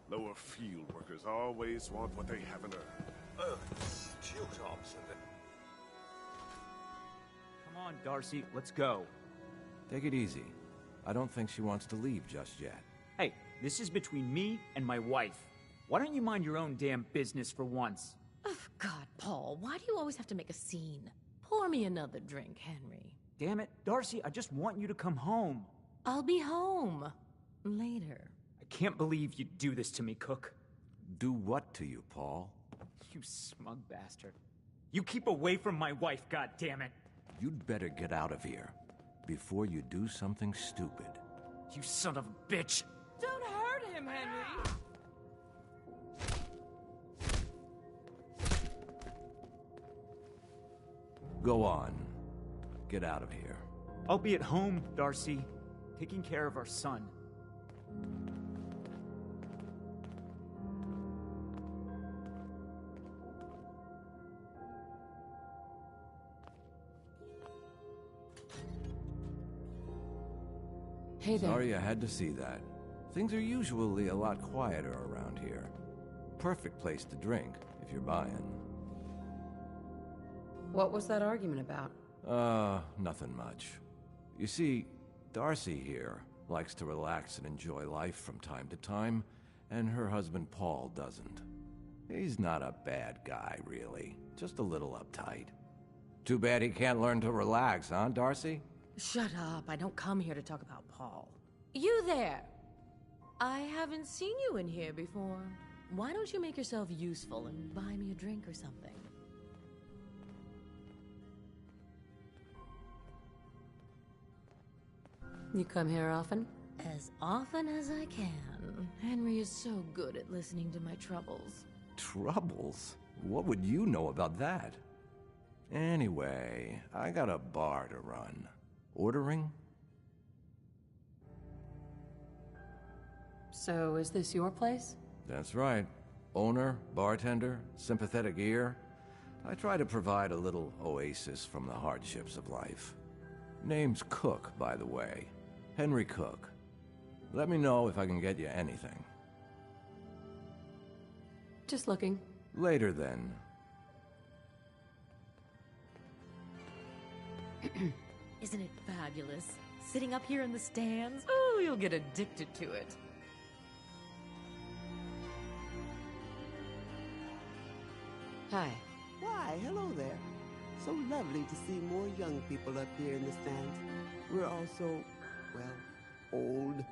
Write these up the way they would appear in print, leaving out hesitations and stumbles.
Lower field workers always want what they haven't earned. Oh, stewed option. Come on, Darcy, let's go. Take it easy. I don't think she wants to leave just yet. Hey, this is between me and my wife. Why don't you mind your own damn business for once? Oh, God, Paul, why do you always have to make a scene? Pour me another drink, Henry. Damn it, Darcy, I just want you to come home. I'll be home. Later. I can't believe you'd do this to me, Cook. Do what to you, Paul? You smug bastard. You keep away from my wife, goddammit. You'd better get out of here before you do something stupid. You son of a bitch! Don't hurt him, Henry! Go on. Get out of here. I'll be at home, Darcy, taking care of our son. Hey there. Sorry I had to see that. Things are usually a lot quieter around here. Perfect place to drink, if you're buying. What was that argument about? Nothing much. You see, Darcy here likes to relax and enjoy life from time to time, and her husband Paul doesn't. He's not a bad guy, really. Just a little uptight. Too bad he can't learn to relax, huh, Darcy? Shut up. I don't come here to talk about Paul. You there! I haven't seen you in here before. Why don't you make yourself useful and buy me a drink or something? You come here often? As often as I can. Henry is so good at listening to my troubles. Troubles? What would you know about that? Anyway, I got a bar to run. Ordering? So, is this your place? That's right. Owner, bartender, sympathetic ear. I try to provide a little oasis from the hardships of life. Name's Cook, by the way. Henry Cook. Let me know if I can get you anything. Just looking. Later, then. Isn't it fabulous? Sitting up here in the stands? Oh, you'll get addicted to it. Hi. Why, hello there. So lovely to see more young people up here in the stands. We're all so, well, old.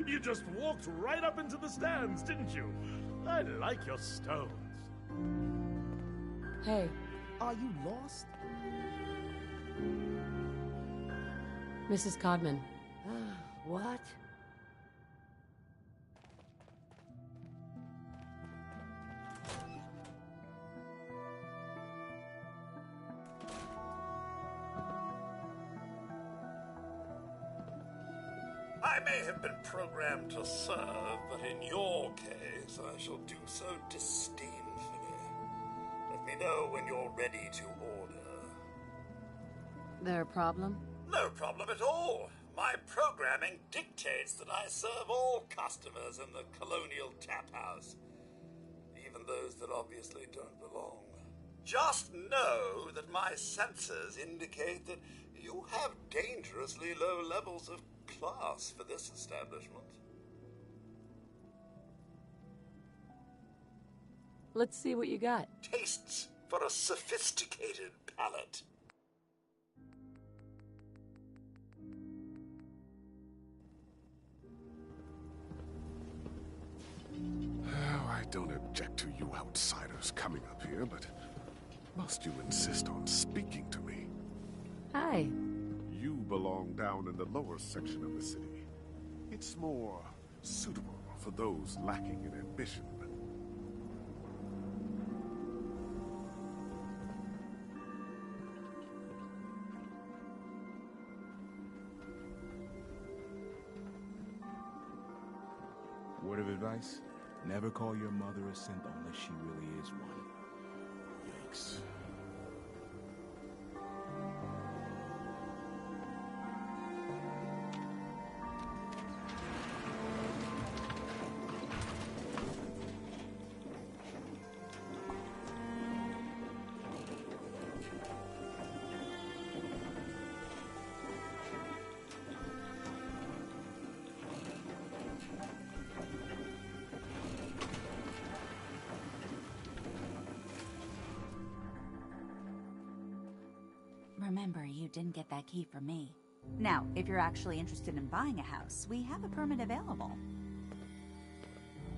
You just walked right up into the stands, didn't you? I like your stones. Hey, Are you lost? Mrs. Codman. What? I may have been programmed to serve, but in your case, I shall do so disdainfully. Let me know when you're ready to order. There a problem? No problem at all. My programming dictates that I serve all customers in the Colonial Tap House, even those that obviously don't belong. Just know that my sensors indicate that you have dangerously low levels of class for this establishment. Let's see what you got. Tastes for a sophisticated palate. Oh, I don't object to you outsiders coming up here, but must you insist on speaking to me? Hi. You belong down in the lower section of the city. It's more suitable for those lacking in ambition. Word of advice, never call your mother a simp unless she really is one. Remember, you didn't get that key from me. Now, if you're actually interested in buying a house, we have a permit available.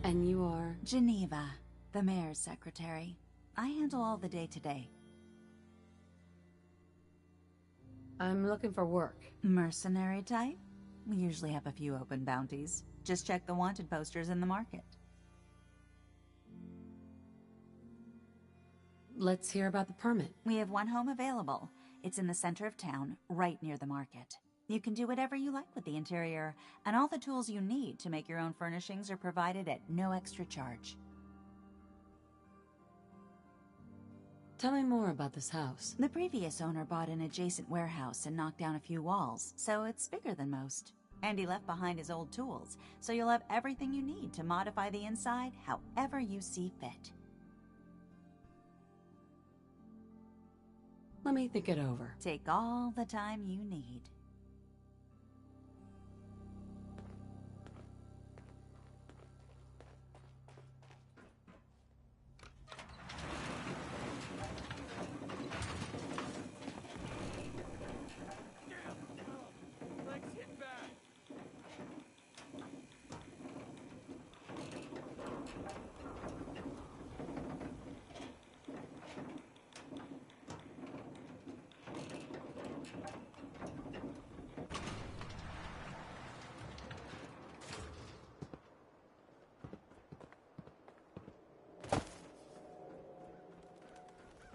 And you are? Geneva, the mayor's secretary. I handle all the day-to-day. I'm looking for work. Mercenary type? We usually have a few open bounties. Just check the wanted posters in the market. Let's hear about the permit. We have one home available. It's in the center of town, right near the market. You can do whatever you like with the interior, and all the tools you need to make your own furnishings are provided at no extra charge. Tell me more about this house. The previous owner bought an adjacent warehouse and knocked down a few walls, so it's bigger than most. And he left behind his old tools, so you'll have everything you need to modify the inside however you see fit. Let me think it over. Take all the time you need.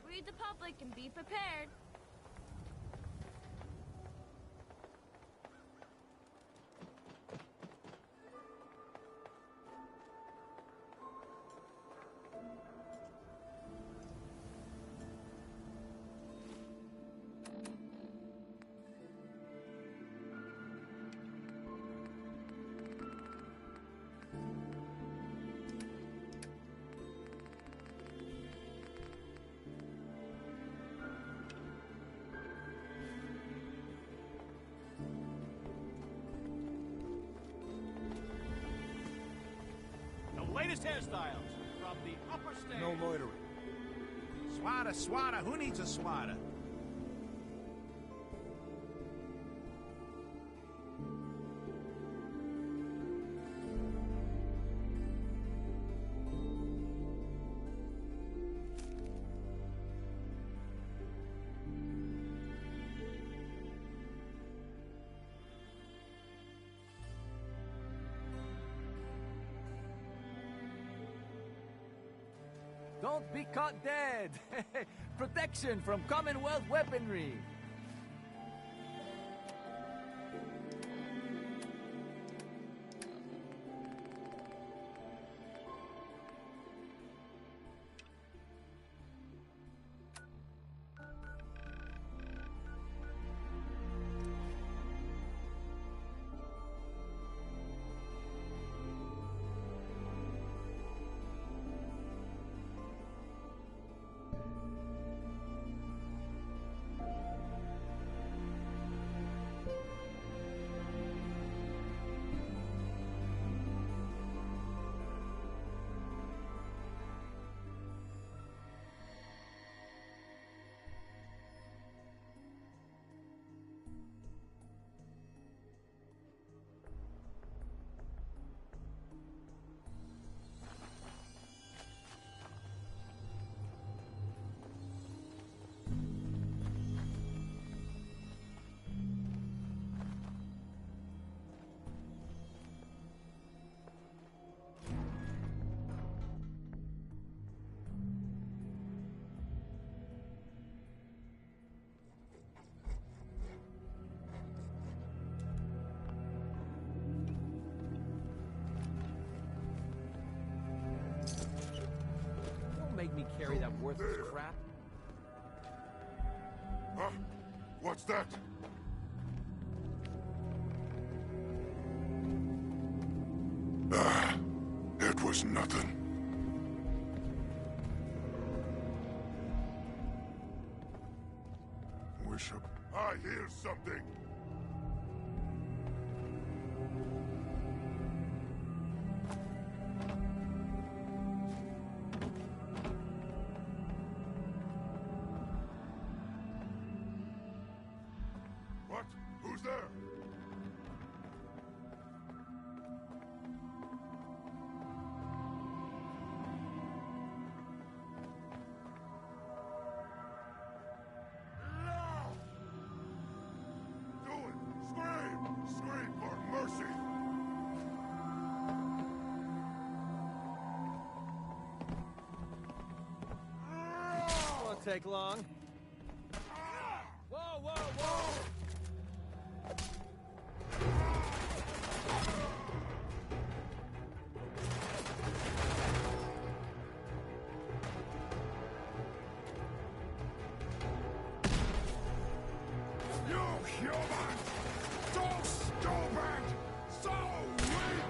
Read the public and be prepared. Latest hairstyles from the upper stage. No loitering. Swatter, swatter. Who needs a swatter? Don't be caught dead! Protection from Commonwealth weaponry! Make me carry that worthless crap. Huh? What's that? Ah, it was nothing. I hear something. take long. Whoa, whoa, whoa! You human! So stupid! So weak!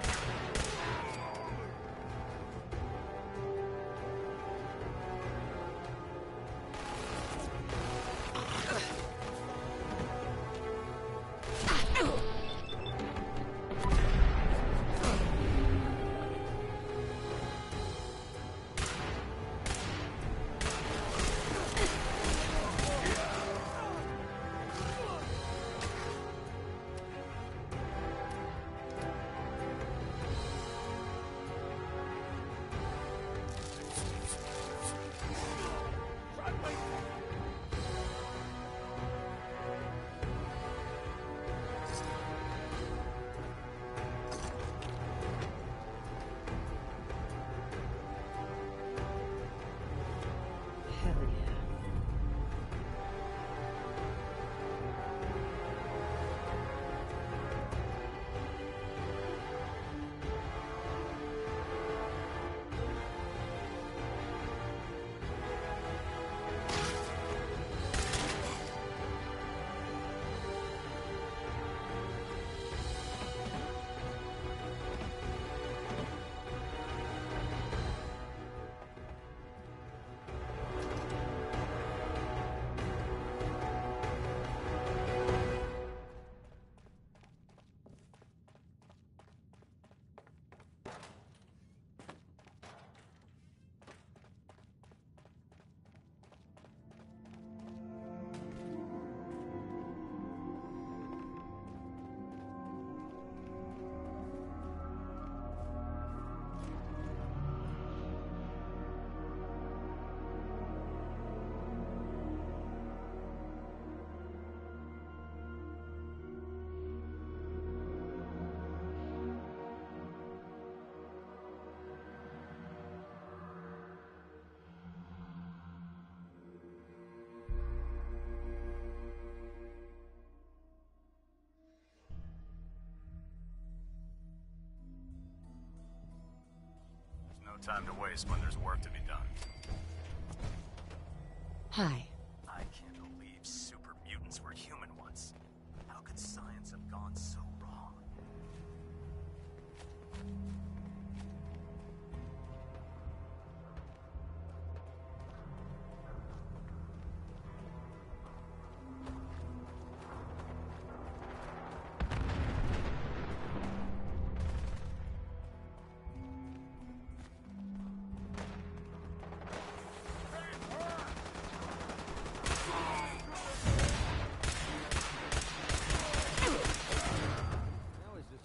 No time to waste when there's work to be done. Hi. I can't believe super mutants were human once. How could science have gone so wrong?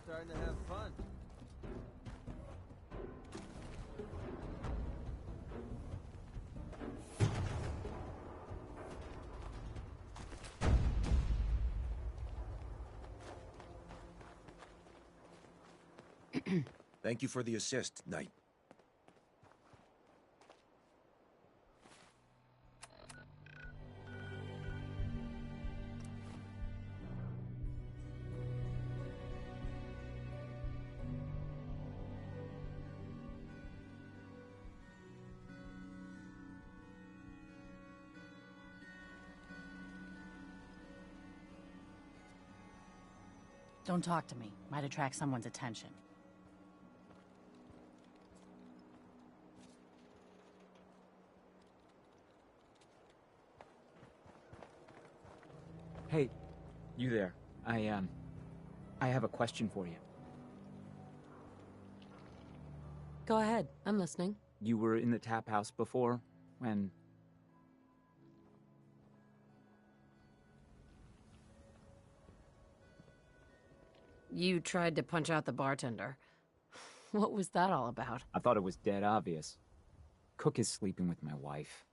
Starting to have fun. Thank you for the assist, Knight. Don't talk to me. Might attract someone's attention. Hey, you there. I have a question for you. Go ahead. I'm listening. You were in the tap house before, when... You tried to punch out the bartender. What was that all about? I thought it was dead obvious. Cook is sleeping with my wife.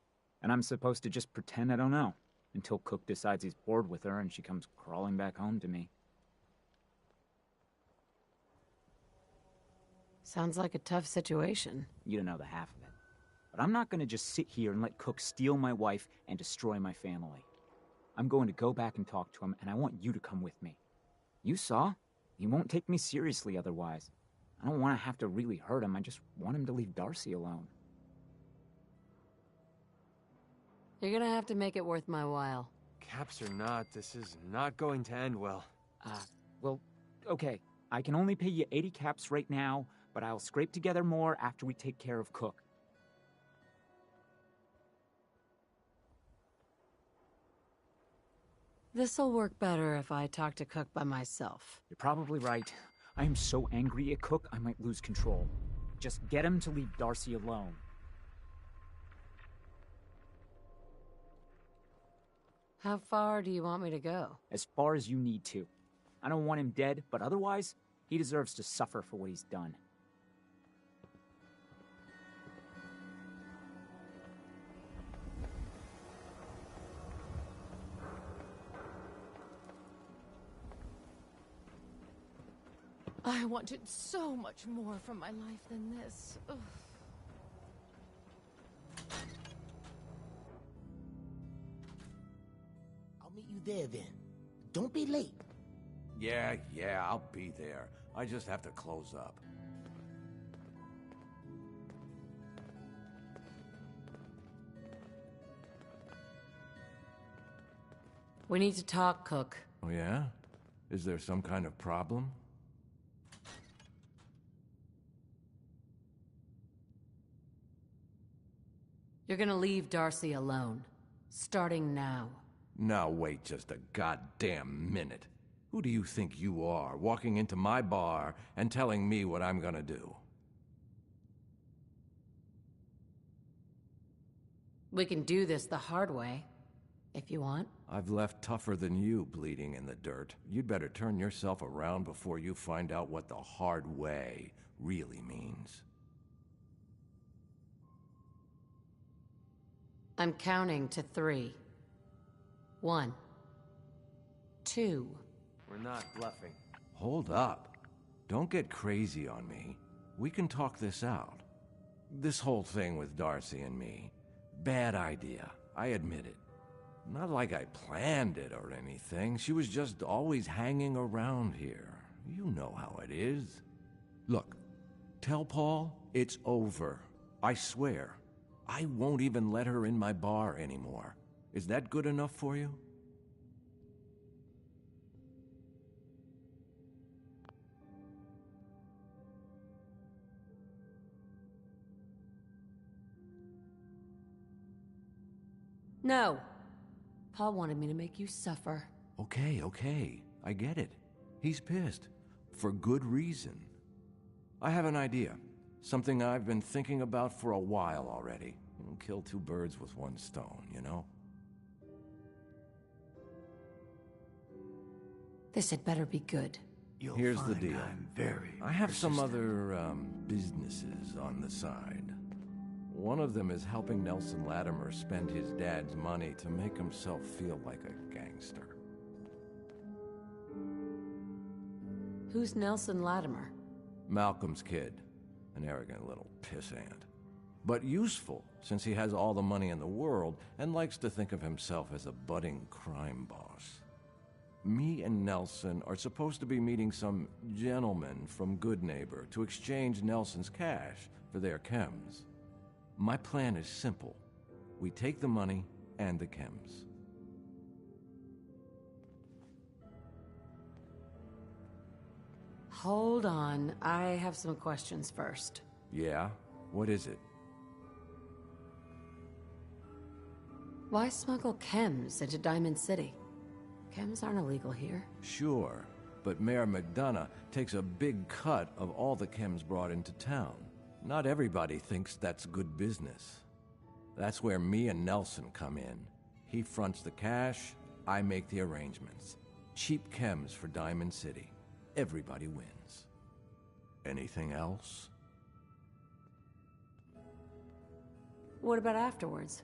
And I'm supposed to just pretend I don't know, until Cook decides he's bored with her and she comes crawling back home to me. Sounds like a tough situation. You don't know the half of it. But I'm not gonna just sit here and let Cook steal my wife and destroy my family. I'm going to go back and talk to him, and I want you to come with me. You saw? He won't take me seriously otherwise. I don't want to have to really hurt him. I just want him to leave Darcy alone. You're gonna have to make it worth my while. Caps or not, this is not going to end well. Well, okay. I can only pay you 80 caps right now, but I'll scrape together more after we take care of Cook. This'll work better if I talk to Cook by myself. You're probably right. I am so angry at Cook, I might lose control. Just get him to leave Darcy alone. How far do you want me to go? As far as you need to. I don't want him dead, but otherwise, he deserves to suffer for what he's done. I wanted so much more from my life than this. Ugh. I'll meet you there then. Don't be late. Yeah, I'll be there. I just have to close up. We need to talk, Cook. Oh, yeah? Is there some kind of problem? You're gonna leave Darcy alone. Starting now. Now wait just a goddamn minute. Who do you think you are, walking into my bar and telling me what I'm gonna do? We can do this the hard way, if you want. I've left tougher than you bleeding in the dirt. You'd better turn yourself around before you find out what the hard way really means. I'm counting to 3. 1. 2. We're not bluffing. Hold up. Don't get crazy on me. We can talk this out. This whole thing with Darcy and me. Bad idea. I admit it. Not like I planned it or anything. She was just always hanging around here. You know how it is. Look, tell Paul it's over. I swear. I won't even let her in my bar anymore. Is that good enough for you? No. Paul wanted me to make you suffer. Okay. I get it. He's pissed. For good reason. I have an idea. Something I've been thinking about for a while already. Kill 2 birds with 1 stone, you know? This had better be good. Here's the deal. I have some other, businesses on the side. One of them is helping Nelson Latimer spend his dad's money to make himself feel like a gangster. Who's Nelson Latimer? Malcolm's kid. An arrogant little pissant. But useful, since he has all the money in the world and likes to think of himself as a budding crime boss. Me and Nelson are supposed to be meeting some gentleman from Goodneighbor to exchange Nelson's cash for their chems. My plan is simple. We take the money and the chems. Hold on. I have some questions first. Yeah? What is it? Why smuggle chems into Diamond City? Chems aren't illegal here. Sure, but Mayor McDonough takes a big cut of all the chems brought into town. Not everybody thinks that's good business. That's where me and Nelson come in. He fronts the cash, I make the arrangements. Cheap chems for Diamond City. Everybody wins. Anything else? What about afterwards?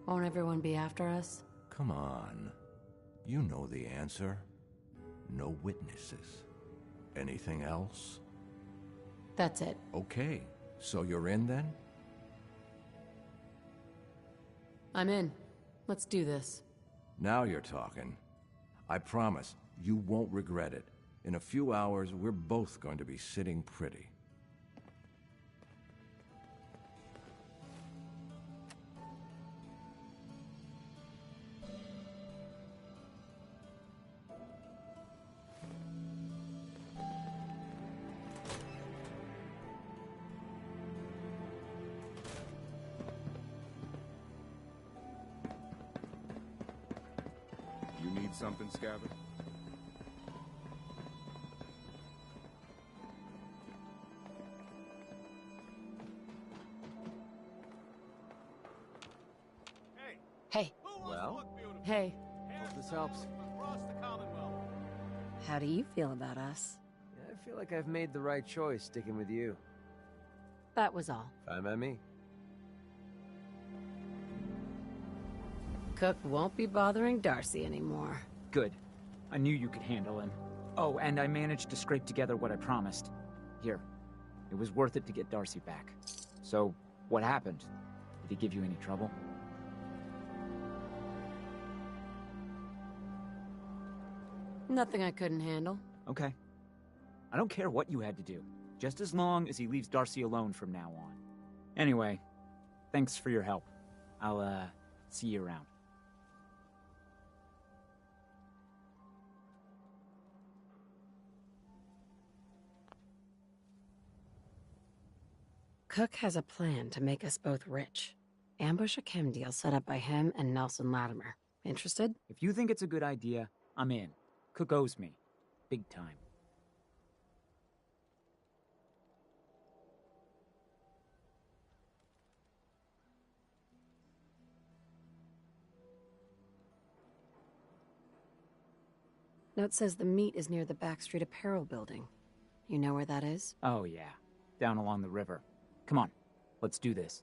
Won't everyone be after us? Come on. You know the answer. No witnesses. Anything else? That's it. Okay, so you're in then? I'm in. Let's do this. Now you're talking. I promise, you won't regret it. In a few hours, we're both going to be sitting pretty. You need something, Scabbard? Hey. Well? Hey. Hope this helps. How do you feel about us? Yeah, I feel like I've made the right choice sticking with you. That was all. Fine by me. Cook won't be bothering Darcy anymore. Good. I knew you could handle him. Oh, and I managed to scrape together what I promised. Here. It was worth it to get Darcy back. So, what happened? Did he give you any trouble? Nothing I couldn't handle. Okay. I don't care what you had to do, just as long as he leaves Darcy alone from now on. Anyway, thanks for your help. I'll, see you around. Cook has a plan to make us both rich. Ambush a chem deal set up by him and Nelson Latimer. Interested? If you think it's a good idea, I'm in. Cook owes me. Big time. Note says the meet is near the Backstreet Apparel building. You know where that is? Oh, yeah. Down along the river. Come on. Let's do this.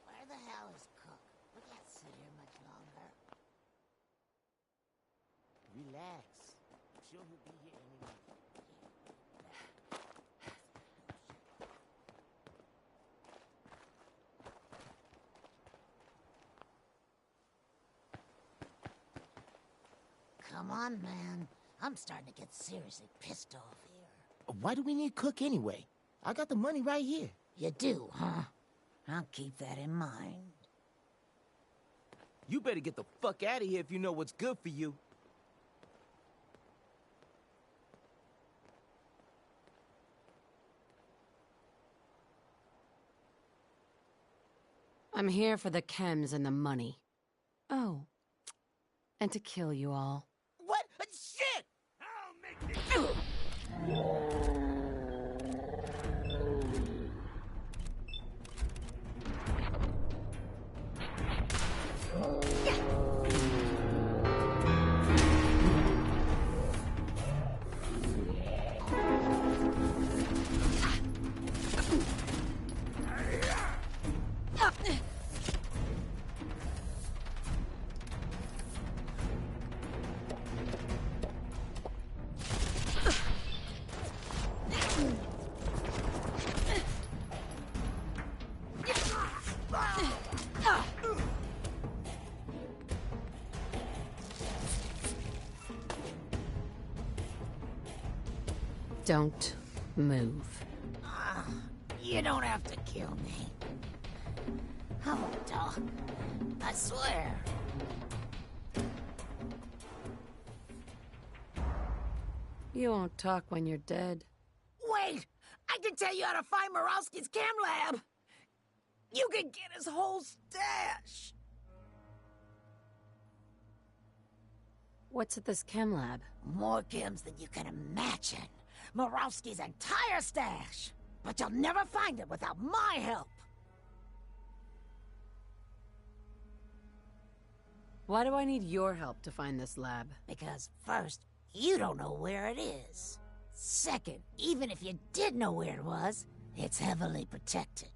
Where the hell is Cook? We can't sit here much longer. Relax. I'm sure he'll be here any minute. Come on, man. I'm starting to get seriously pissed off here. Why do we need Cook anyway? I got the money right here. You do, huh? I'll keep that in mind. You better get the fuck out of here if you know what's good for you. I'm here for the chems and the money. Oh. And to kill you all. What? Shit! I'll make you... Don't move. You don't have to kill me. I won't talk. I swear. You won't talk when you're dead. Wait! I can tell you how to find Morowski's chem lab! You can get his whole stash! What's at this chem lab? More chems than you can imagine. Morawski's entire stash. But you'll never find it without my help. Why do I need your help to find this lab? Because first, you don't know where it is. Second, even if you did know where it was, it's heavily protected.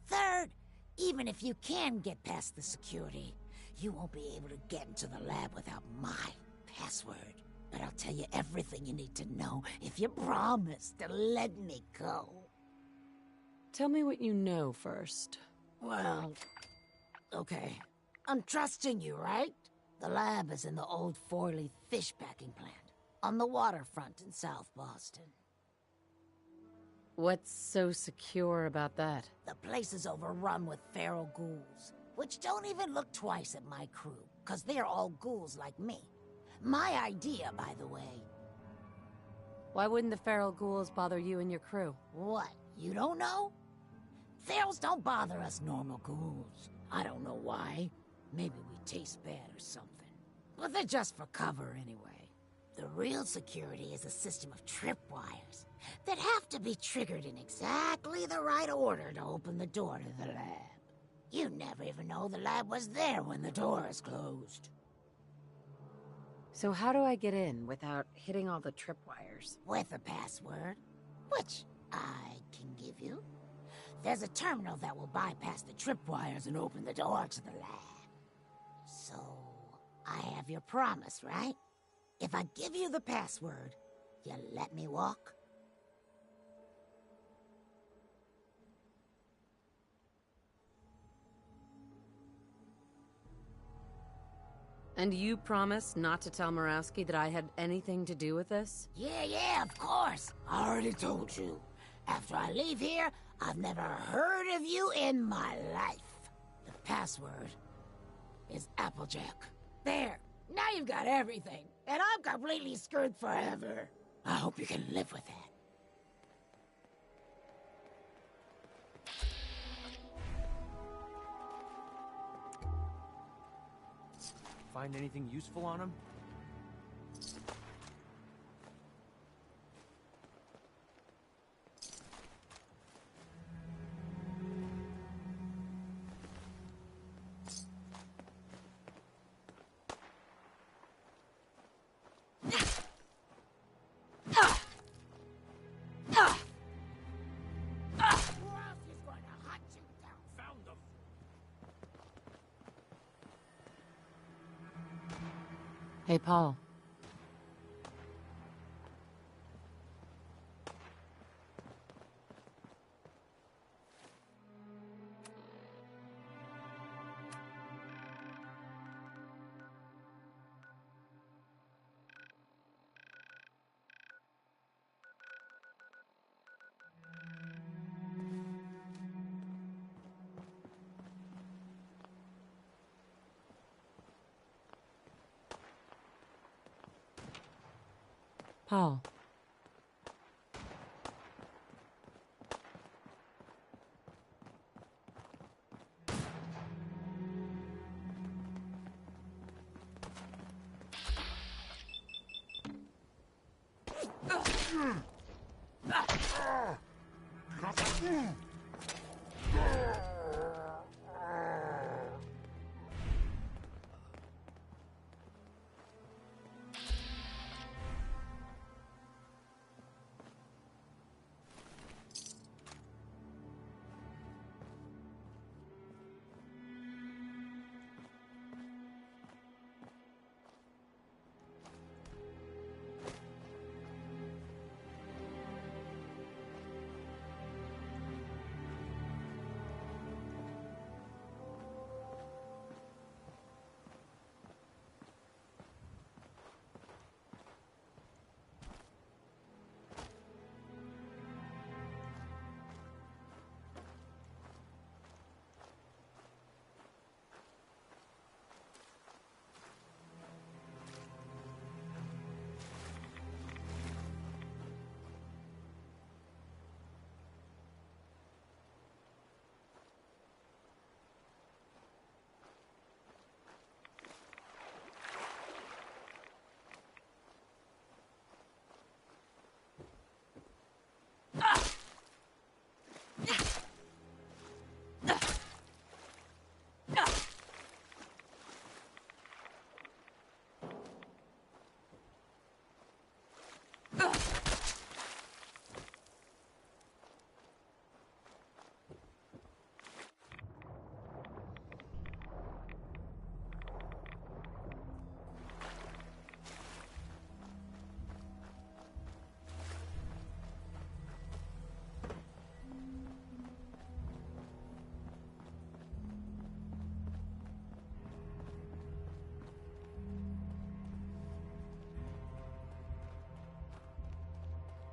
Third, even if you can get past the security, you won't be able to get into the lab without my password. But I'll tell you everything you need to know if you promise to let me go. Tell me what you know first. Well, okay. I'm trusting you, right? The lab is in the old Forley fish packing plant, on the waterfront in South Boston. What's so secure about that? The place is overrun with feral ghouls, which don't even look twice at my crew, because they're all ghouls like me. My idea, by the way. Why wouldn't the feral ghouls bother you and your crew? What, you don't know? Ferals don't bother us normal ghouls. I don't know why. Maybe we taste bad or something. But they're just for cover anyway. The real security is a system of tripwires that have to be triggered in exactly the right order to open the door to the lab. You never even know the lab was there when the door is closed. So how do I get in without hitting all the tripwires? With a password, which I can give you. There's a terminal that will bypass the tripwires and open the door to the lab. So, I have your promise, right? If I give you the password, you let me walk? And you promise not to tell Morawski that I had anything to do with this? Yeah, of course. I already told you. After I leave here, I've never heard of you in my life. The password is Applejack. There. Now you've got everything. And I'm completely screwed forever. I hope you can live with that. Find anything useful on him? Hey, Paul. Paul.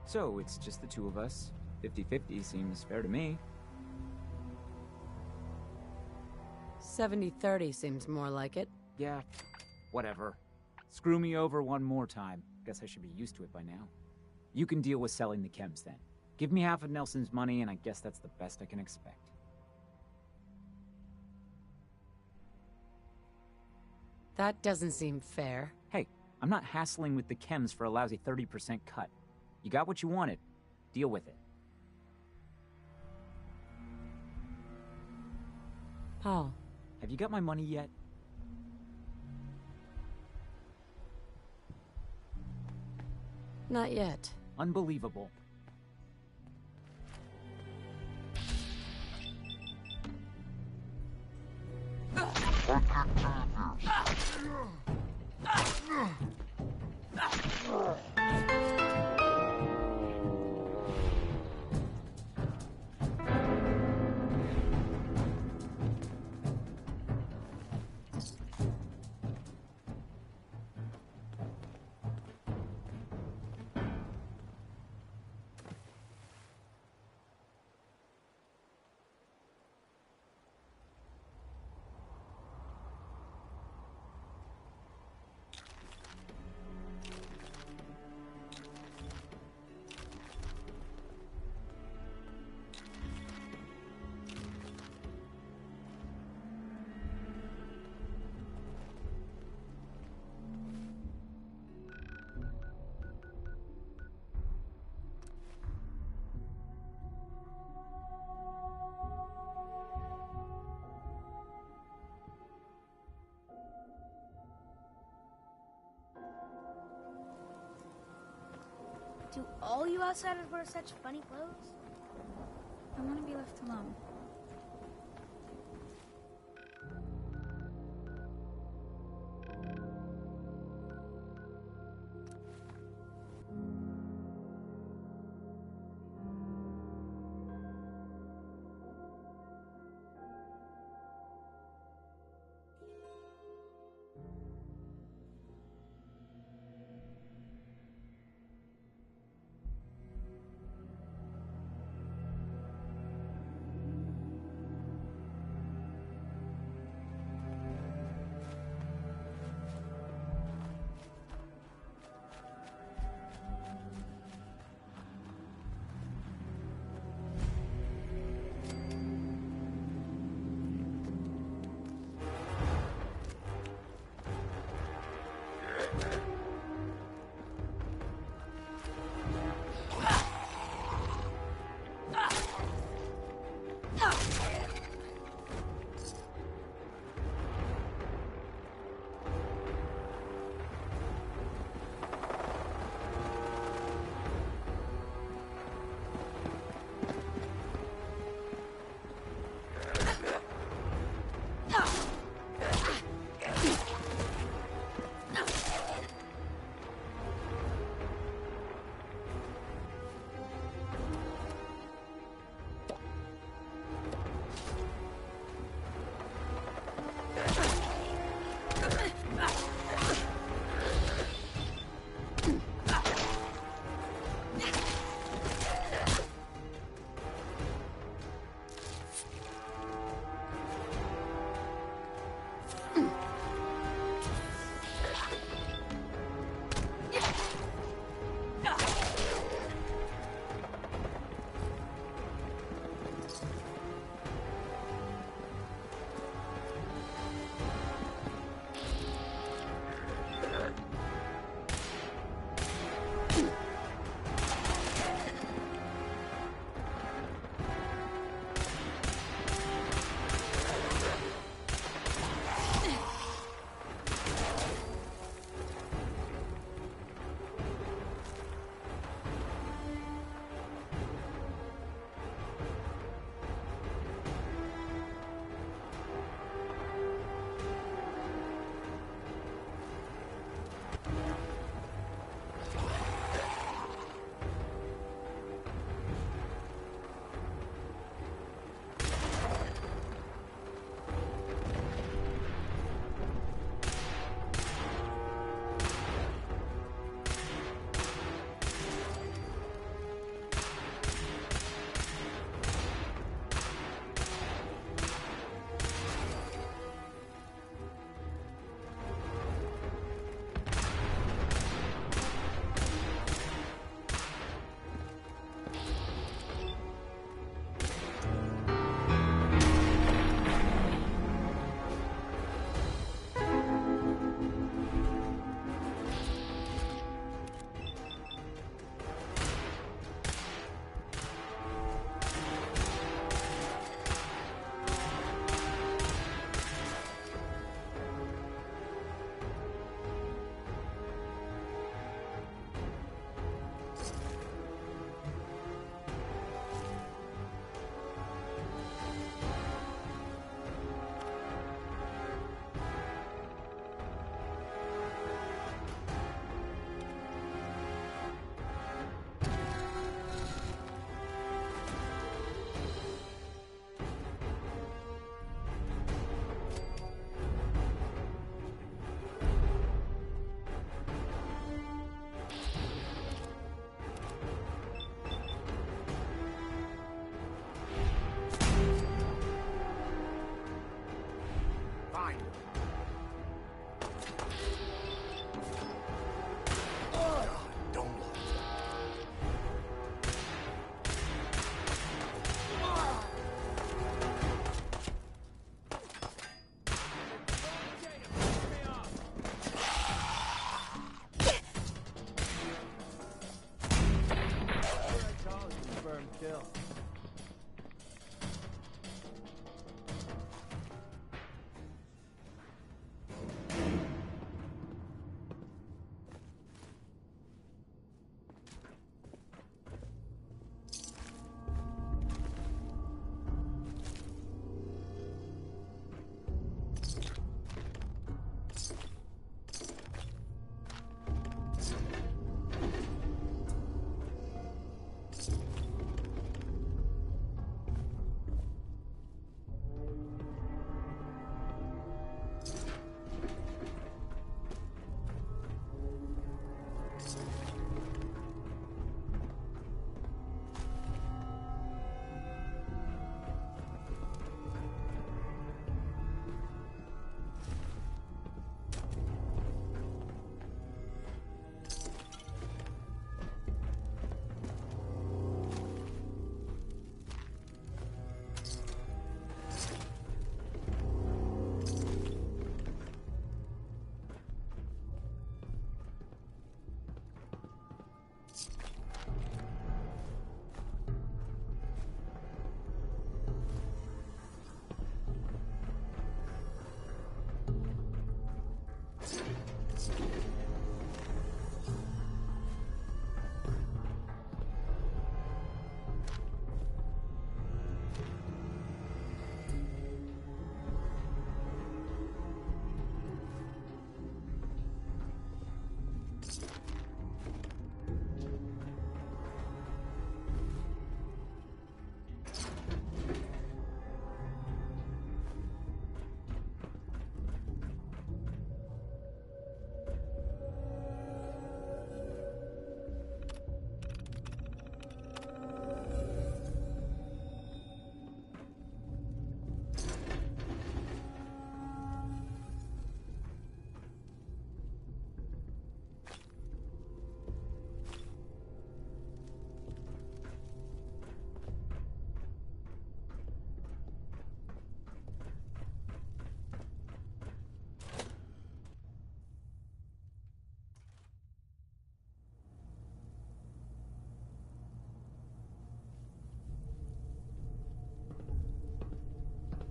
So, it's just the two of us. 50-50 seems fair to me. 70-30 seems more like it. Yeah, whatever. Screw me over one more time. Guess I should be used to it by now. You can deal with selling the chems then. Give me half of Nelson's money, and I guess that's the best I can expect. That doesn't seem fair. Hey, I'm not hassling with the chems for a lousy 30% cut. You got what you wanted. Deal with it. Paul. Have you got my money yet? Not yet. Unbelievable. Do all you outsiders wear such funny clothes? I want to be left alone.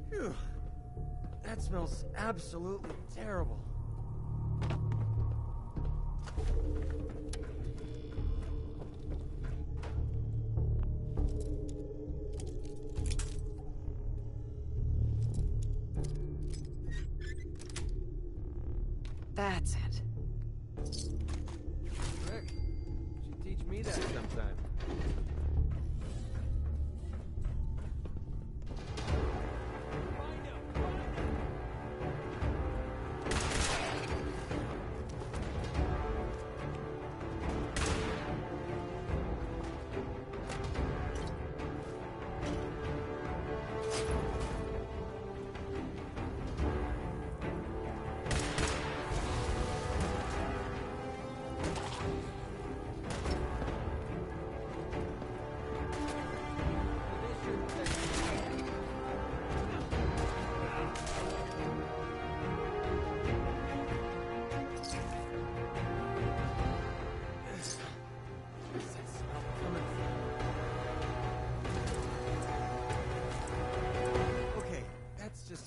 Phew. That smells absolutely terrible. That's it. Rick, you should teach me that sometime.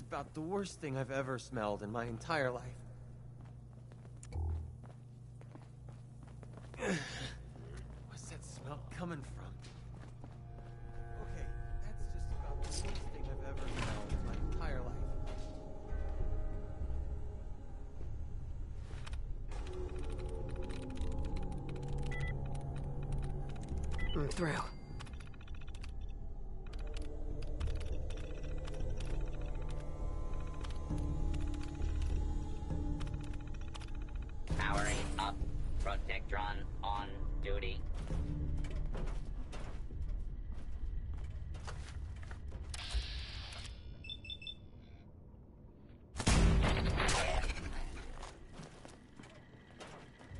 About the worst thing I've ever smelled in my entire life. What's that smell coming from? Okay, that's just about the worst thing I've ever smelled in my entire life. I'm through. Powering up. Protectron on duty.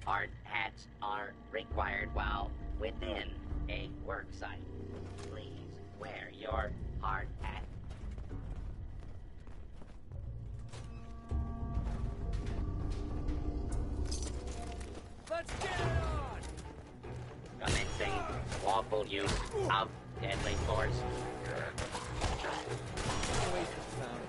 Hard hats are required while within a work site. Please wear your hard hat. Let's get it on! Commencing lawful use of deadly force. Waste of sound.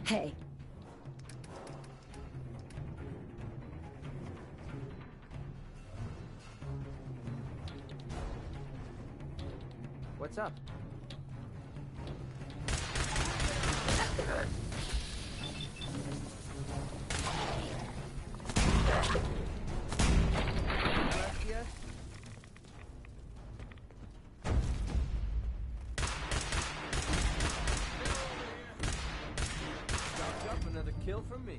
Hey. What's up? Left yet? Chopped up, another kill from me.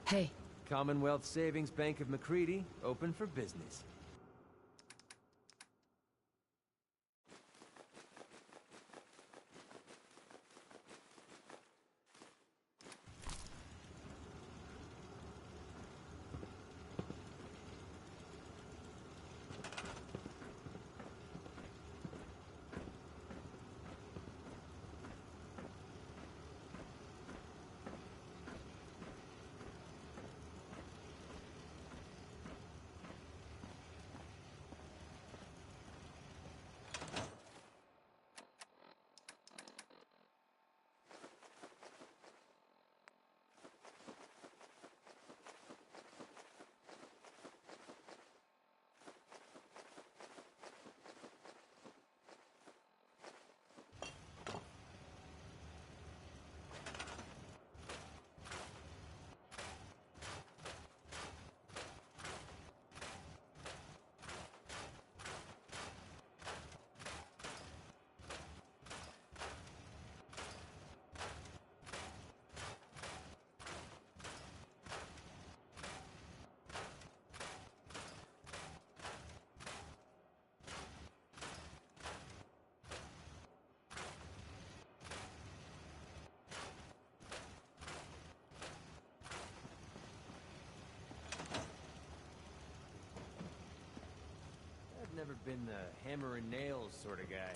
Hey. Commonwealth Savings Bank of McCready, open for business. never been the hammer and nails sort of guy.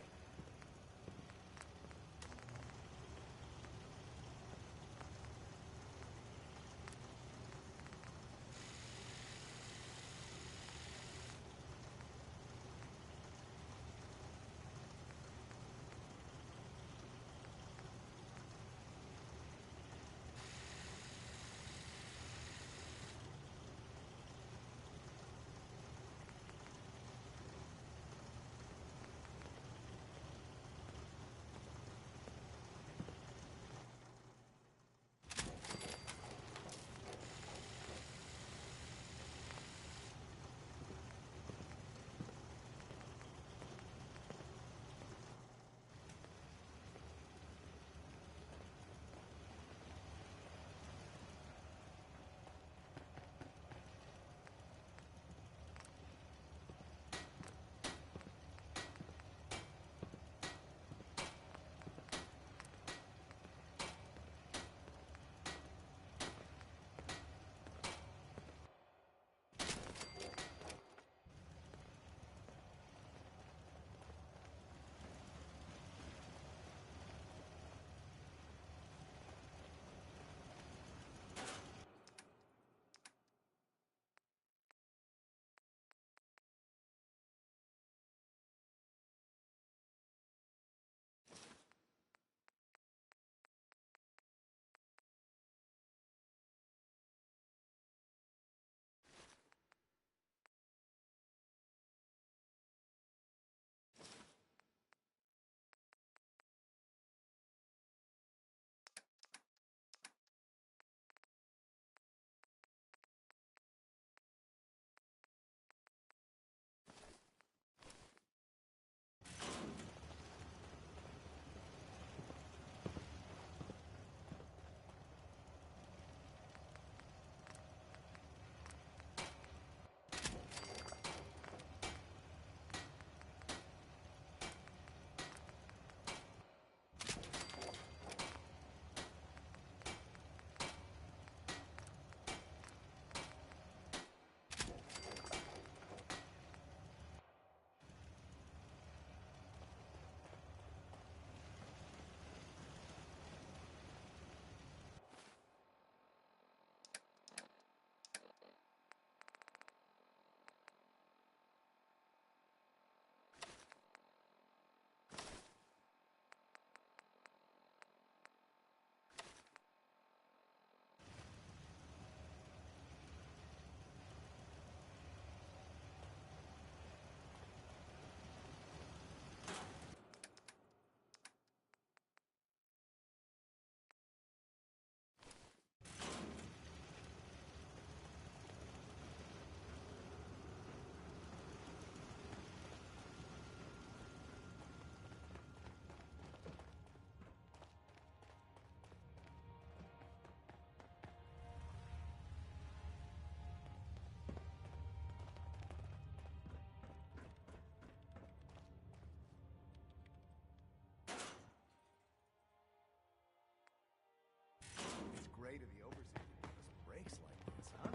Great of the overseer to give us breaks like this, huh?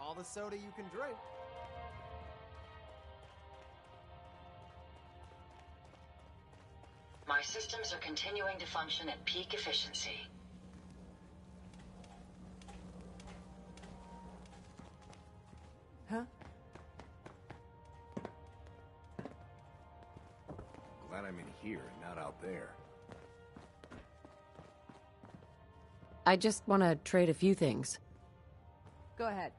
All the soda you can drink. My systems are continuing to function at peak efficiency. Huh? Glad I'm in here and not out there. I just want to trade a few things. Go ahead.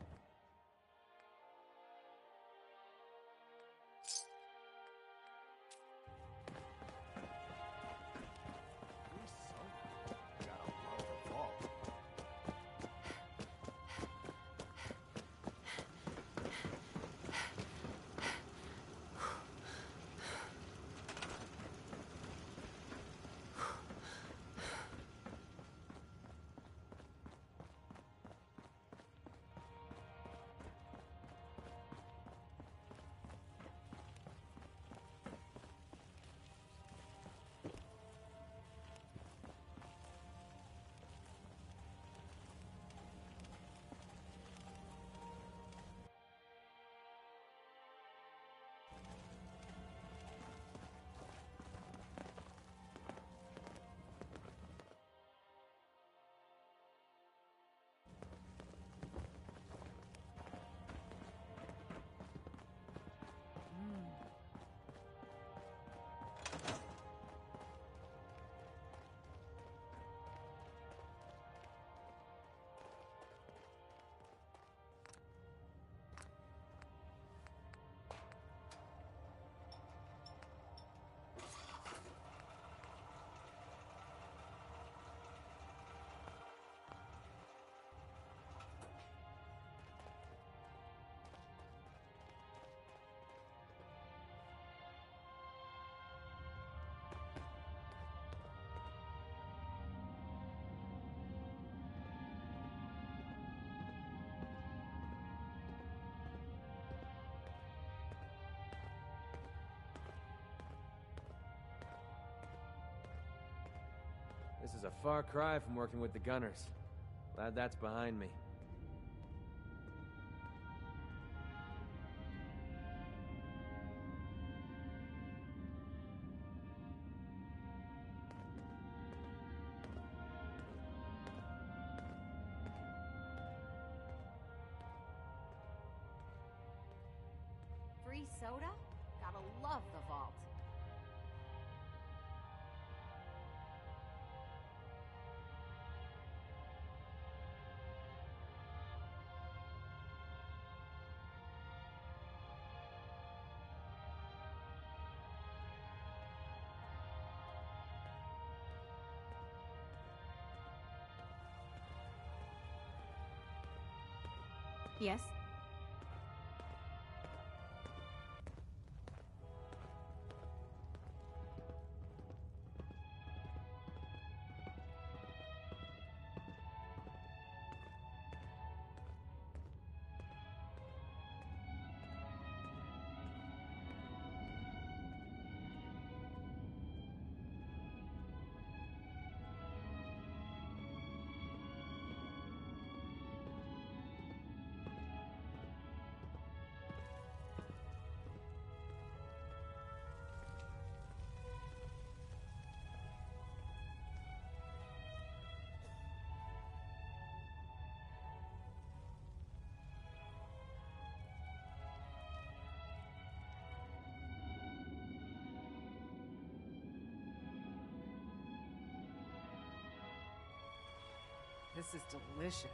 This is a far cry from working with the Gunners. Glad that's behind me. Free soda? Gotta love the vault. Yes? This is delicious.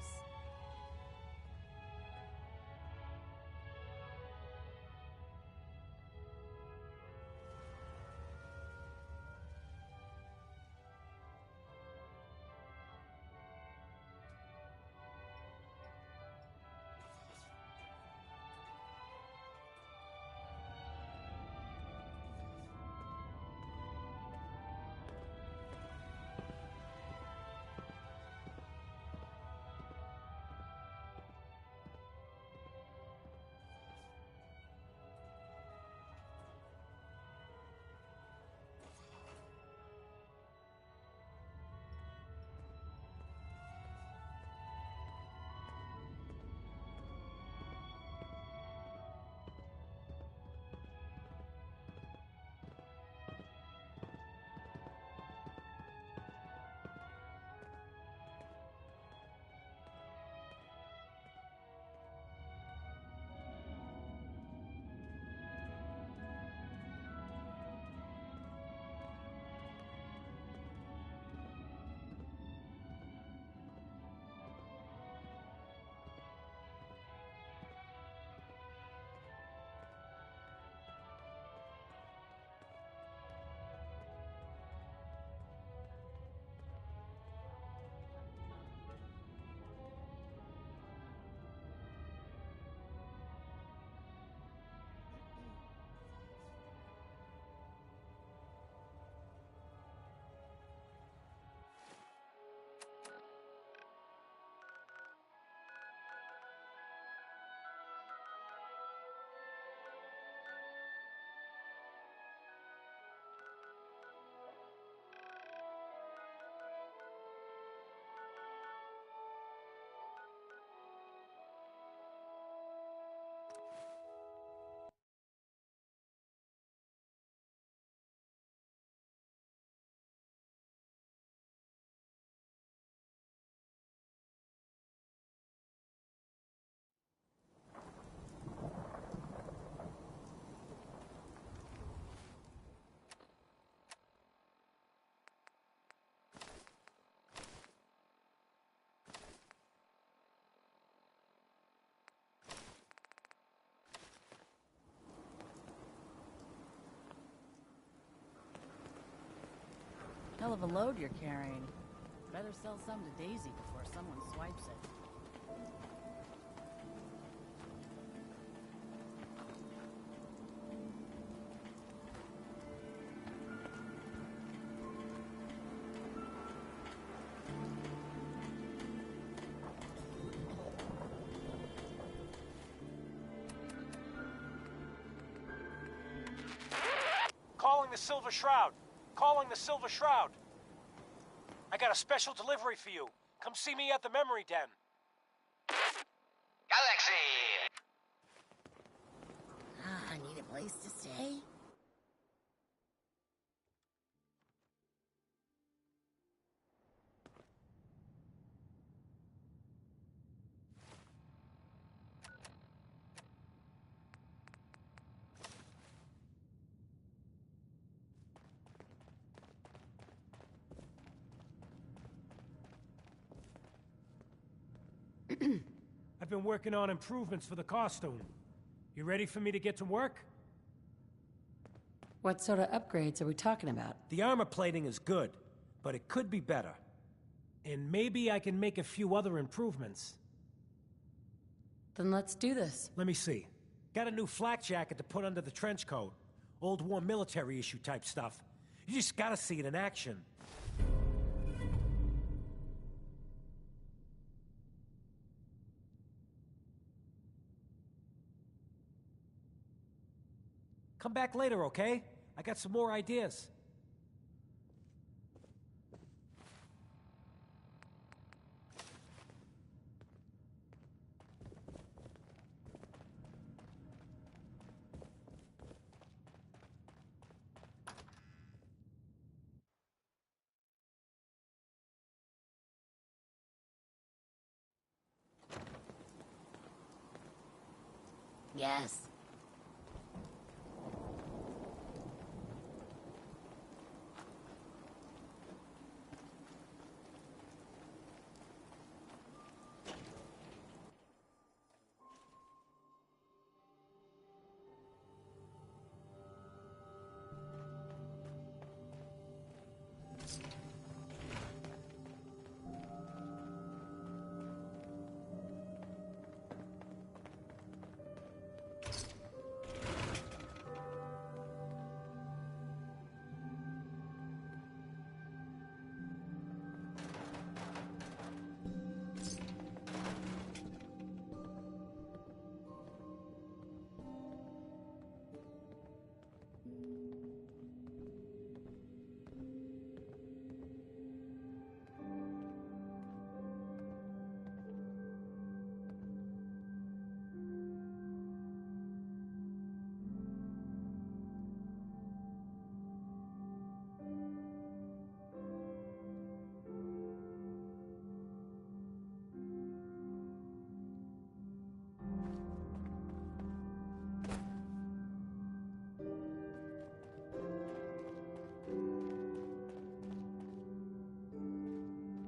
Hell of a load you're carrying. Better sell some to Daisy before someone swipes it. Calling the Silver Shroud! Calling the Silver Shroud! I got a special delivery for you. Come see me at the Memory Den. Galaxy! I need a place to stay. I've been working on improvements for the costume. You ready for me to get to work? What sort of upgrades are we talking about? The armor plating is good, but it could be better. And maybe I can make a few other improvements. Then let's do this. Let me see. Got a new flak jacket to put under the trench coat. Old war military issue type stuff. You just gotta see it in action. Come back later, okay? I got some more ideas. Yes.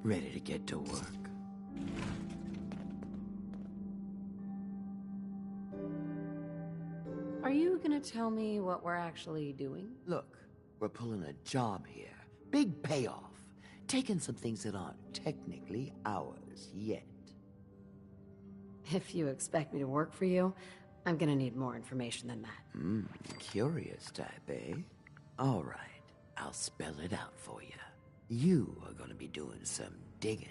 Ready to get to work. Are you gonna tell me what we're actually doing? Look, we're pulling a job here. Big payoff. Taking some things that aren't technically ours yet. If you expect me to work for you, I'm gonna need more information than that. Curious type, eh? All right, I'll spell it out for you. You are gonna be doing some digging.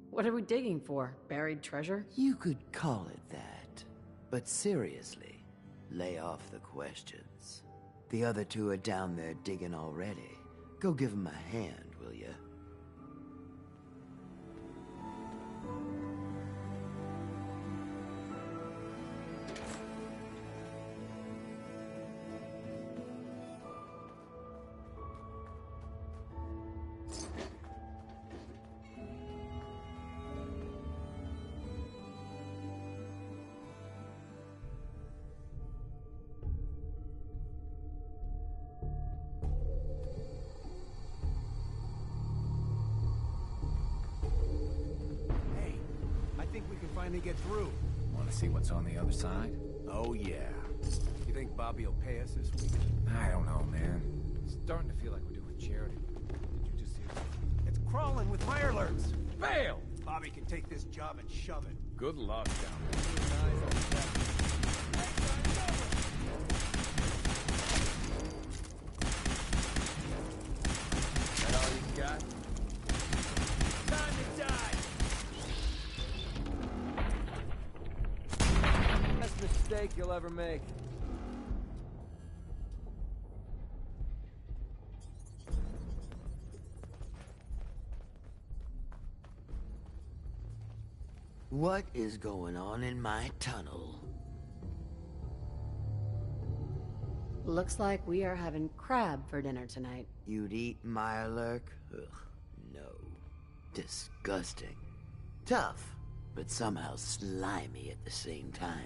What are we digging for? Buried treasure? You could call it that. But seriously, lay off the questions. The other two are down there digging already. Go give them a hand, will ya? Finally get through. Want to see what's on the other side? Oh, yeah. You think Bobby will pay us this week? I don't know, man. It's starting to feel like we're doing charity. Did you just see it? It's crawling with my alerts. Fail! Bobby can take this job and shove it. Good luck down there. That all you got? Time to die! That's mistaken. you'll ever make. What is going on in my tunnel? Looks like we are having crab for dinner tonight. You'd eat Mirelurk? Ugh, no. Disgusting. Tough, but somehow slimy at the same time.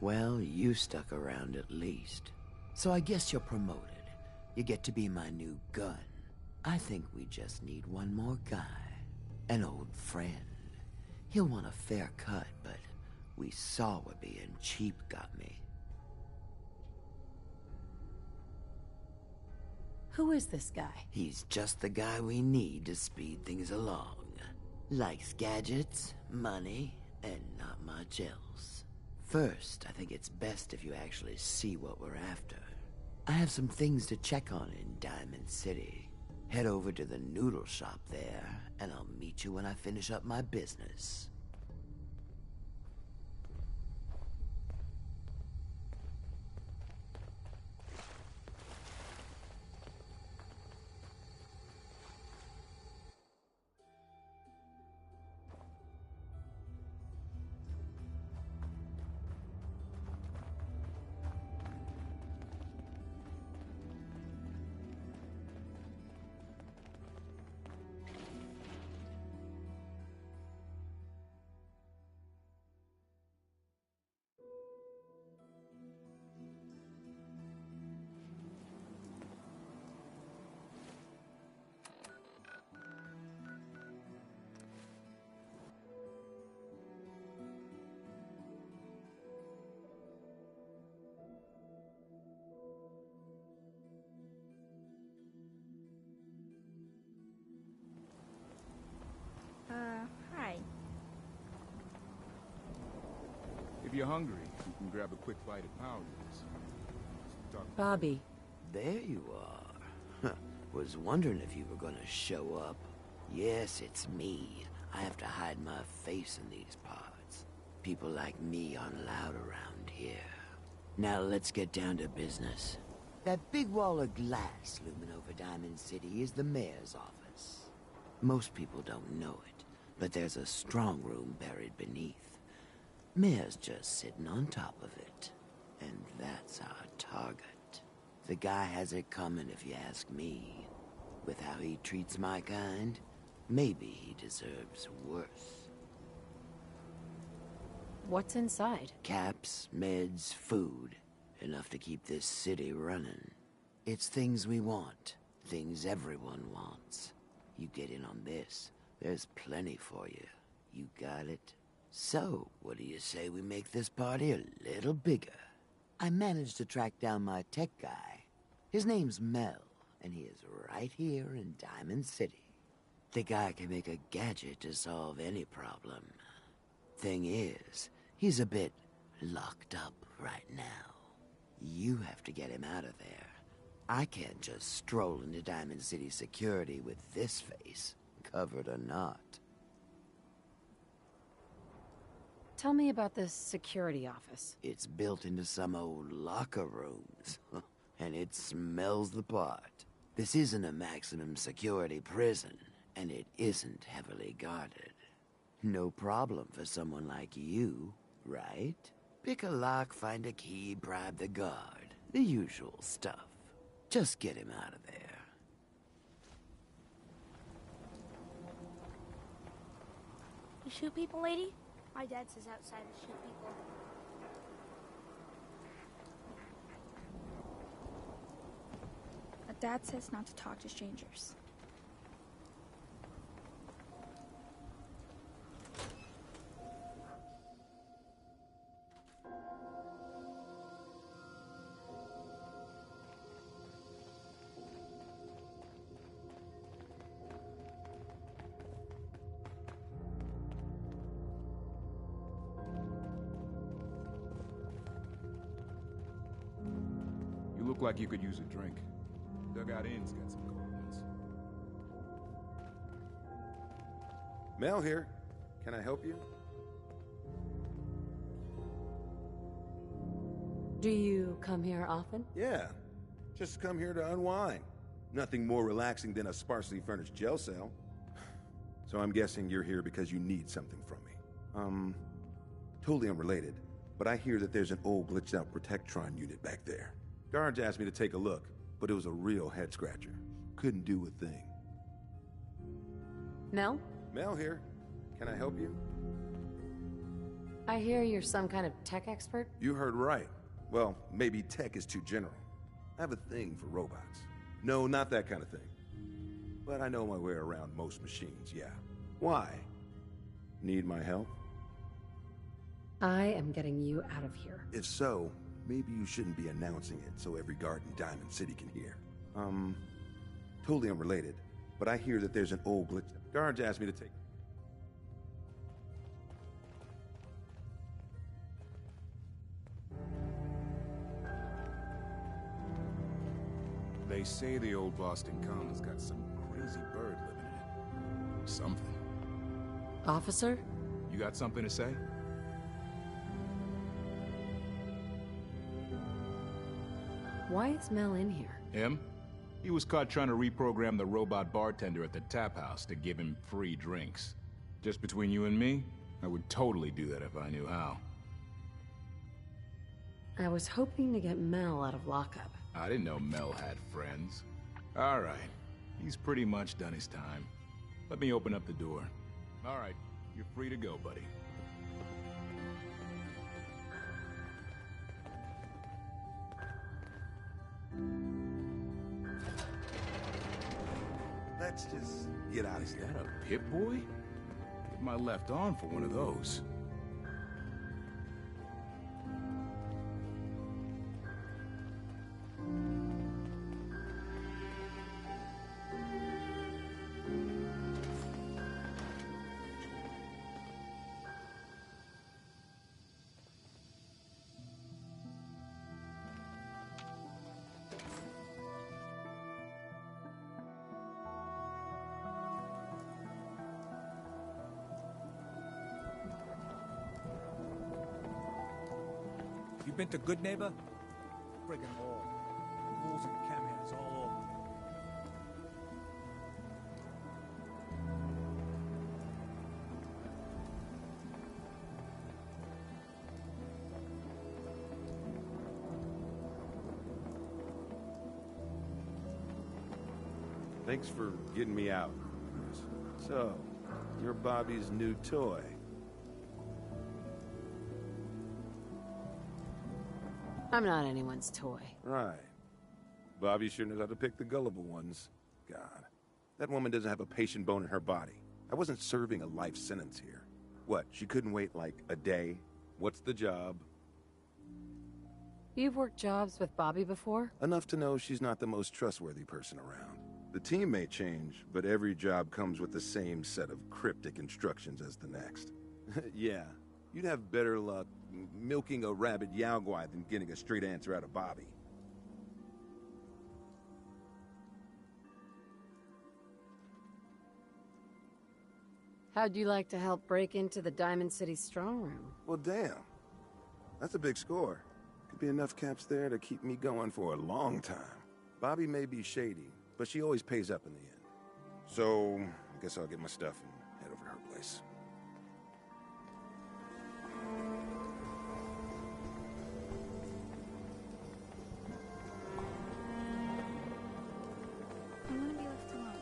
Well, you stuck around at least. So I guess you're promoted. You get to be my new gun. I think we just need one more guy. An old friend. He'll want a fair cut, but we saw what being cheap got me. Who is this guy? He's just the guy we need to speed things along. Likes gadgets, money, and not much else. First, I think it's best if you actually see what we're after. I have some things to check on in Diamond City. Head over to the noodle shop there, and I'll meet you when I finish up my business. Hi. If you're hungry, you can grab a quick bite at Powder's. Bobby. There you are. Was wondering if you were gonna show up. Yes, it's me. I have to hide my face in these parts. People like me aren't allowed around here. Now let's get down to business. That big wall of glass looming over Diamond City is the mayor's office. Most people don't know it, but there's a strong room buried beneath. Mayor's just sitting on top of it. And that's our target. The guy has it coming if you ask me. With how he treats my kind, maybe he deserves worse. What's inside? Caps, meds, food. Enough to keep this city running. It's things we want. Things everyone wants. You get in on this, there's plenty for you. You got it? So, what do you say we make this party a little bigger? I managed to track down my tech guy. His name's Mel, and he is right here in Diamond City. The guy can make a gadget to solve any problem. Thing is, he's a bit locked up right now. You have to get him out of there. I can't just stroll into Diamond City security with this face, covered or not. Tell me about this security office. It's built into some old locker rooms, and it smells the part. This isn't a maximum security prison, and it isn't heavily guarded. No problem for someone like you, right? Pick a lock, find a key, bribe the guard. The usual stuff. Just get him out of there. You shoot people, lady? My dad says outside to shoot people. My dad says not to talk to strangers. You look like you could use a drink. Dugout Inn's got some cold ones. Mel here. Can I help you? Do you come here often? Yeah. Just come here to unwind. Nothing more relaxing than a sparsely furnished jail cell. So I'm guessing you're here because you need something from me. Totally unrelated, but I hear that there's an old glitched out Protectron unit back there. Guards asked me to take a look, but it was a real head scratcher. Couldn't do a thing. Mel? Mel here. Can I help you? I hear you're some kind of tech expert? You heard right. Well, maybe tech is too general. I have a thing for robots. No, not that kind of thing. But I know my way around most machines, yeah. Why? Need my help? I am getting you out of here. If so, maybe you shouldn't be announcing it so every guard in Diamond City can hear. Totally unrelated, but I hear that there's an old glitch. Guards asked me to take... They say the old Boston Commons got some crazy bird living in it. Something. Officer? You got something to say? Why is Mel in here? Him? He was caught trying to reprogram the robot bartender at the tap house to give him free drinks. Just between you and me, I would totally do that if I knew how. I was hoping to get Mel out of lockup. I didn't know Mel had friends. All right. He's pretty much done his time. Let me open up the door. All right. You're free to go, buddy. Let's just get out of here. Is that a Pip-Boy? Get my left arm for one of those. You been to Good Neighbor? Friggin' all. Ghouls and camheads all over. Thanks for getting me out. So, you're Bobby's new toy. I'm not anyone's toy. Right. Bobby sure knows how to pick the gullible ones. God. That woman doesn't have a patient bone in her body. I wasn't serving a life sentence here. What, she couldn't wait like a day? What's the job? You've worked jobs with Bobby before? Enough to know she's not the most trustworthy person around. The team may change, but every job comes with the same set of cryptic instructions as the next. Yeah, you'd have better luck milking a rabid Yaoguai than getting a straight answer out of Bobby. How'd you like to help break into the Diamond City strong room? Well, damn. That's a big score. Could be enough caps there to keep me going for a long time. Bobby may be shady, but she always pays up in the end. So, I guess I'll get my stuff and head over to her place. I want to be left alone.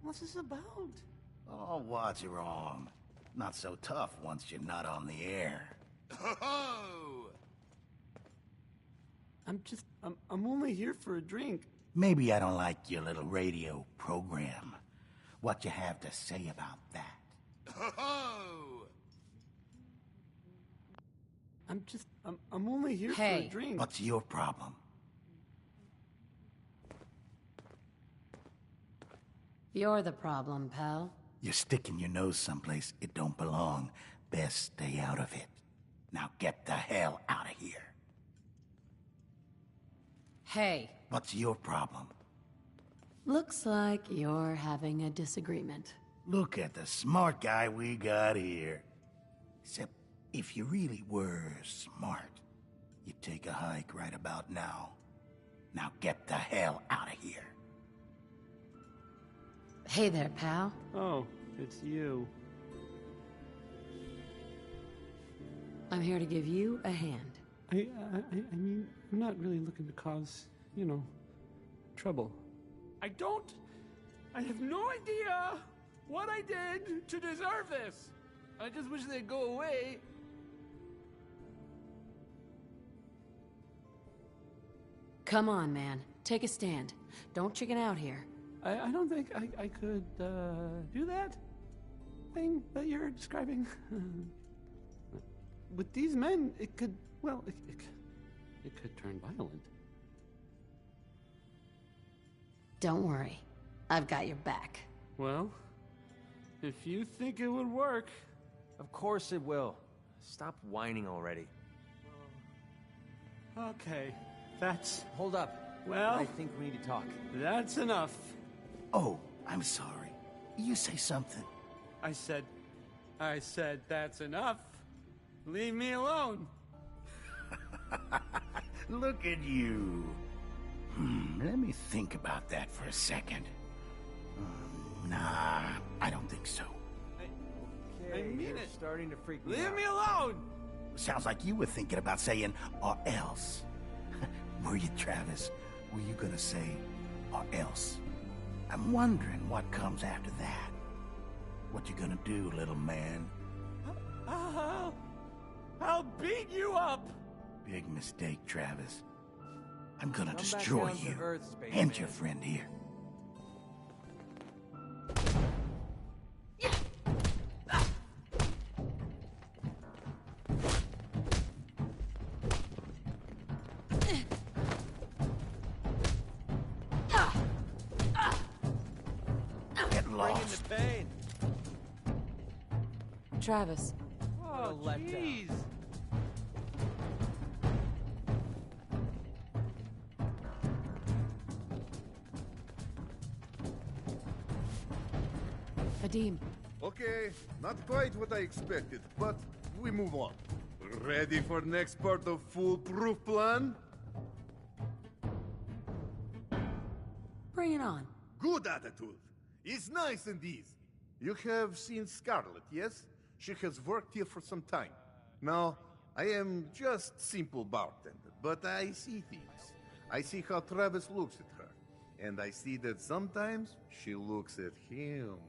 What's this about? Oh, what's wrong? Not so tough once you're not on the air. Oh! I'm only here for a drink. Maybe I don't like your little radio program. What you have to say about that? Oh! I'm only here for a drink. What's your problem? You're the problem, pal. You're sticking your nose someplace it don't belong. Best stay out of it. Now get the hell out of here. Hey. What's your problem? Looks like you're having a disagreement. Look at the smart guy we got here. Except, if you really were smart, you'd take a hike right about now. Now get the hell out of here. Hey there, pal. Oh, it's you. I'm here to give you a hand. I mean, I'm not really looking to cause, trouble. I have no idea what I did to deserve this. I just wish they'd go away. Come on, man. Take a stand. Don't chicken out here. I don't think I could do that thing that you're describing. With these men, it could turn violent. Don't worry. I've got your back. Well, if you think it would work... Of course it will. Stop whining already. Okay, that's... Hold up. Well... I think we need to talk. That's enough. Oh, I'm sorry. You say something. I said that's enough. Leave me alone. Look at you. Let me think about that for a second. Nah, I don't think so. I mean you're it. Starting to freak me out. Leave me alone! Sounds like you were thinking about saying, or else. Were you, Travis? Were you gonna say, or else? I'm wondering what comes after that. What you gonna do, little man? I'll beat you up! Big mistake, Travis. I'm gonna Come destroy back down to you. Earth, space And man. your friend here. Get lost. The pain. Travis. Oh, jeez. Vadim. Okay, not quite what I expected, but we move on. Ready for next part of foolproof plan? Bring it on. Good attitude. It's nice and easy. You have seen Scarlet, yes? She has worked here for some time. Now, I am just simple bartender, but I see things. I see how Travis looks at her, and I see that sometimes she looks at him.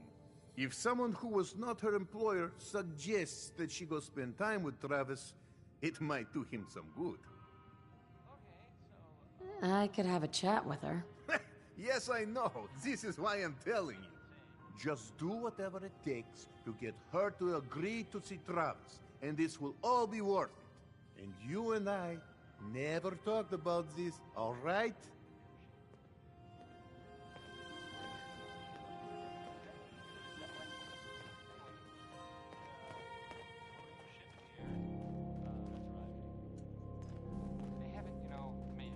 If someone who was not her employer suggests that she go spend time with Travis, it might do him some good. I could have a chat with her. Yes, I know. This is why I'm telling you. Just do whatever it takes to get her to agree to see Travis, and this will all be worth it. And you and I never talked about this, all right?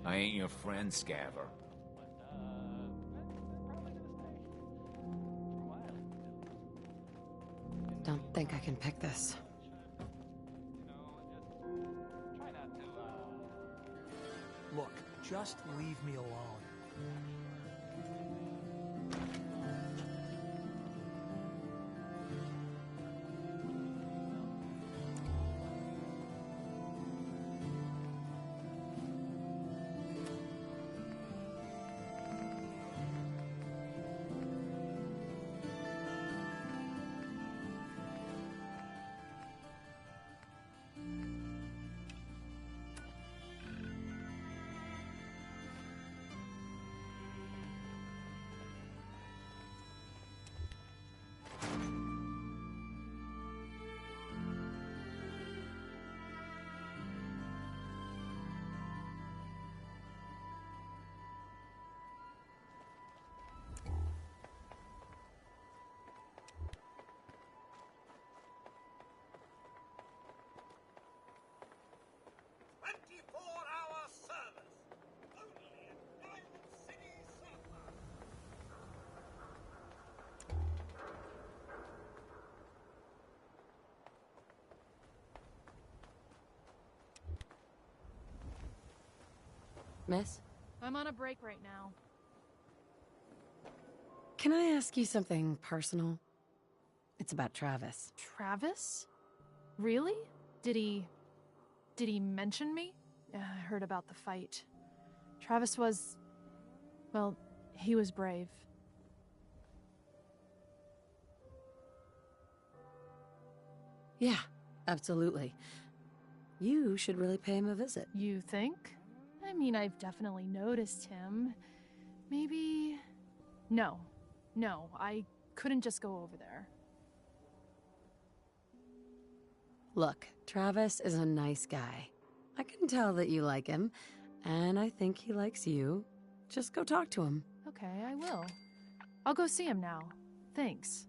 I ain't your friend, Scaver. Don't think I can pick this. Look, just leave me alone. Miss? I'm on a break right now. Can I ask you something personal? It's about Travis. Travis? Really? Did he mention me? I heard about the fight. Travis was... well, he was brave. Yeah, absolutely. You should really pay him a visit. You think? I mean, I've definitely noticed him. Maybe... No, I couldn't just go over there. Look, Travis is a nice guy. I can tell that you like him, and I think he likes you. Just go talk to him. Okay, I will. I'll go see him now. Thanks.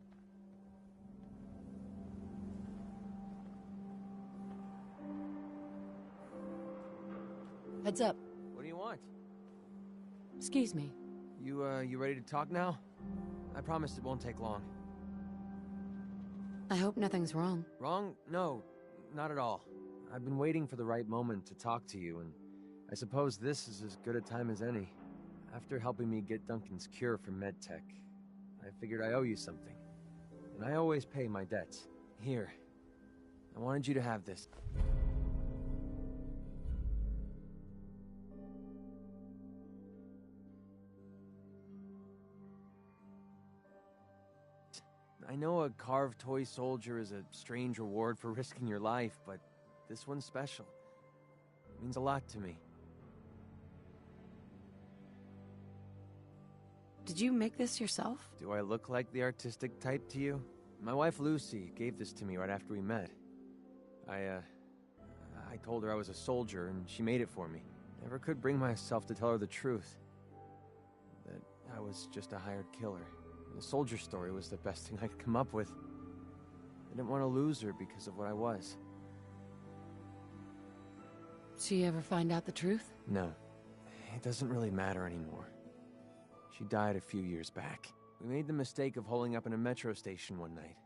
Heads up. What do you want? Excuse me. You ready to talk now? I promise it won't take long. I hope nothing's wrong. Wrong? No, not at all. I've been waiting for the right moment to talk to you, and I suppose this is as good a time as any. After helping me get Duncan's cure for MedTech, I figured I owe you something. And I always pay my debts. Here. I wanted you to have this. I know a carved toy soldier is a strange reward for risking your life, but this one's special. It means a lot to me. Did you make this yourself? Do I look like the artistic type to you? My wife Lucy gave this to me right after we met. I told her I was a soldier, and she made it for me. Never could bring myself to tell her the truth. That I was just a hired killer. The soldier story was the best thing I could come up with. I didn't want to lose her because of what I was. She ever find out the truth? No. It doesn't really matter anymore. She died a few years back. We made the mistake of holding up in a metro station one night.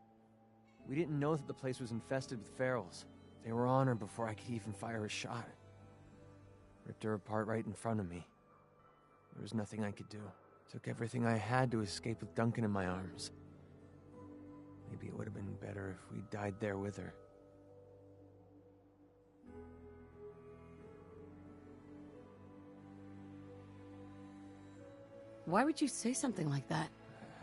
We didn't know that the place was infested with ferals. They were on her before I could even fire a shot. Ripped her apart right in front of me. There was nothing I could do. Took everything I had to escape with Duncan in my arms. Maybe it would have been better if we died there with her. Why would you say something like that?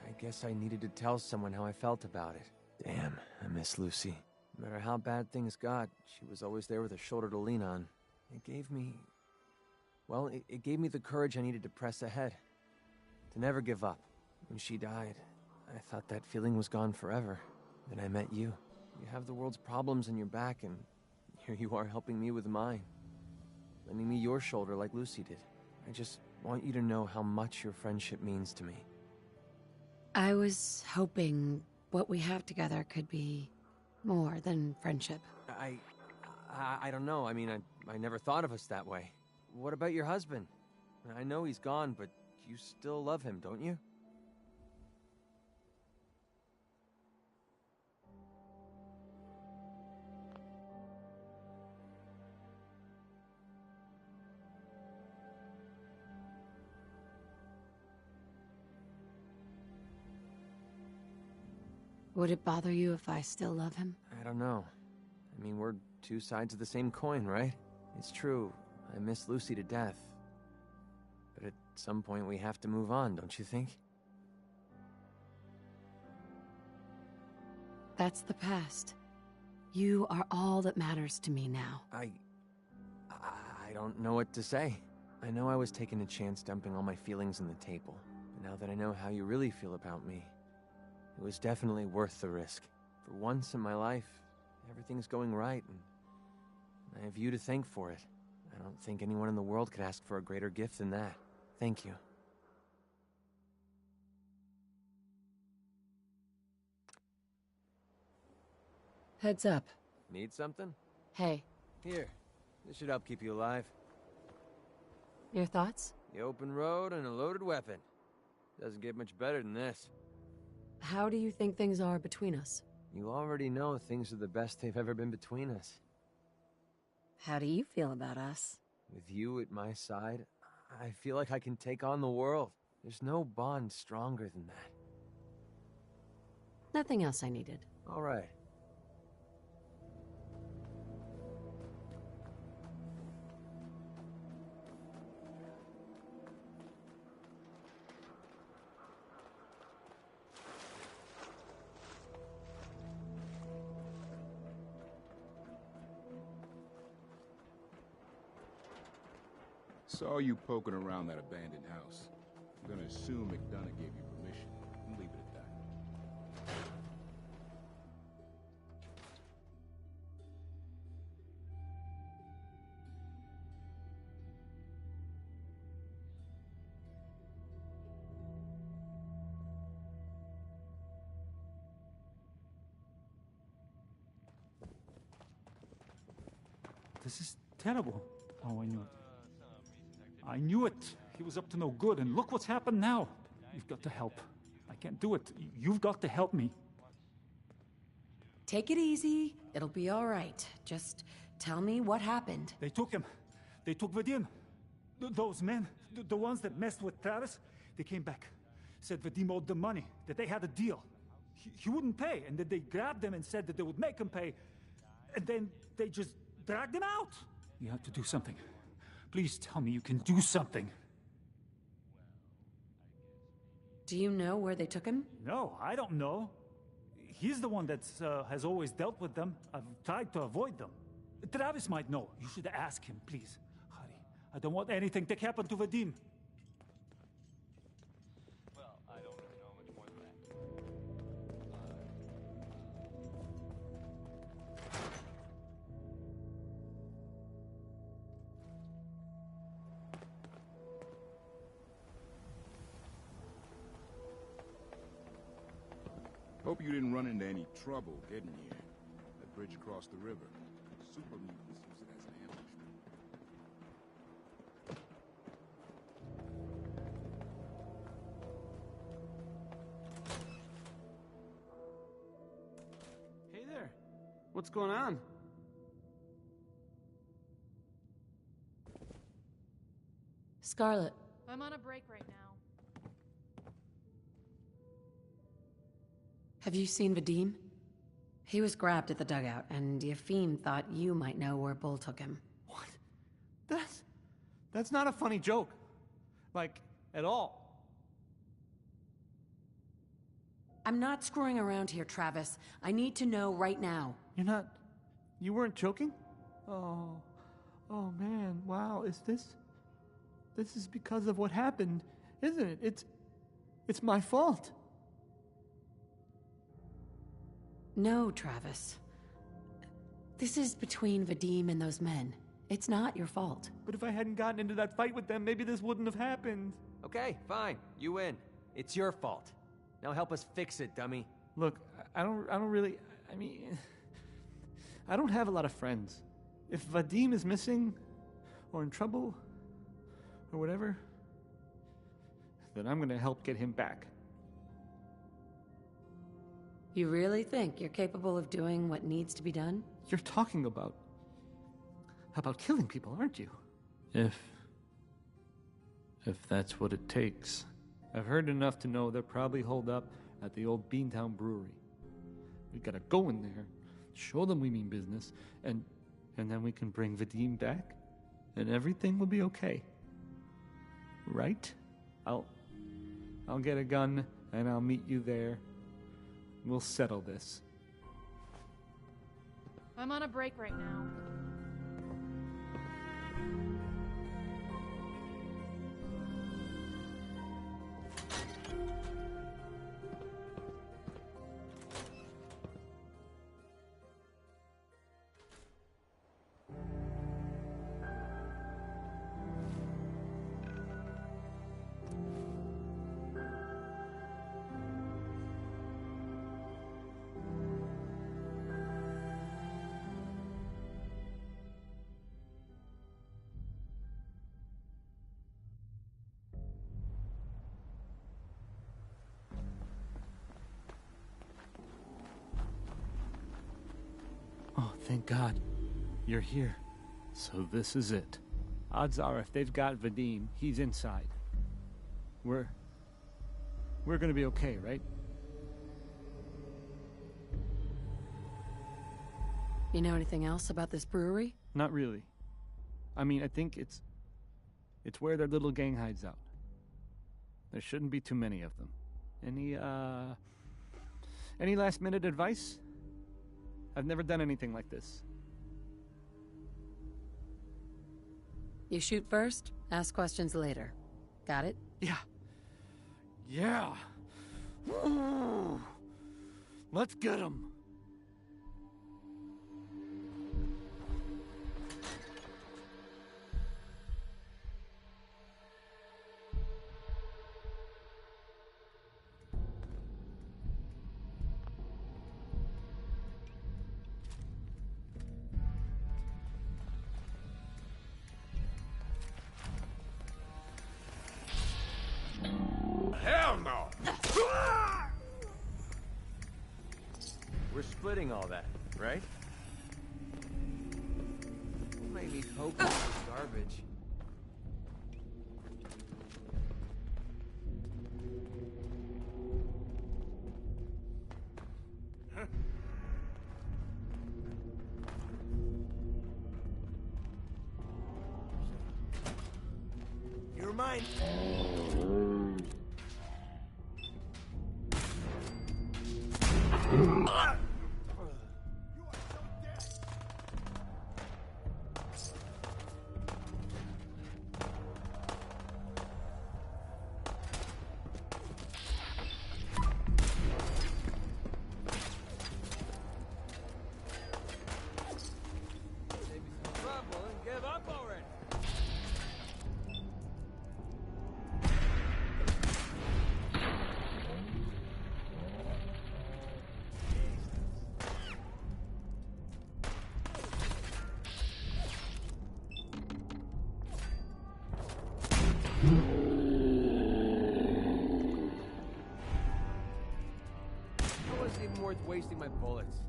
I guess I needed to tell someone how I felt about it. Damn, I miss Lucy. No matter how bad things got, she was always there with a shoulder to lean on. It gave me... well, it gave me the courage I needed to press ahead. To never give up. When she died, I thought that feeling was gone forever. Then I met you. You have the world's problems in your back, and here you are helping me with mine. Lending me your shoulder like Lucy did. I just want you to know how much your friendship means to me. I was hoping what we have together could be more than friendship. I don't know. I mean, I never thought of us that way. What about your husband? I know he's gone, but you still love him, don't you? Would it bother you if I still love him? I don't know. I mean, we're two sides of the same coin, right? It's true. I miss Lucy to death. But at some point we have to move on, don't you think? That's the past. You are all that matters to me now. I don't know what to say. I know I was taking a chance dumping all my feelings on the table. But now that I know how you really feel about me, it was definitely worth the risk. For once in my life, everything's going right, and I have you to thank for it. I don't think anyone in the world could ask for a greater gift than that. Thank you. Heads up. Need something? Hey. Here. This should help keep you alive. Your thoughts? The open road and a loaded weapon. Doesn't get much better than this. How do you think things are between us? You already know things are the best they've ever been between us. How do you feel about us? With you at my side, I feel like I can take on the world. There's no bond stronger than that. Nothing else I needed. All right. Saw you poking around that abandoned house. I'm gonna assume McDonough gave you permission, and leave it at that. This is terrible. Oh, I knew it. I knew it. He was up to no good, and look what's happened now. You've got to help. I can't do it. You've got to help me. Take it easy. It'll be all right. Just tell me what happened. They took him. They took Vadim. Those men, the ones that messed with Travis, they came back. Said Vadim owed them money, that they had a deal. He wouldn't pay, and then they grabbed him and said that they would make him pay. And then they just dragged him out. You have to do something. Please tell me you can do something. Do you know where they took him? No, I don't know. He's the one that has always dealt with them. I've tried to avoid them. Travis might know. You should ask him, please. Hurry. I don't want anything to happen to Vadim. Well, I don't really know much more than that. Hope you didn't run into any trouble getting here. That bridge across the river. Super mutants use it as an ambush. Hey there. What's going on? Scarlet. I'm on a break right now. Have you seen Vadim? He was grabbed at the dugout, and Yefim thought you might know where Bull took him. That's not a funny joke. Like, at all. I'm not screwing around here, Travis. I need to know right now. You weren't joking? Oh man, wow, this is because of what happened, isn't it? It's my fault. No, Travis. This is between Vadim and those men. It's not your fault. But if I hadn't gotten into that fight with them, maybe this wouldn't have happened. Okay, fine. You win. It's your fault. Now help us fix it, dummy. Look, I don't really... I mean... I don't have a lot of friends. If Vadim is missing, or in trouble, or whatever, then I'm gonna help get him back. You really think you're capable of doing what needs to be done? You're talking about killing people, aren't you? If that's what it takes. I've heard enough to know they're probably holed up at the old Beantown Brewery. We gotta go in there, show them we mean business, and then we can bring Vadim back, and everything will be okay. Right? I'll get a gun, and I'll meet you there. We'll settle this. I'm on a break right now. Oh, thank God. You're here. So this is it. Odds are, if they've got Vadim, he's inside. We're gonna be okay, right? You know anything else about this brewery? Not really. I mean, I think it's where their little gang hides out. There shouldn't be too many of them. Any last-minute advice? I've never done anything like this. You shoot first, ask questions later. Got it? Yeah. Yeah. Ooh. Let's get him. Hell no! We're splitting all that, right? What made me hope it was garbage? You're mine. How was it even worth wasting my bullets?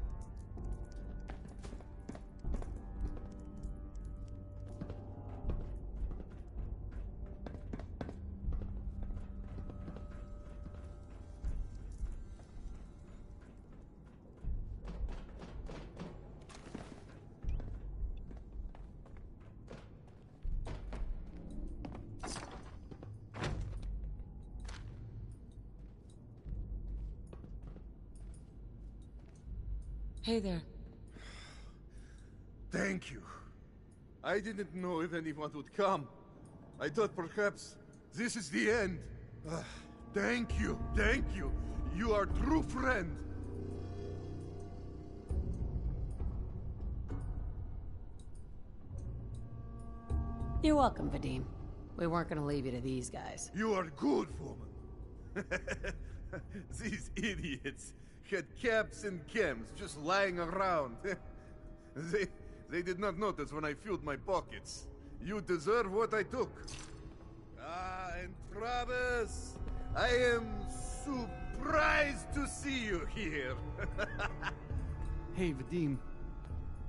Hey there. Thank you. I didn't know if anyone would come. I thought perhaps this is the end. Thank you, thank you. You are a true friend. You're welcome, Vadim. We weren't gonna leave you to these guys. You are good, woman. These idiots had caps and chems just lying around. They did not notice when I filled my pockets. You deserve what I took. Ah, and Travis, I am surprised to see you here. Hey, Vadim.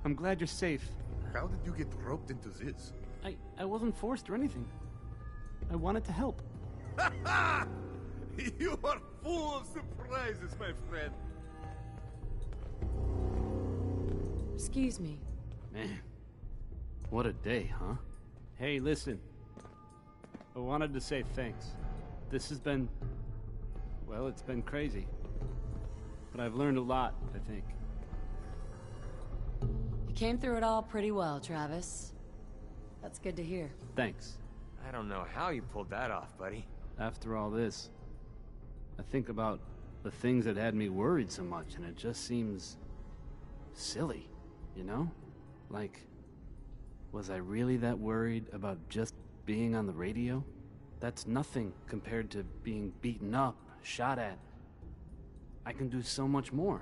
I'm glad you're safe. How did you get roped into this? I wasn't forced or anything. I wanted to help. You are full of surprises, my friend. Excuse me. Man, what a day, huh? Hey, listen. I wanted to say thanks. This has been... well, it's been crazy. But I've learned a lot, I think. You came through it all pretty well, Travis. That's good to hear. Thanks. I don't know how you pulled that off, buddy. After all this, I think about the things that had me worried so much, and it just seems... silly, you know? Like, was I really that worried about just being on the radio? That's nothing compared to being beaten up, shot at. I can do so much more.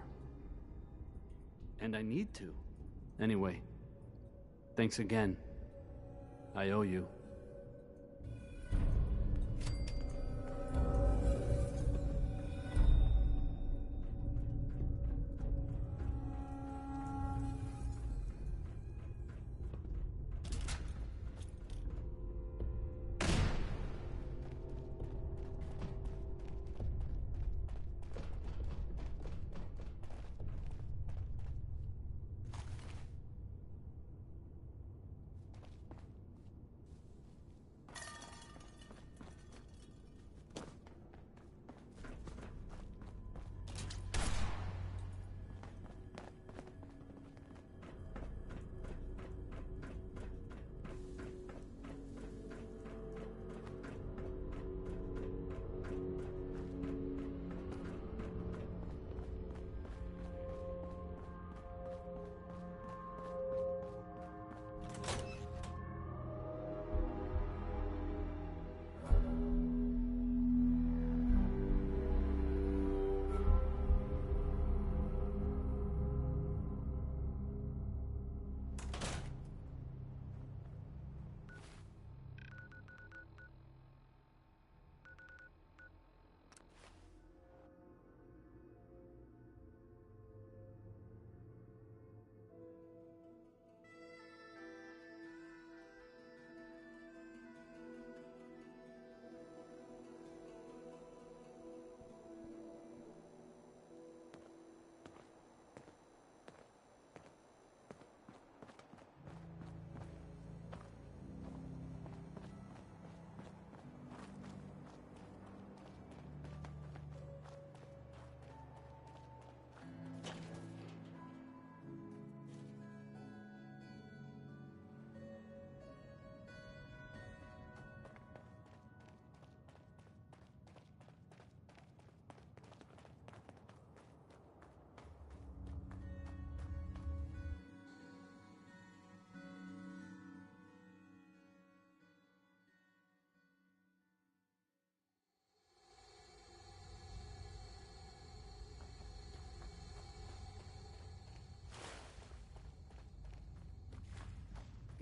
And I need to. Anyway, thanks again. I owe you.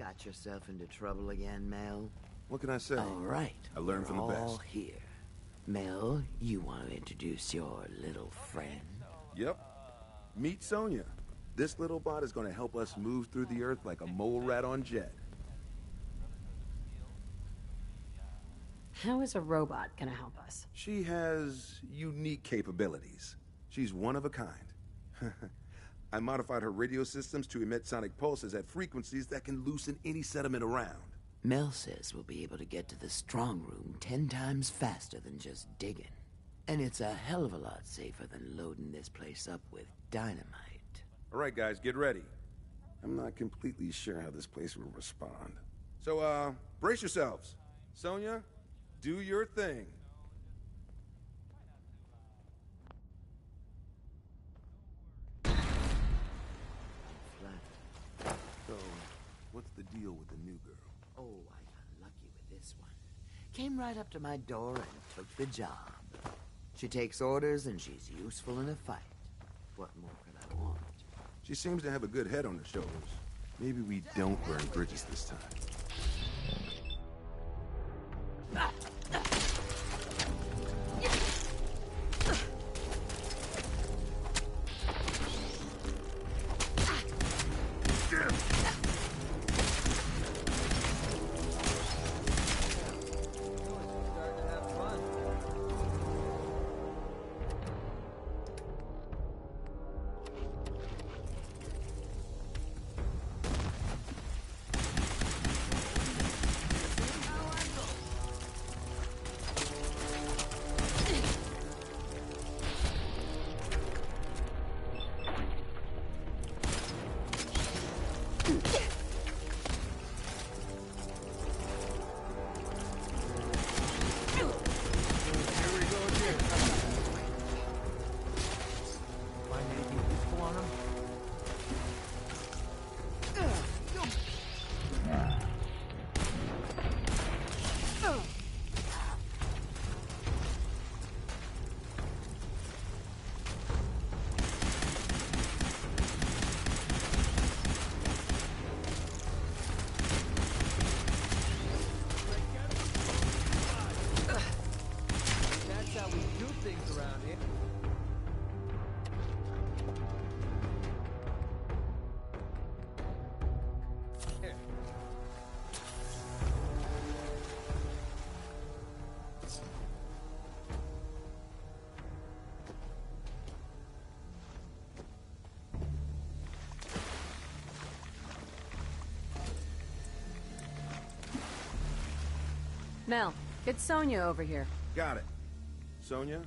Got yourself into trouble again, Mel? What can I say? All right. I learned from the best. All here. Mel, you want to introduce your little friend? Yep. Meet Sonya. This little bot is going to help us move through the earth like a mole rat on jet. How is a robot gonna help us? She has unique capabilities. She's one of a kind. I modified her radio systems to emit sonic pulses at frequencies that can loosen any sediment around. Mel says we'll be able to get to the strong room 10 times faster than just digging. And it's a hell of a lot safer than loading this place up with dynamite. All right, guys, get ready. I'm not completely sure how this place will respond. So, brace yourselves. Sonya, do your thing. So, what's the deal with the new girl? Oh, I got lucky with this one. Came right up to my door and took the job. She takes orders and she's useful in a fight. What more could I want? She seems to have a good head on her shoulders. Maybe we don't burn bridges this time. Mel, get Sonya over here. Got it. Sonya,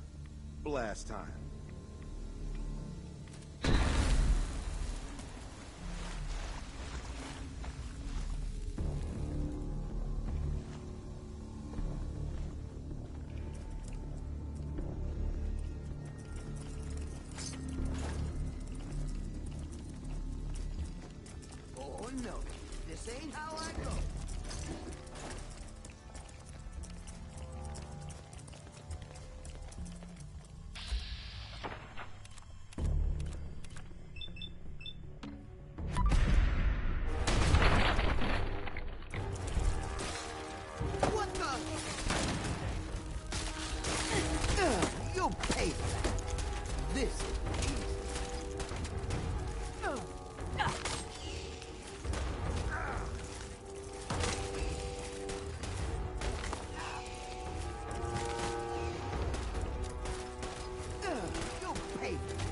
blast time. Oh no, this ain't how I go. What the? You'll pay for that. This is easy. You'll pay for that.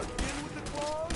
Again with the claws?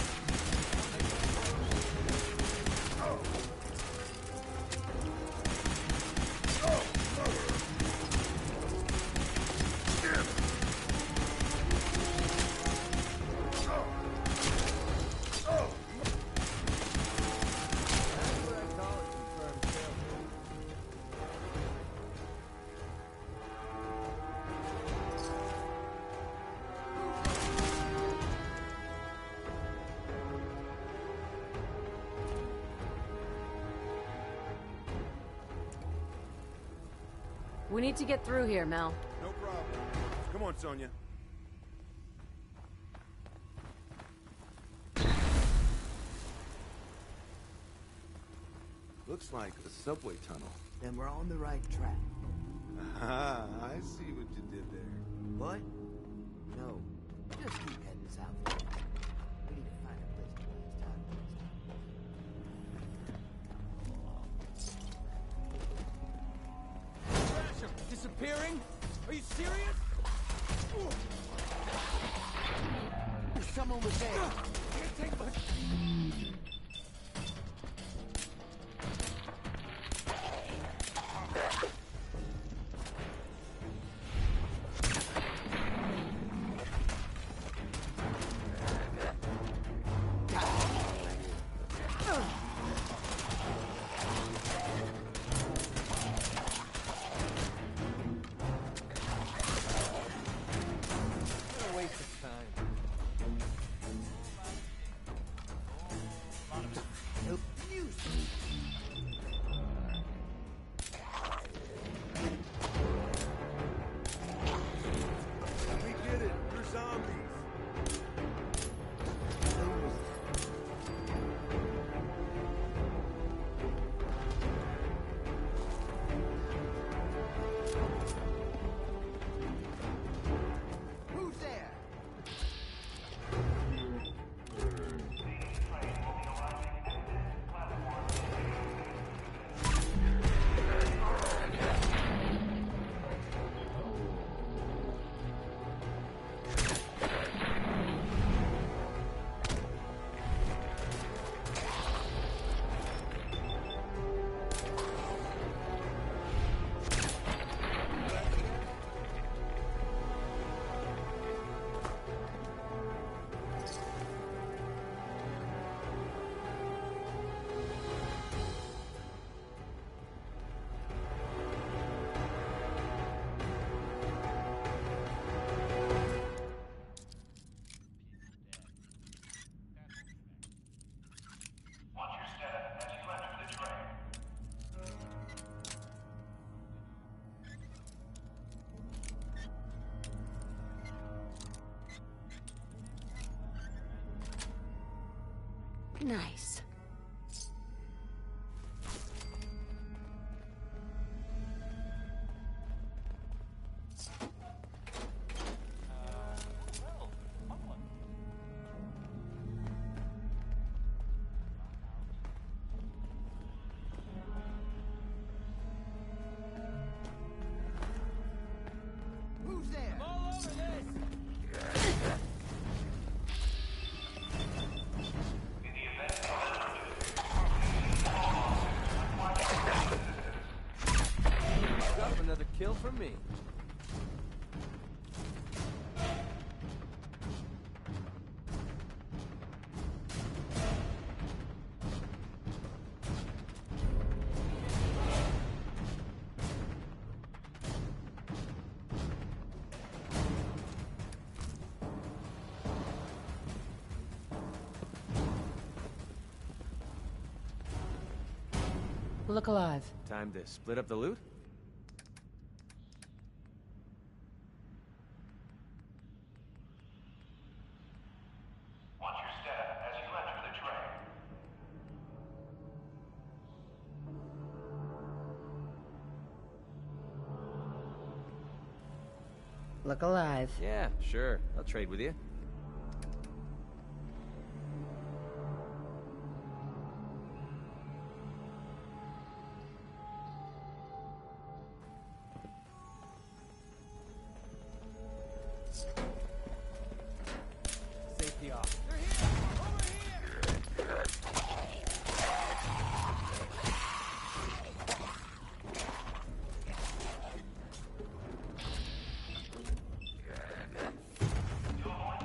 We need to get through here, Mel. No problem. Come on, Sonya. Looks like a subway tunnel. Then we're on the right track. Ah, I see what you did there. What? No. Just keep heading south. We need to find a place to waste time. Thrasher, disappearing? Are you serious? There's someone with there. Can't take much. Nice. Who's there? I'm all over this! Got another kill for me. Look alive. Time to split up the loot? Watch your step as you enter the train. Look alive. Yeah, sure. I'll trade with you. Safety off. They're here! Over here! To avoid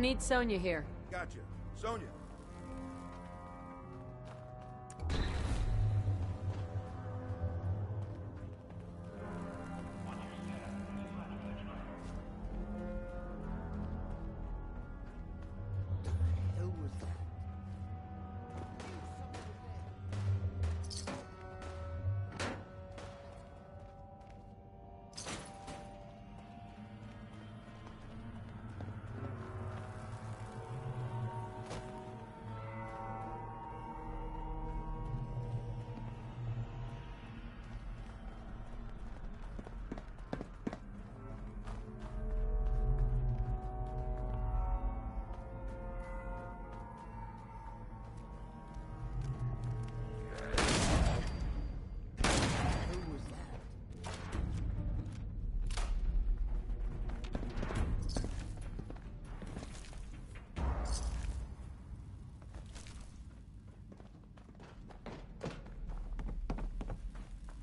need Sonya here. Gotcha. Sonya.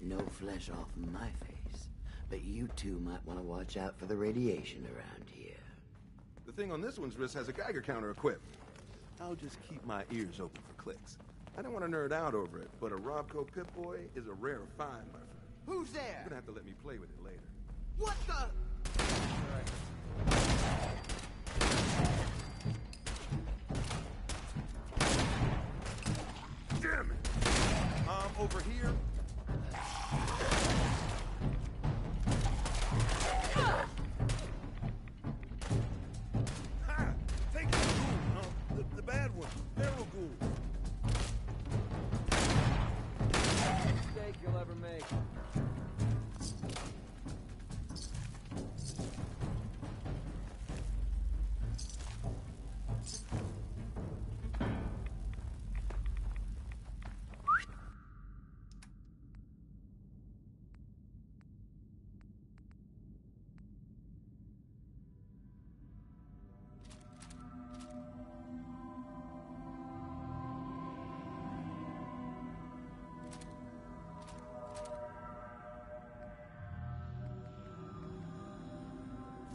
No flesh off my face, but you two might want to watch out for the radiation around here. The thing on this one's wrist has a Geiger counter equipped. I'll just keep my ears open for clicks. I don't want to nerd out over it, but a Robco Pip-Boy is a rare find, my friend. Who's there? You're gonna have to let me play with it later. What the? Damn it! Over here. Ha! Take the ghoul, the bad one, feral ghoul. Mistake you'll ever make.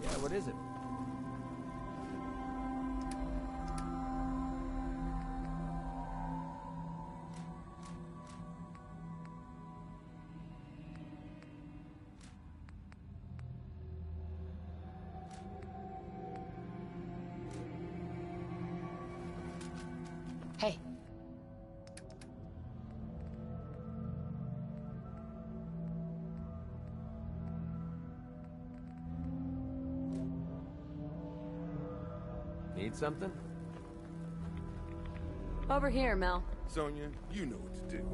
Yeah, what is it? Hey. Need something? Over here, Mel. Sonya, you know what to do.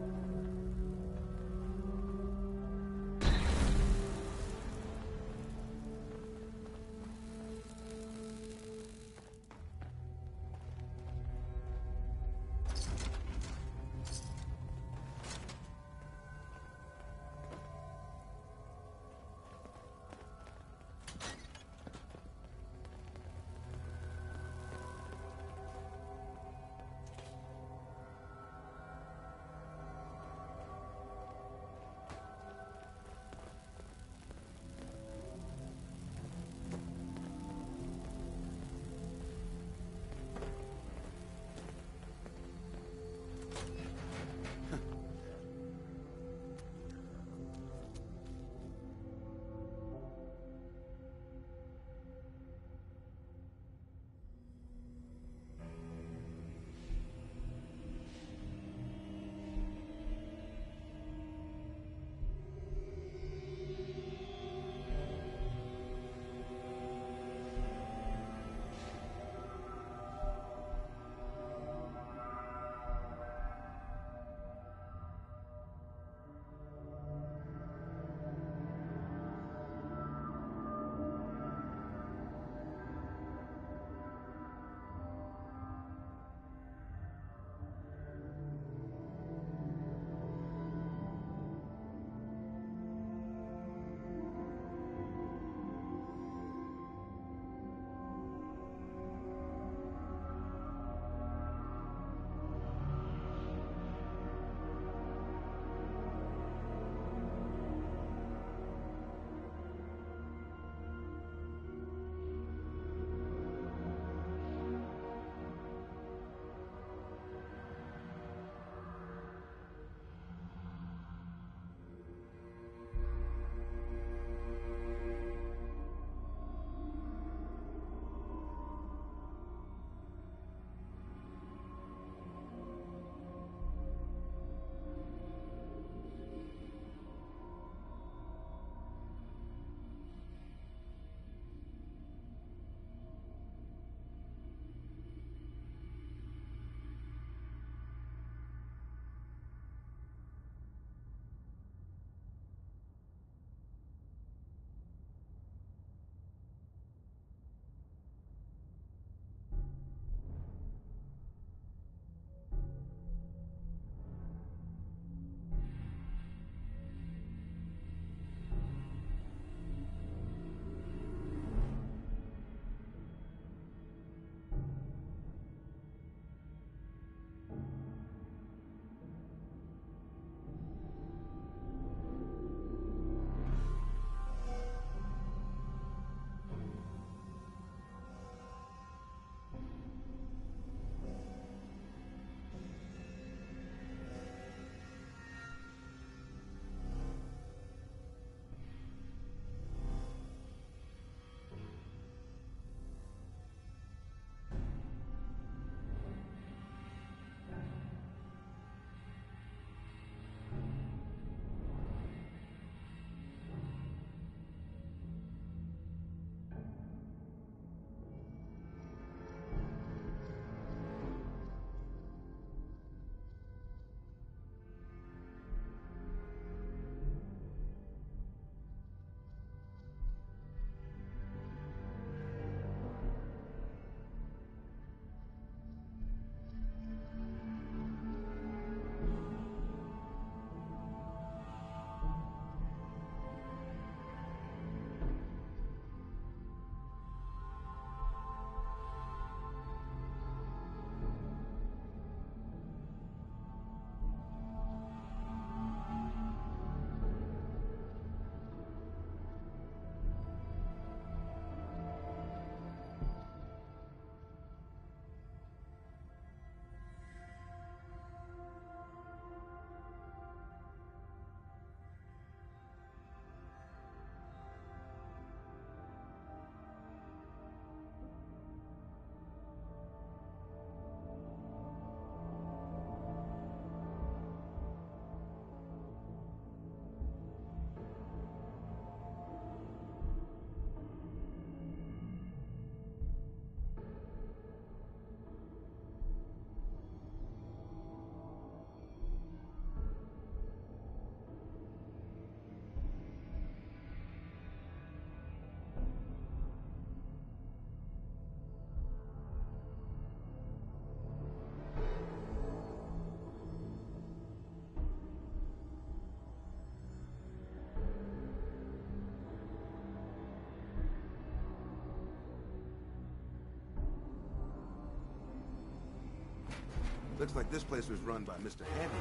Looks like this place was run by Mr. Handy.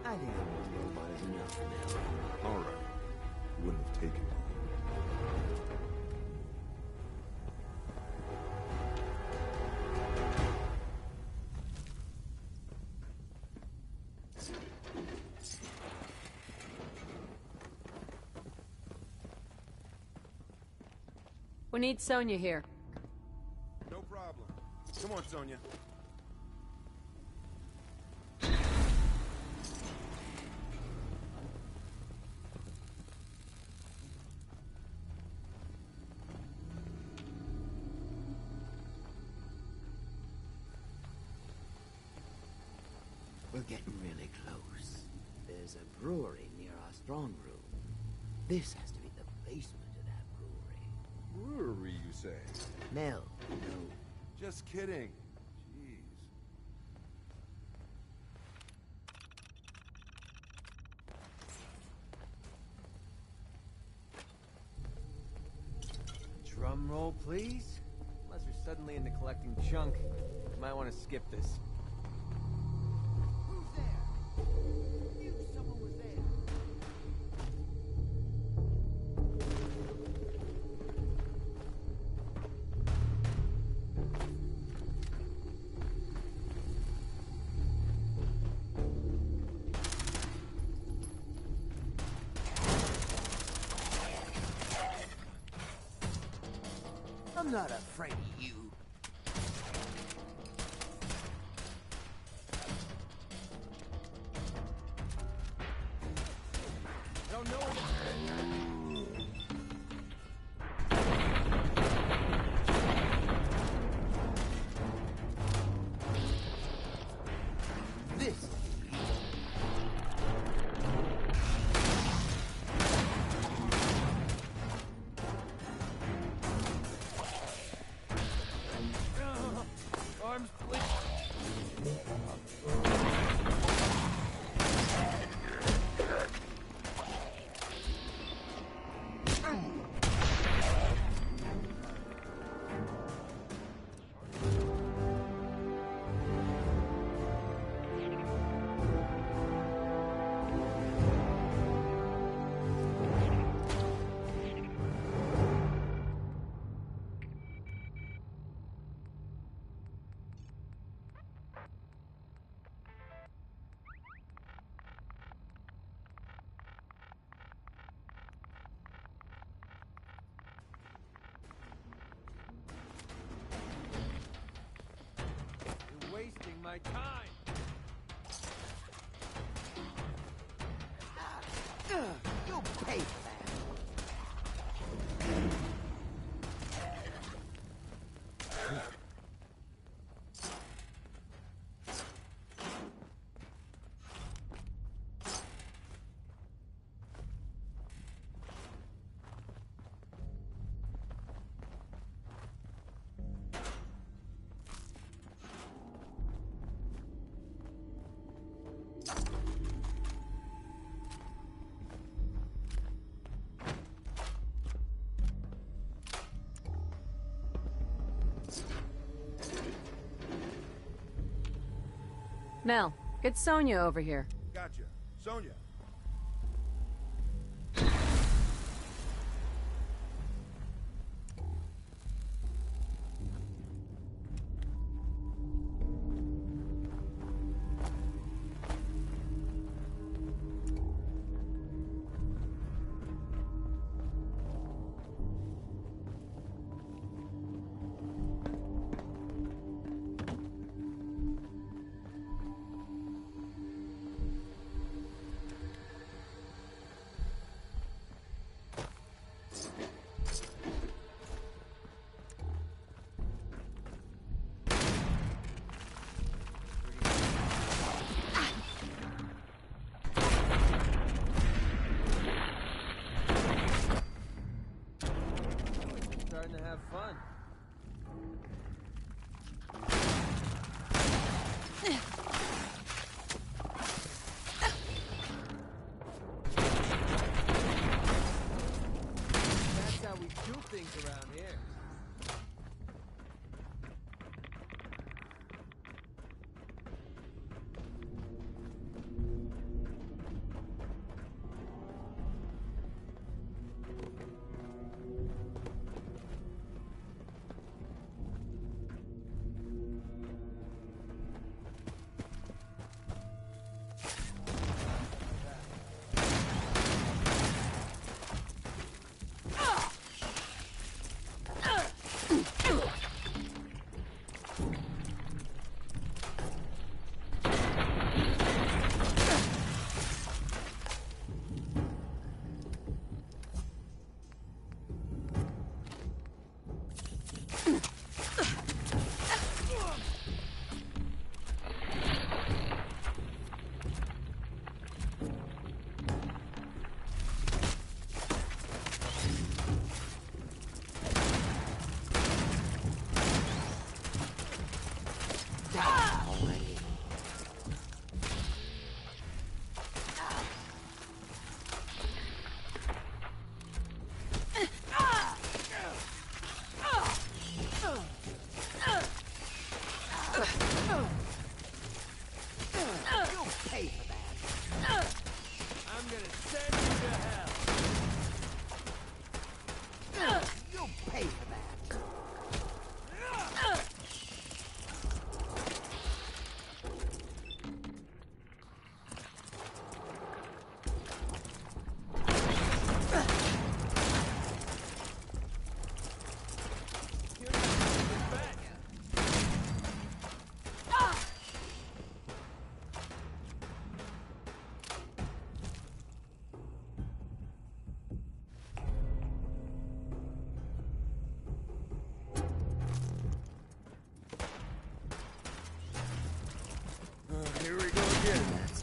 I think the robot is enough now. All right. Wouldn't have taken long. We need Sonia here. No problem. Come on, Sonia. We're getting really close. There's a brewery near our strong room. This has to be the basement of that brewery. Brewery, you say? Mel, no. Just kidding. Jeez. Drum roll, please? Unless you're suddenly into collecting junk, you might want to skip this. I'm not afraid of you. I don't know where This. arms, please. You're wasting my time. You'll pay for that. Mel, get Sonia over here. Gotcha. Sonia.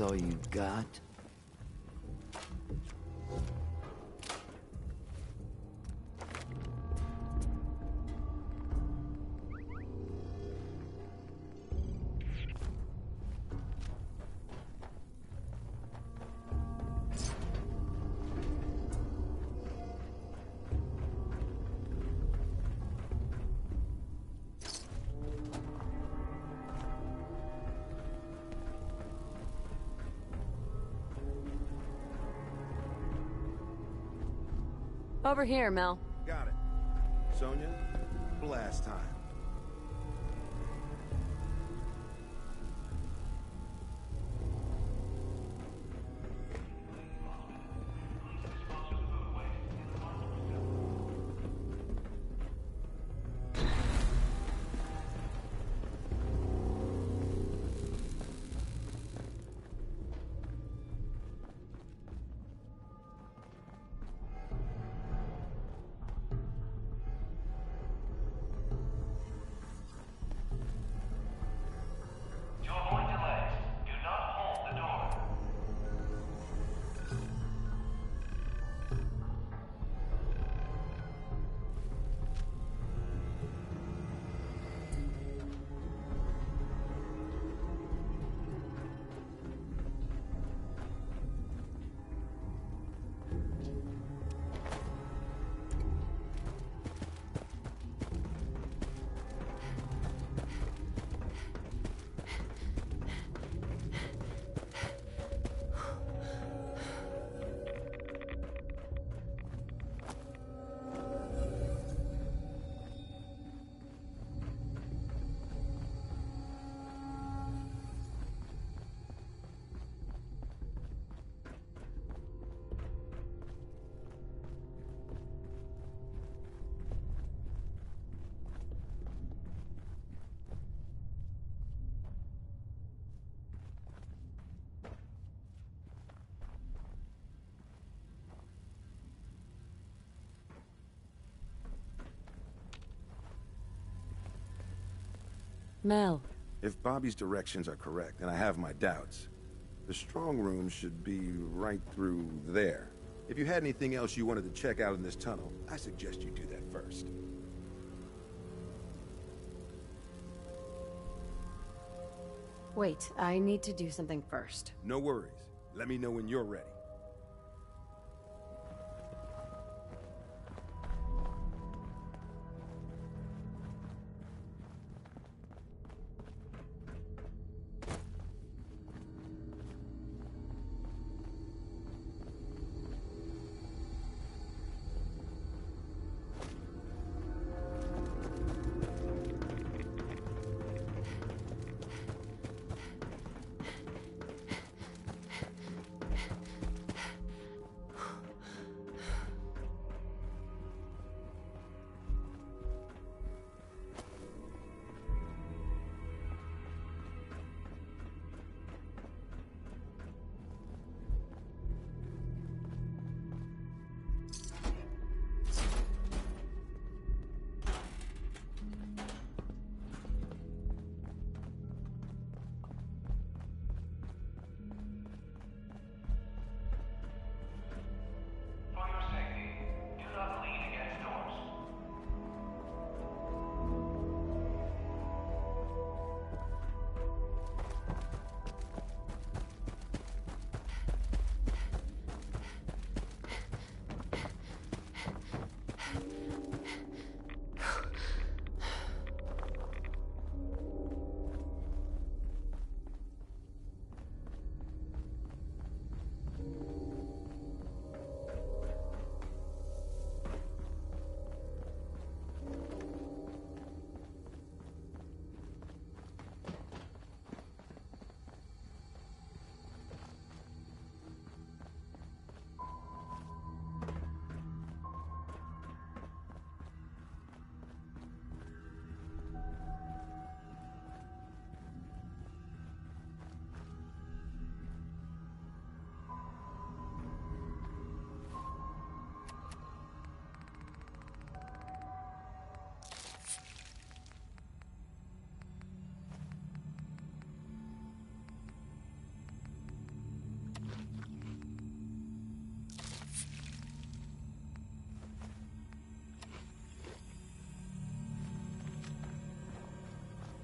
all you got? Over here, Mel. Got it. Sonia, blast time. Mel. If Bobby's directions are correct, and I have my doubts, the strong room should be right through there. If you had anything else you wanted to check out in this tunnel, I suggest you do that first. Wait, I need to do something first. No worries. Let me know when you're ready.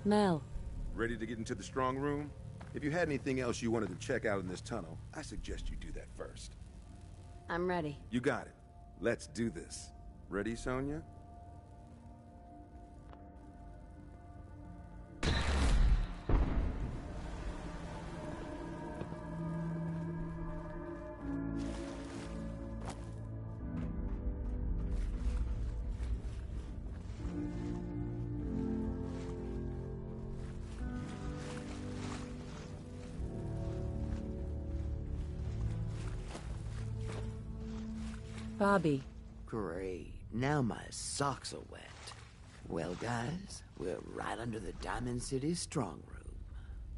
Mel. Ready to get into the strong room? If you had anything else you wanted to check out in this tunnel, I suggest you do that first. I'm ready. You got it. Let's do this. Ready, Sonia? Bobby. Great. Now my socks are wet. Well, guys, we're right under the Diamond City strong room.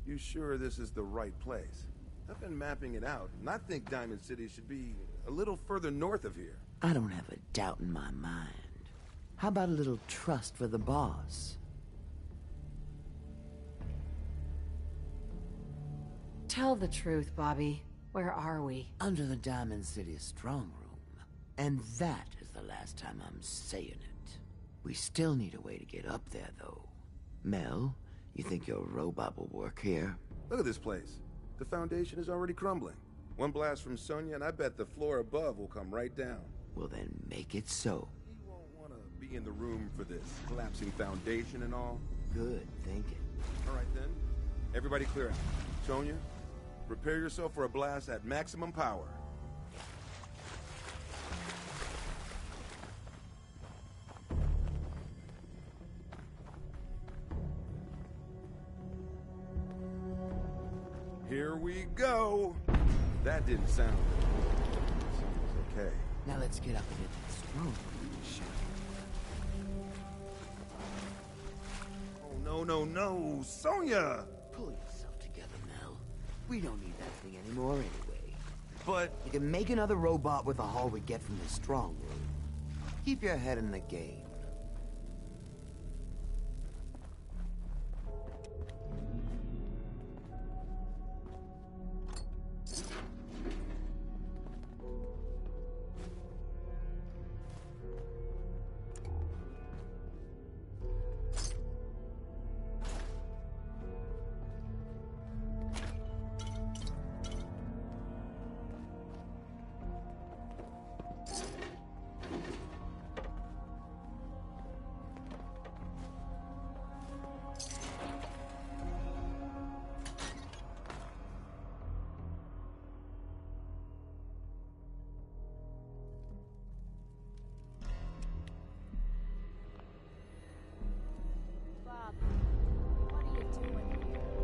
You sure this is the right place? I've been mapping it out, and I think Diamond City should be a little further north of here. I don't have a doubt in my mind. How about a little trust for the boss? Tell the truth, Bobby. Where are we? Under the Diamond City strong room. And that is the last time I'm saying it. We still need a way to get up there, though. Mel, you think your robot will work here? Look at this place. The foundation is already crumbling. One blast from Sonia, and I bet the floor above will come right down. Well, then make it so. You won't want to be in the room for this collapsing foundation and all. Good thinking. All right, then. Everybody clear out. Sonia, prepare yourself for a blast at maximum power. Here we go. That didn't sound good. Sounds okay. Now let's get up and into the strong room, shall we? Oh, no. Sonia! Pull yourself together, Mel. We don't need that thing anymore anyway. But... You can make another robot with the haul we get from the strong room. Keep your head in the game.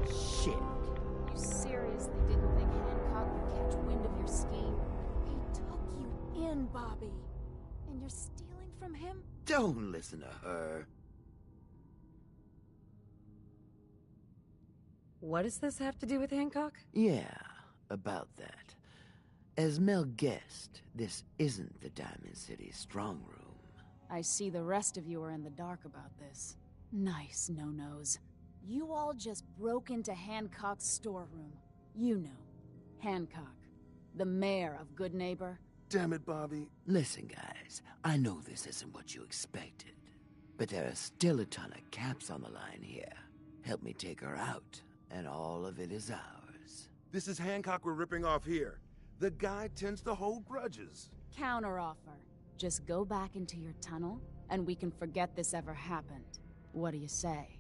Shit. You seriously didn't think Hancock would catch wind of your scheme? He took you in, Bobby. And you're stealing from him? Don't listen to her. What does this have to do with Hancock? Yeah, about that. As Mel guessed, this isn't the Diamond City strong room. I see the rest of you are in the dark about this. Nice no-nos. You all just broke into Hancock's storeroom. You know, Hancock, the mayor of Good Neighbor. Damn it, Bobby. Listen, guys, I know this isn't what you expected, but there are still a ton of caps on the line here. Help me take her out, and all of it is ours. This is Hancock we're ripping off here. The guy tends to hold grudges. Counteroffer. Just go back into your tunnel, and we can forget this ever happened. What do you say?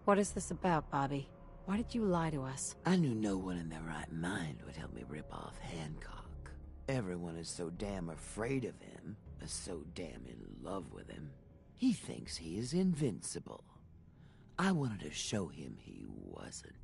What is this about, Bobby? Why did you lie to us? I knew no one in their right mind would help me rip off Hancock. Everyone is so damn afraid of him, so damn in love with him. He thinks he is invincible. I wanted to show him he wasn't.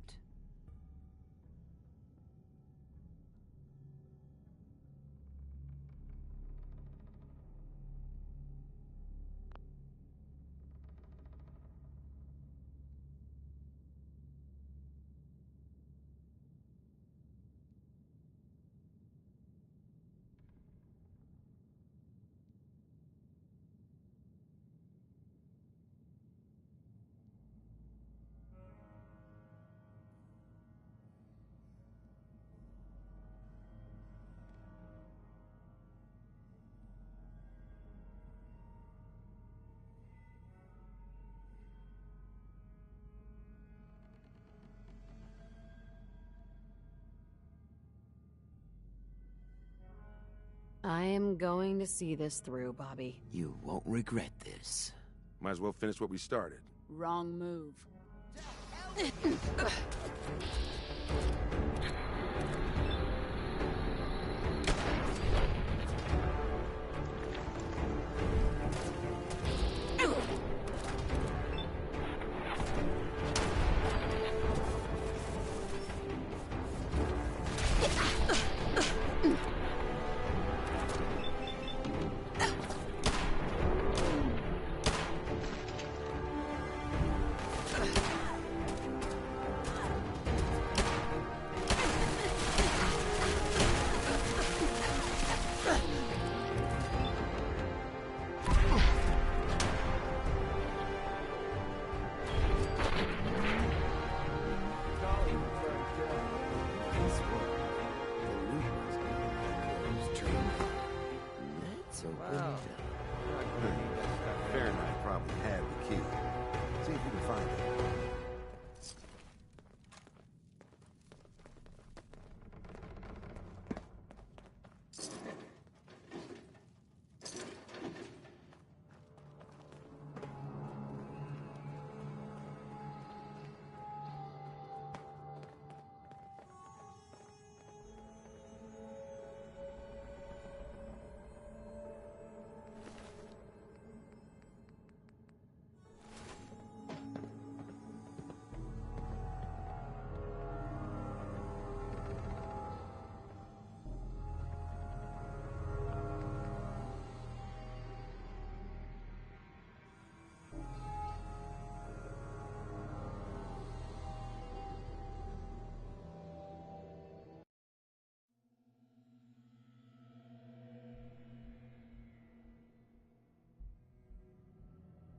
I am going to see this through, Bobby. You won't regret this. Might as well finish what we started. Wrong move. Fahrenheit probably had the key. See if you can find it.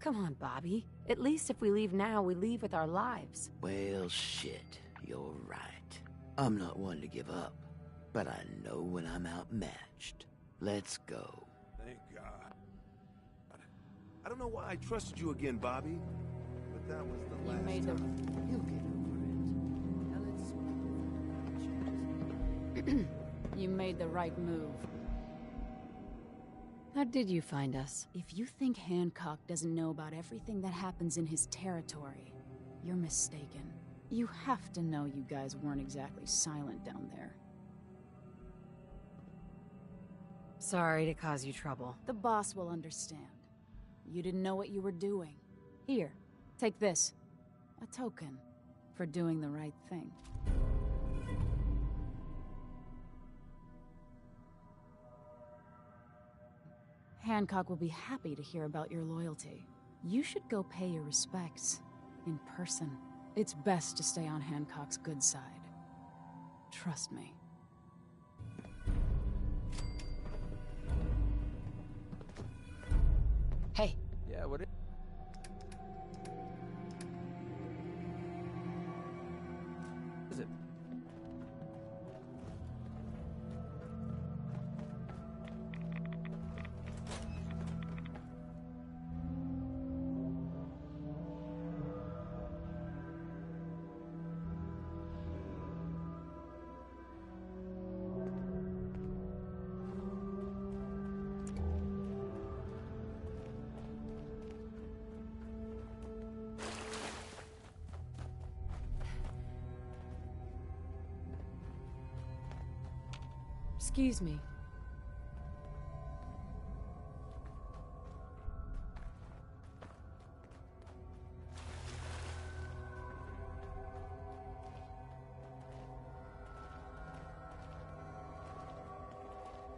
Come on, Bobby. At least if we leave now, we leave with our lives. Well, shit. You're right. I'm not one to give up, but I know when I'm outmatched. Let's go. Thank God. I don't know why I trusted you again, Bobby, but that was the last time. You'll get over it. Now let's... You made the right move. How did you find us? If you think Hancock doesn't know about everything that happens in his territory, you're mistaken. You have to know you guys weren't exactly silent down there. Sorry to cause you trouble. The boss will understand. You didn't know what you were doing. Here, take this. A token for doing the right thing. Hancock will be happy to hear about your loyalty. You should go pay your respects in person. It's best to stay on Hancock's good side. Trust me. Hey. Yeah, what is it? Excuse me.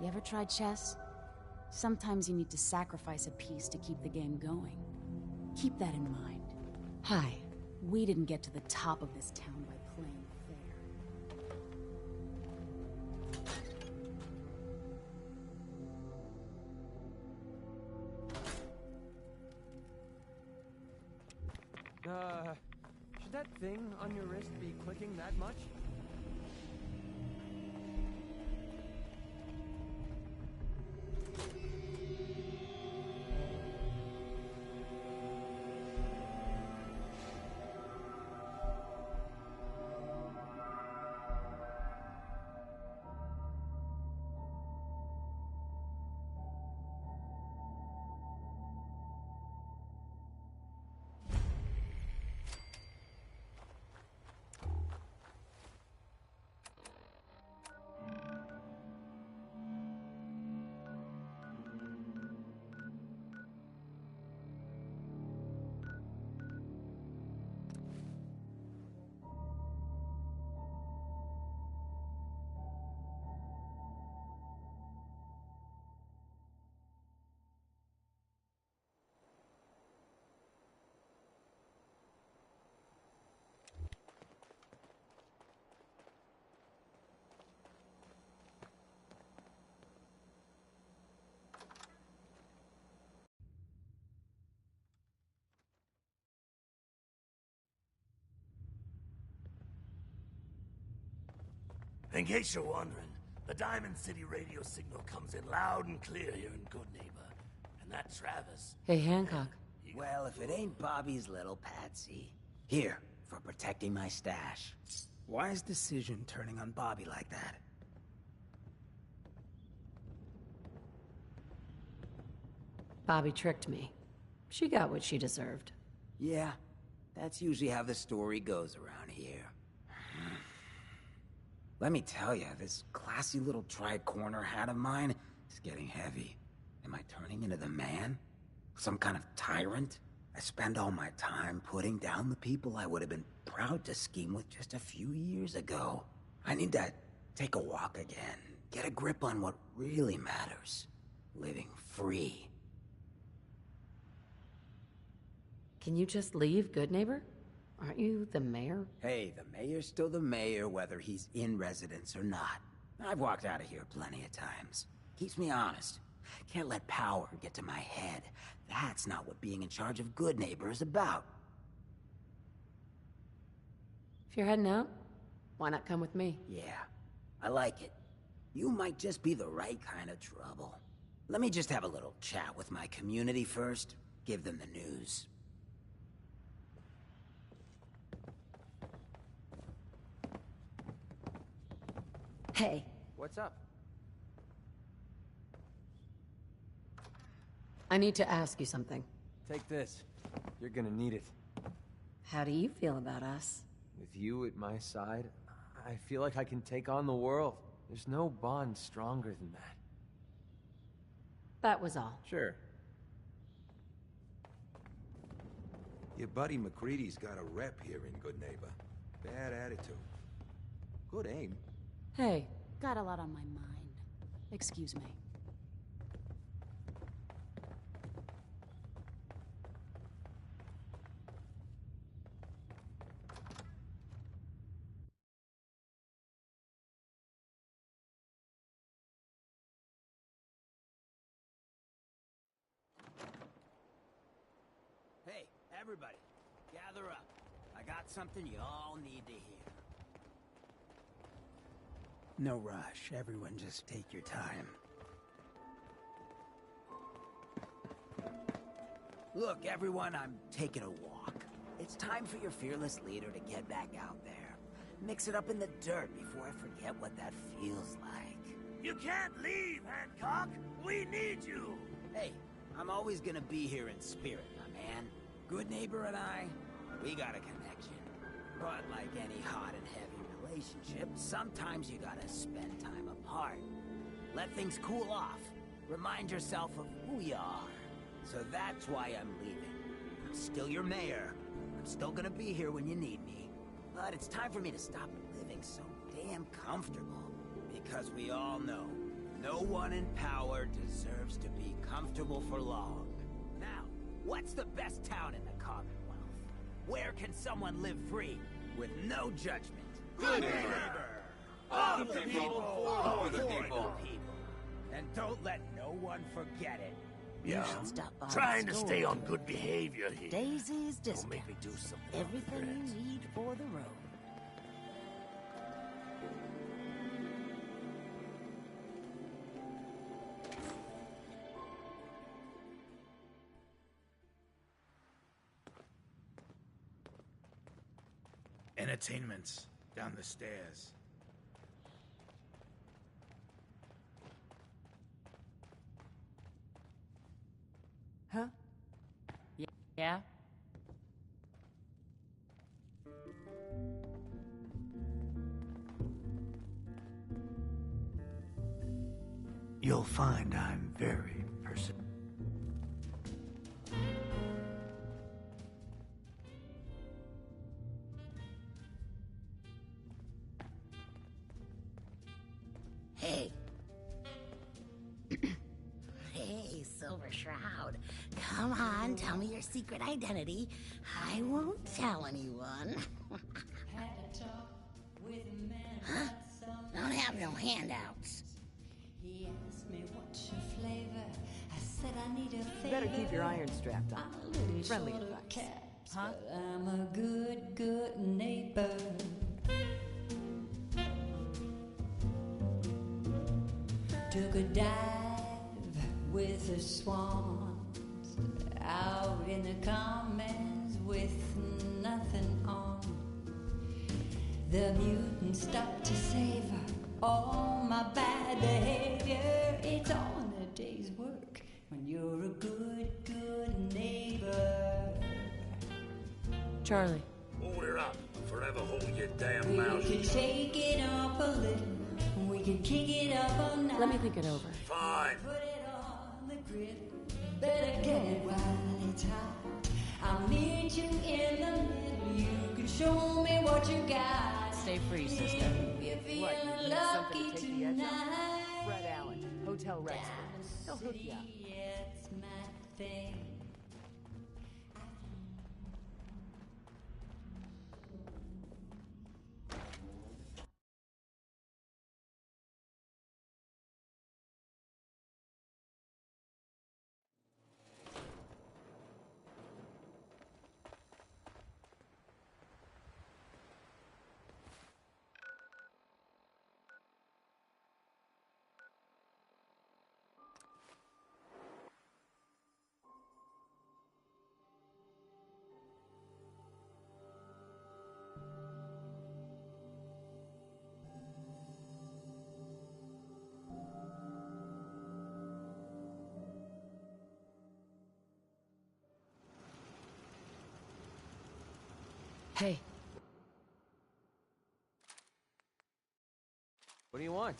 You ever tried chess? Sometimes you need to sacrifice a piece to keep the game going. Keep that in mind. Hi. We didn't get to the top of this town by playing fair. Should that thing on your wrist be clicking that much? In case you're wondering, the Diamond City radio signal comes in loud and clear here in Good Neighbor. And that Travis... Hey, Hancock. Well, if it ain't Bobby's little patsy. Here, for protecting my stash. Wise decision turning on Bobby like that. Bobby tricked me. She got what she deserved. Yeah, that's usually how the story goes around here. Let me tell you, this classy little tri-corner hat of mine is getting heavy. Am I turning into the man? Some kind of tyrant? I spend all my time putting down the people I would have been proud to scheme with just a few years ago. I need to take a walk again, get a grip on what really matters. Living free. Can you just leave, Good Neighbor? Aren't you the mayor? Hey, the mayor's still the mayor whether he's in residence or not. I've walked out of here plenty of times. Keeps me honest. Can't let power get to my head. That's not what being in charge of Good Neighbor is about. If you're heading out, why not come with me? Yeah, I like it. You might just be the right kind of trouble. Let me just have a little chat with my community first. Give them the news. Hey. What's up? I need to ask you something. Take this. You're gonna need it. How do you feel about us? With you at my side, I feel like I can take on the world. There's no bond stronger than that. That was all. Sure. Your buddy McCready's got a rep here in Good Neighbor. Bad attitude. Good aim. Hey, got a lot on my mind. Excuse me. Hey, everybody, gather up. I got something you all need to hear. No rush, everyone just take your time. Look, everyone, I'm taking a walk. It's time for your fearless leader to get back out there. Mix it up in the dirt before I forget what that feels like. You can't leave, Hancock! We need you! Hey, I'm always gonna be here in spirit, my man. Good Neighbor and I, we got a connection. But like any hot and heavy relationship, sometimes you gotta spend time apart. Let things cool off. Remind yourself of who you are. So that's why I'm leaving. I'm still your mayor. I'm still gonna be here when you need me. But it's time for me to stop living so damn comfortable. Because we all know, no one in power deserves to be comfortable for long. Now, what's the best town in the Commonwealth? Where can someone live free, with no judgment? Good Neighbor! Of the people, for the people. And don't let no one forget it. Yeah, should stop by trying the to store. stay on good behavior here. Daisy's Don't Discount. make me do something. Everything you need for the road. Entertainment's down the stairs. Huh? Yeah? You'll find I'm very persistent. Hey. Hey, Silver Shroud. Come on, tell me your secret identity. I won't tell anyone. Huh? Don't have no handouts. He asked me what's your flavor. I said I need a You favor. better keep your iron strapped on. I'm Friendly short of advice. caps, Huh? but I'm a good, good neighbor. Took a dive with the swans out in the commons with nothing on. The mutant stopped to savor all my bad behavior. It's all in a day's work when you're a good neighbor. Charlie. Hold her up. Forever hold your damn We mouth. can shake it up a little. We can kick it up a notch. Let me think it over. Fine. Put it on the grill. Better get it while it's hot. I'll meet you in the middle. You can show me what you got. Stay free, sister. You feel What, you need lucky something to take the edge off? tonight. Fred Allen, Hotel Rexford. He'll hook you up. It's my thing. Hey. What do you want?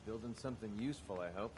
Building something useful, I hope.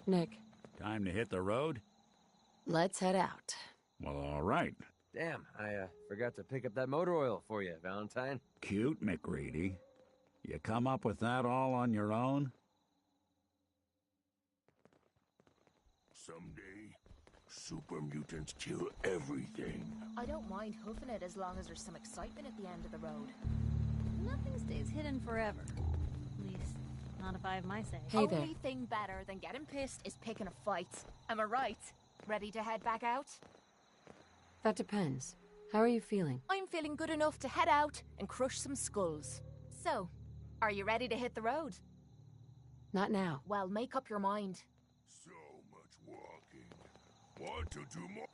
Nick, Time to hit the road? let's head out. Well, all right. Damn, I forgot to pick up that motor oil for you, Valentine. Cute, McReady. You come up with that all on your own? Someday, super mutants kill everything. I don't mind hoofing it as long as there's some excitement at the end of the road. Nothing stays hidden forever. At least, not if I have my say. Hey there. Only thing better than getting pissed is picking a fight. Am I right? Ready to head back out? That depends. How are you feeling? I'm feeling good enough to head out and crush some skulls. So, are you ready to hit the road? Not now. Well, make up your mind. So much walking. Want to do more?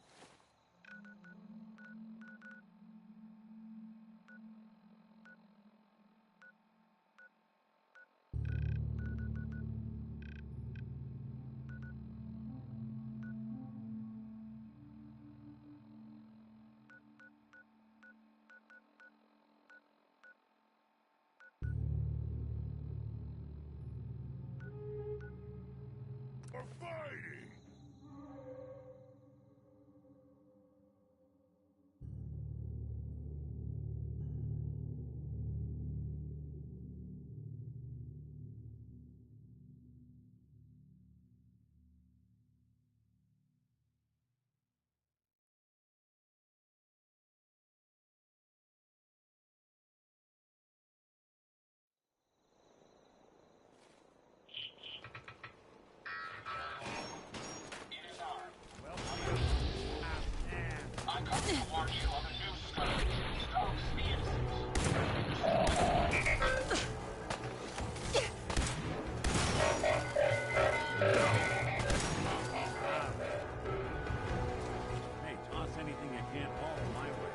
We're fighting! Hey, toss anything you can't haul my way.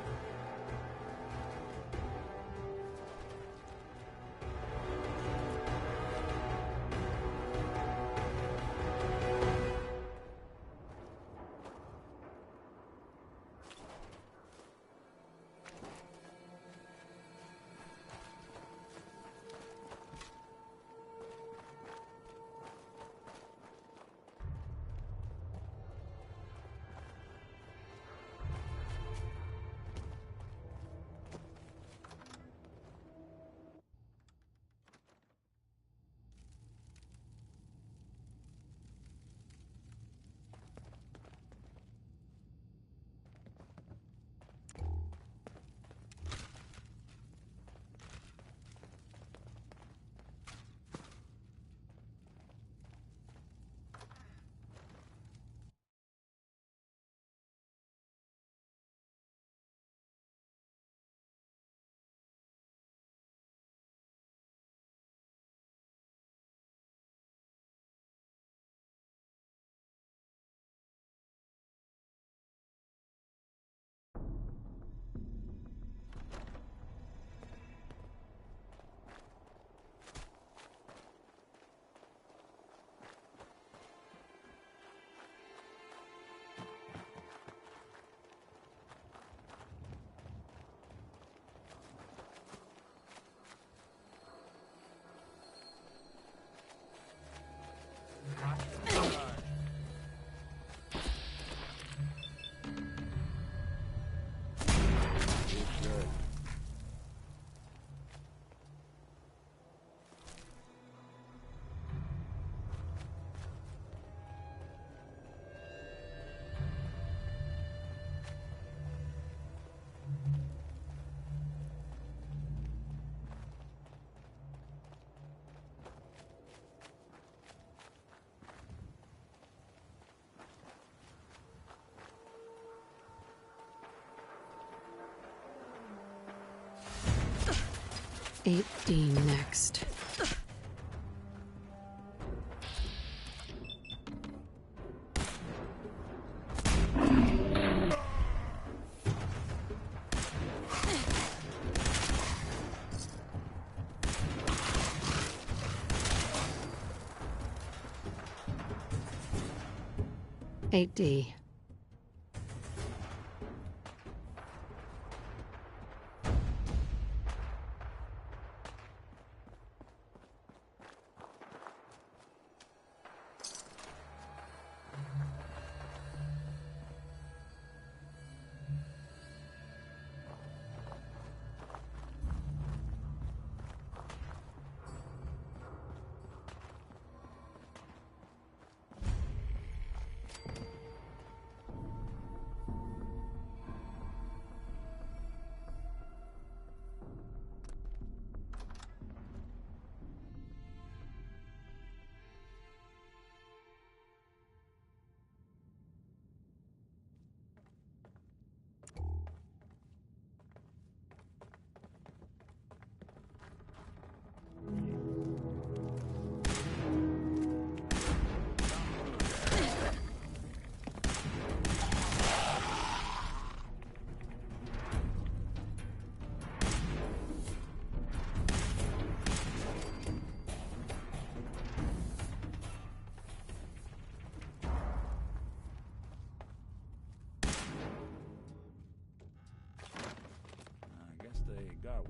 Eight D next. Eight D.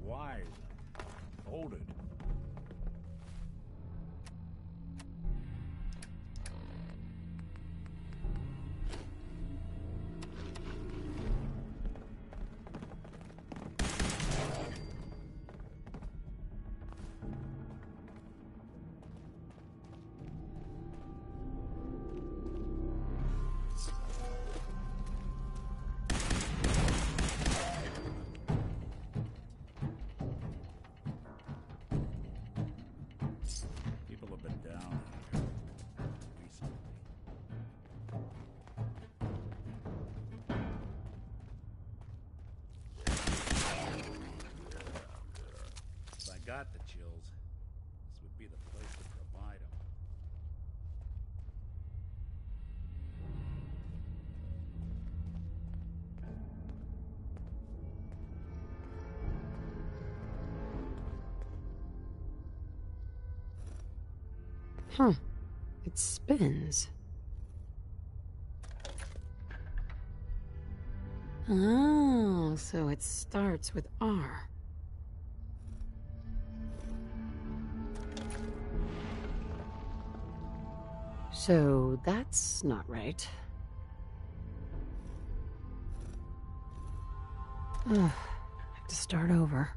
wide, folded. People have been down here recently. If I got the chills, this would be the place to provide them. Huh. It spins. Oh, so it starts with R. So that's not right. Ugh, I have to start over.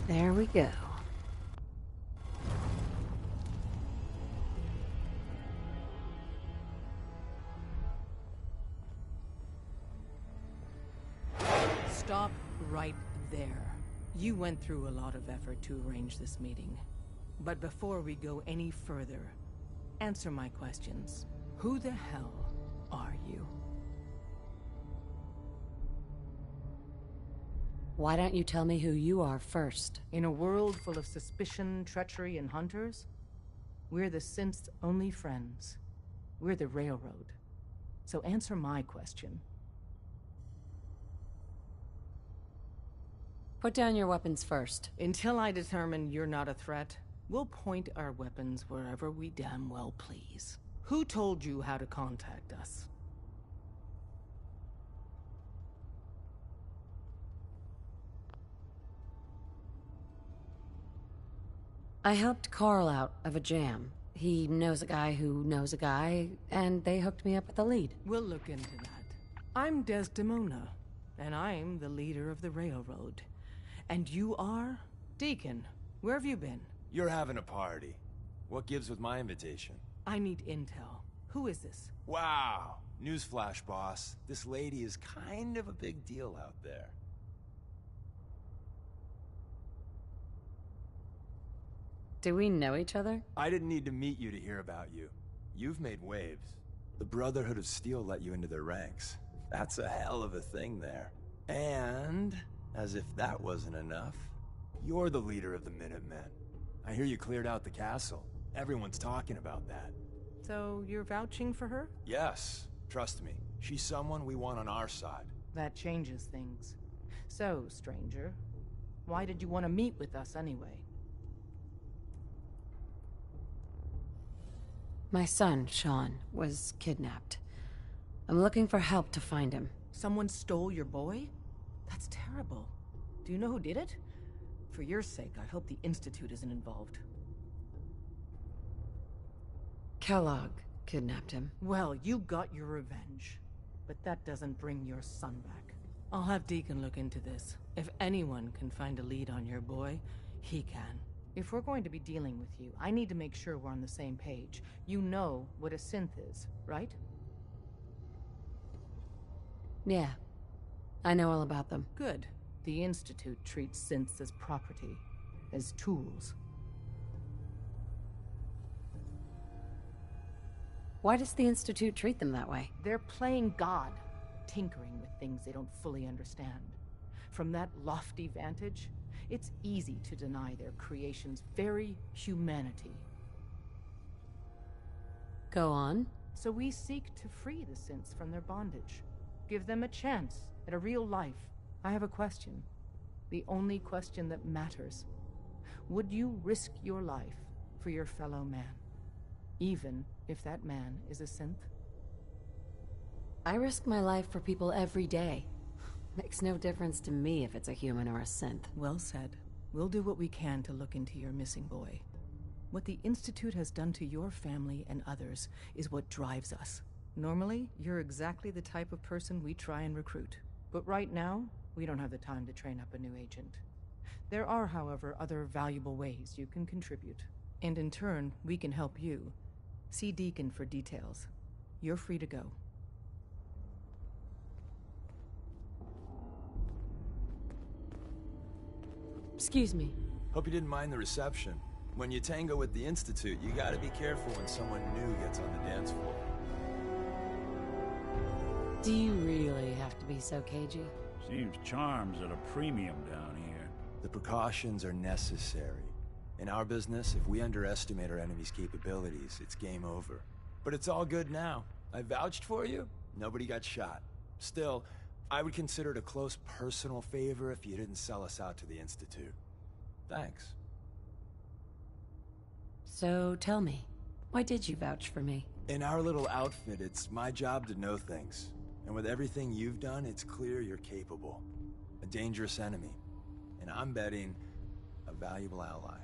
There we go. Stop right there. You went through a lot of effort to arrange this meeting. But before we go any further, answer my questions. Who the hell are you? Why don't you tell me who you are first? In a world full of suspicion, treachery, and hunters, we're the synth's only friends. We're the Railroad. So answer my question. Put down your weapons first. Until I determine you're not a threat, we'll point our weapons wherever we damn well please. Who told you how to contact us? I helped Carl out of a jam. He knows a guy who knows a guy, and they hooked me up with the lead. We'll look into that. I'm Desdemona, and I'm the leader of the Railroad. And you are? Deacon, where have you been? You're having a party. What gives with my invitation? I need intel. Who is this? Wow. Newsflash, boss. This lady is kind of a big deal out there. Do we know each other? I didn't need to meet you to hear about you. You've made waves. The Brotherhood of Steel let you into their ranks. That's a hell of a thing there. And, as if that wasn't enough, you're the leader of the Minutemen. I hear you cleared out the castle. Everyone's talking about that. So, you're vouching for her? Yes. Trust me. She's someone we want on our side. That changes things. So, stranger, why did you want to meet with us anyway? My son, Sean, was kidnapped. I'm looking for help to find him. Someone stole your boy? That's terrible. Do you know who did it? For your sake, I hope the Institute isn't involved. Kellogg kidnapped him. Well, you got your revenge. But that doesn't bring your son back. I'll have Deacon look into this. If anyone can find a lead on your boy, he can. If we're going to be dealing with you, I need to make sure we're on the same page. You know what a synth is, right? Yeah. I know all about them. Good. The Institute treats synths as property, as tools. Why does the Institute treat them that way? They're playing God, tinkering with things they don't fully understand. From that lofty vantage, it's easy to deny their creation's very humanity. Go on. So we seek to free the synths from their bondage. Give them a chance at a real life. I have a question. The only question that matters. Would you risk your life for your fellow man? Even if that man is a synth? I risk my life for people every day. Makes no difference to me if it's a human or a synth. Well said. We'll do what we can to look into your missing boy. What the Institute has done to your family and others is what drives us. Normally, you're exactly the type of person we try and recruit. But right now, we don't have the time to train up a new agent. There are, however, other valuable ways you can contribute. And in turn, we can help you. See Deacon for details. You're free to go. Excuse me. Hope you didn't mind the reception. When you tango with the Institute, you gotta be careful when someone new gets on the dance floor. Do you really have to be so cagey? Seems charm's at a premium down here. The precautions are necessary. In our business, if we underestimate our enemy's capabilities, it's game over. But it's all good now. I vouched for you. Nobody got shot. Still, I would consider it a close personal favor if you didn't sell us out to the Institute. Thanks. So tell me, why did you vouch for me? In our little outfit, it's my job to know things. And with everything you've done, it's clear you're capable. A dangerous enemy. And I'm betting a valuable ally.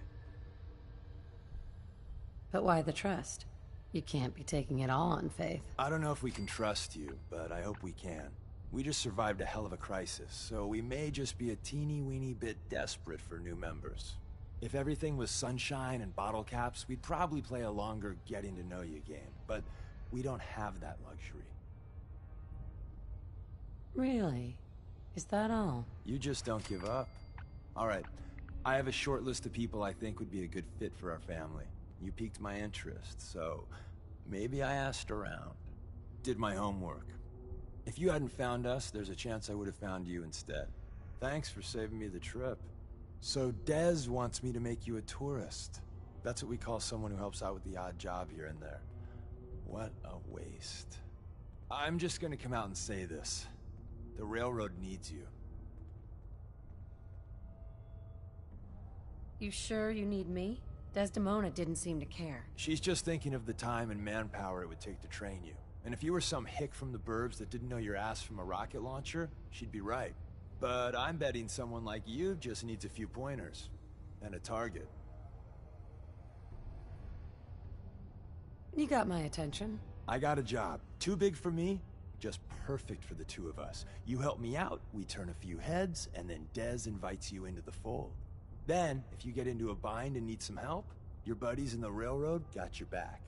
But why the trust? You can't be taking it all on faith. I don't know if we can trust you, but I hope we can. We just survived a hell of a crisis, so we may just be a teeny-weeny bit desperate for new members. If everything was sunshine and bottle caps, we'd probably play a longer getting-to-know-you game, but we don't have that luxury. Really? Is that all? You just don't give up. All right, I have a short list of people I think would be a good fit for our family. You piqued my interest, so maybe I asked around. Did my homework. If you hadn't found us, there's a chance I would have found you instead. Thanks for saving me the trip. So Dez wants me to make you a tourist. That's what we call someone who helps out with the odd job here and there. What a waste. I'm just gonna come out and say this. The railroad needs you. You sure you need me? Desdemona didn't seem to care. She's just thinking of the time and manpower it would take to train you. And if you were some hick from the burbs that didn't know your ass from a rocket launcher, she'd be right. But I'm betting someone like you just needs a few pointers. And a target. You got my attention. I got a job. Too big for me, just perfect for the two of us. You help me out, we turn a few heads, and then Dez invites you into the fold. Then, if you get into a bind and need some help, your buddies in the railroad got your back.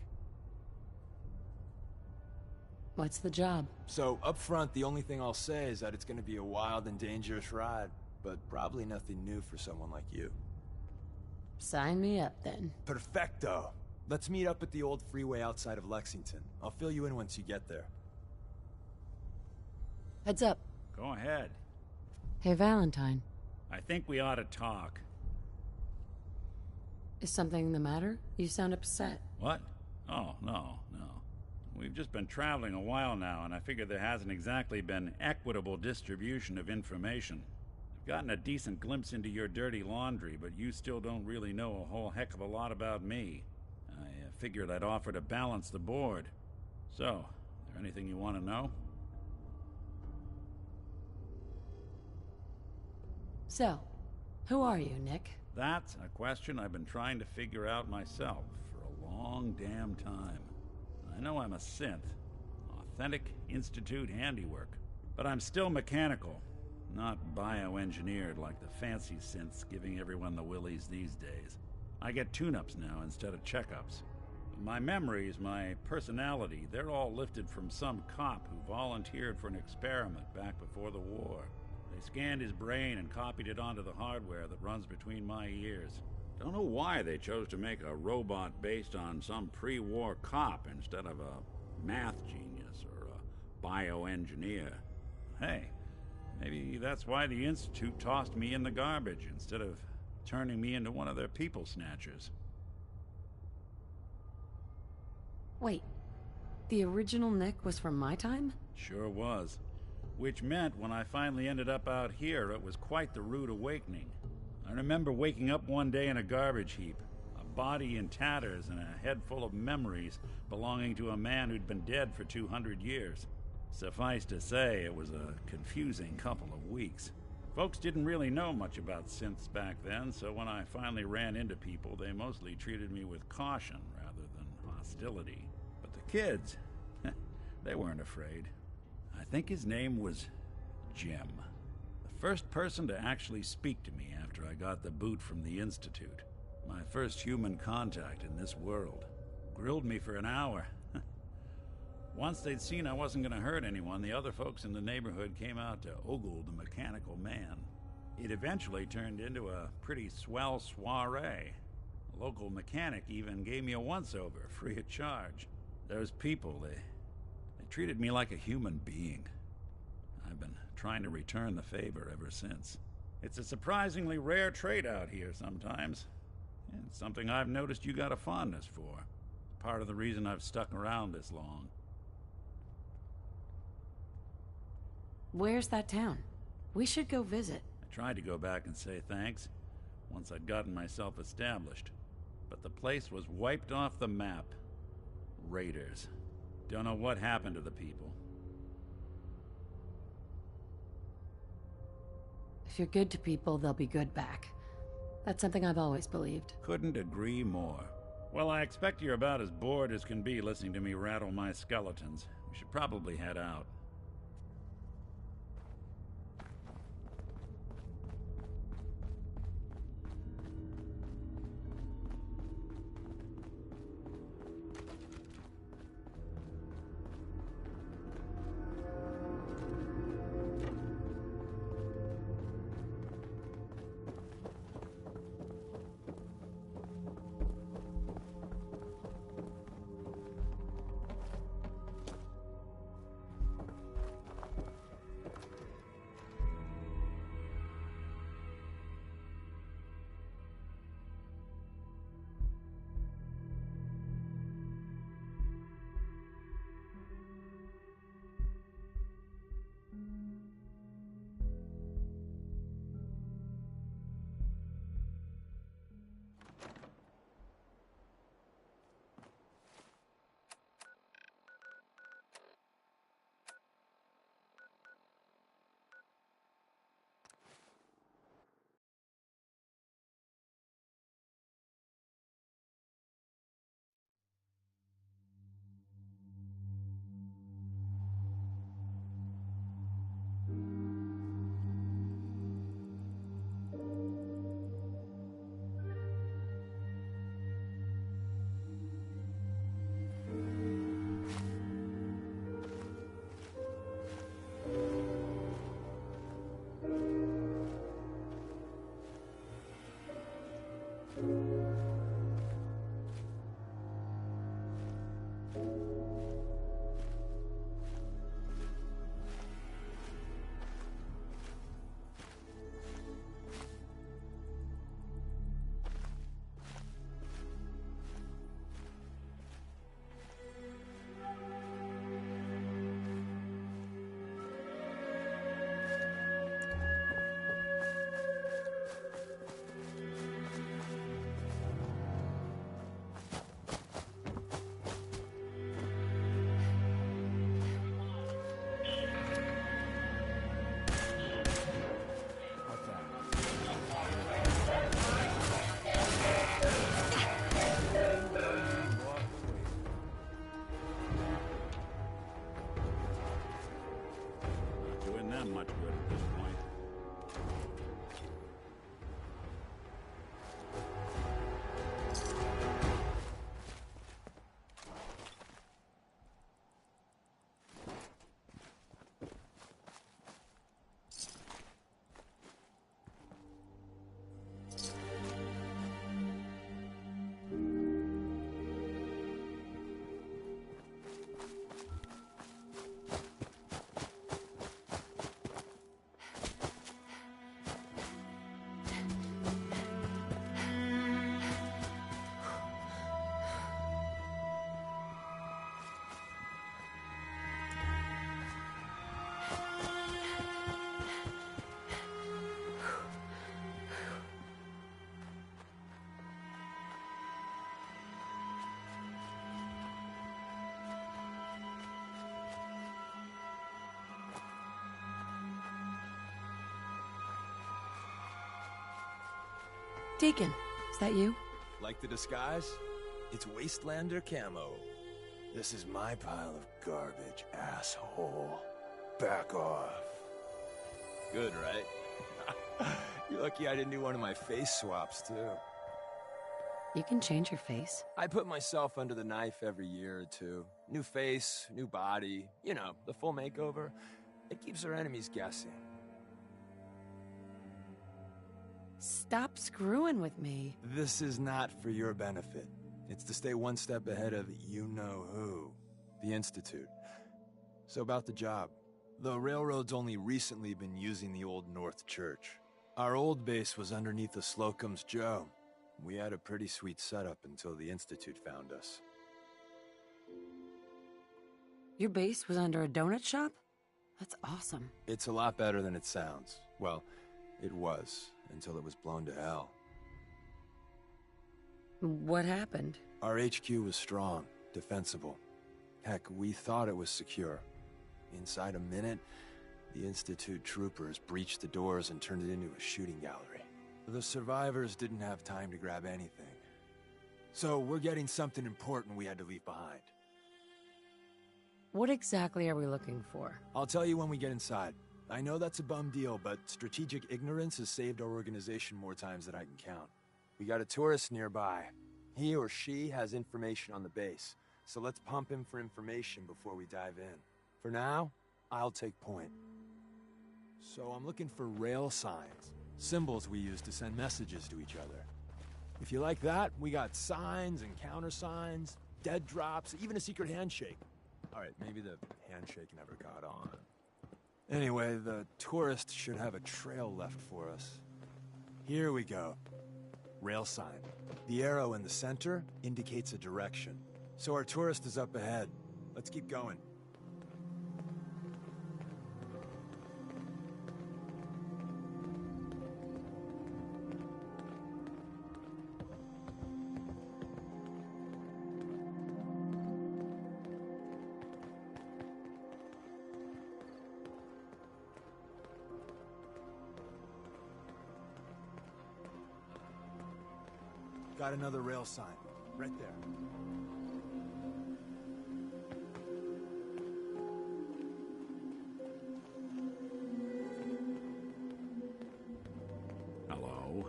What's the job? So, up front, the only thing I'll say is that it's gonna be a wild and dangerous ride, but probably nothing new for someone like you. Sign me up, then. Perfecto! Let's meet up at the old freeway outside of Lexington. I'll fill you in once you get there. Heads up. Go ahead. Hey, Valentine. I think we ought to talk. Is something the matter? You sound upset. What? Oh, no. We've just been traveling a while now, and I figure there hasn't exactly been equitable distribution of information. I've gotten a decent glimpse into your dirty laundry, but you still don't really know a whole heck of a lot about me. I figured I'd offer to balance the board. So, is there anything you want to know? So, who are you, Nick? That's a question I've been trying to figure out myself for a long damn time. I know I'm a synth, authentic Institute handiwork, but I'm still mechanical, not bioengineered like the fancy synths giving everyone the willies these days. I get tune-ups now instead of checkups. My memories, my personality, they're all lifted from some cop who volunteered for an experiment back before the war. They scanned his brain and copied it onto the hardware that runs between my ears. Don't know why they chose to make a robot based on some pre-war cop instead of a math genius or a bioengineer. Hey, maybe that's why the Institute tossed me in the garbage instead of turning me into one of their people snatchers. Wait, the original Nick was from my time? Sure was. Which meant when I finally ended up out here, it was quite the rude awakening. I remember waking up one day in a garbage heap, a body in tatters and a head full of memories belonging to a man who'd been dead for 200 years. Suffice to say, it was a confusing couple of weeks. Folks didn't really know much about synths back then, so when I finally ran into people, they mostly treated me with caution rather than hostility. But the kids, they weren't afraid. I think his name was Jim. The first person to actually speak to me after I got the boot from the Institute. My first human contact in this world. Grilled me for an hour. Once they'd seen I wasn't going to hurt anyone, the other folks in the neighborhood came out to ogle the mechanical man. It eventually turned into a pretty swell soiree. A local mechanic even gave me a once-over, free of charge. Those people, they treated me like a human being. I've been trying to return the favor ever since. It's a surprisingly rare trait out here sometimes. It's something I've noticed you got a fondness for. Part of the reason I've stuck around this long. Where's that town? We should go visit. I tried to go back and say thanks, once I'd gotten myself established. But the place was wiped off the map. Raiders. Don't know what happened to the people. If you're good to people, they'll be good back. That's something I've always believed. Couldn't agree more. Well, I expect you're about as bored as can be listening to me rattle my skeletons. We should probably head out. Deacon, is that you? Like the disguise? It's Wastelander camo. This is my pile of garbage, asshole. Back off. Good, right? You're lucky I didn't do one of my face swaps, too. You can change your face. I put myself under the knife every year or two. New face, new body, you know, the full makeover. It keeps our enemies guessing. Stop screwing with me. This is not for your benefit. It's to stay one step ahead of you-know-who, the Institute. So about the job. The railroad's only recently been using the Old North Church. Our old base was underneath the Slocum's Joe. We had a pretty sweet setup until the Institute found us. Your base was under a donut shop? That's awesome. It's a lot better than it sounds. Well, it was, until it was blown to hell. What happened? Our HQ was strong, defensible. Heck, we thought it was secure. Inside a minute, the Institute troopers breached the doors and turned it into a shooting gallery. The survivors didn't have time to grab anything. So we're getting something important we had to leave behind. What exactly are we looking for? I'll tell you when we get inside. I know that's a bum deal, but strategic ignorance has saved our organization more times than I can count. We got a tourist nearby. He or she has information on the base, so let's pump him for information before we dive in. For now, I'll take point. So I'm looking for rail signs, symbols we use to send messages to each other. If you like that, we got signs and countersigns, dead drops, even a secret handshake. All right, maybe the handshake never got on. Anyway, the tourist should have a trail left for us. Here we go. Rail sign. The arrow in the center indicates a direction. So our tourist is up ahead. Let's keep going. Got another rail sign, right there. Hello?